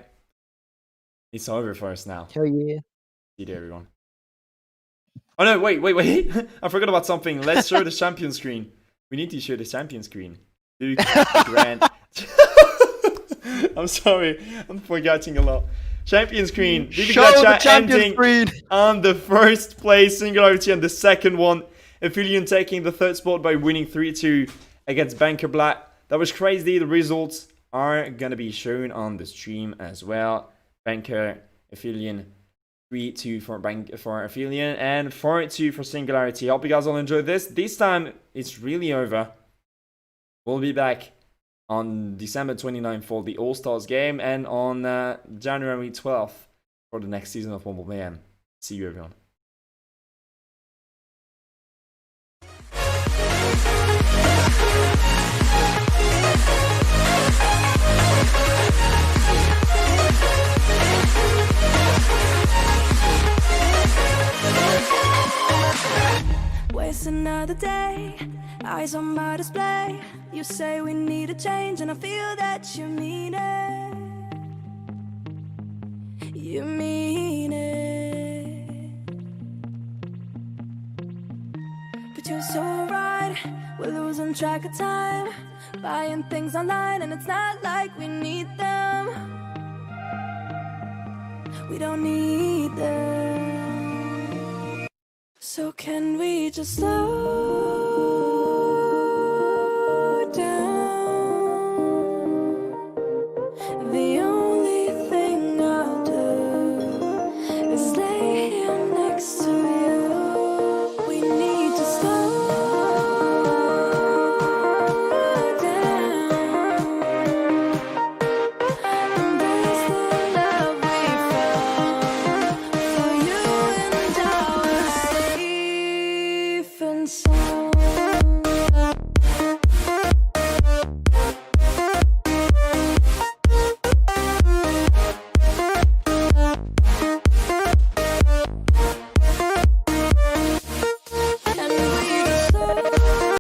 A: It's over for us now.
B: Hell yeah.
A: See you, everyone. Oh no, wait. I forgot about something. Let's show the champion screen. We need to show the champion screen. Luke, Grant. I'm sorry, I'm forgetting a lot. Champion screen.
B: Show the champion screen
A: on the first place, Singularity, and the second one, Aphelion taking the third spot by winning 3-2 against Banker Black. That was crazy. The results are gonna be shown on the stream as well. Banker, Aphelion, 3-2 for Aphelion, and 4-2 for Singularity. Hope you guys all enjoyed this. This time, it's really over. We'll be back on December 29th for the All-Stars game, and on January 12th for the next season of Mobile Mayhem. See you, everyone.
D: Waste another day, eyes on my display. You say we need a change, and I feel that you mean it. You mean it. But you're so right, we're losing track of time, buying things online, and it's not like we need them. We don't need them. So can we just slow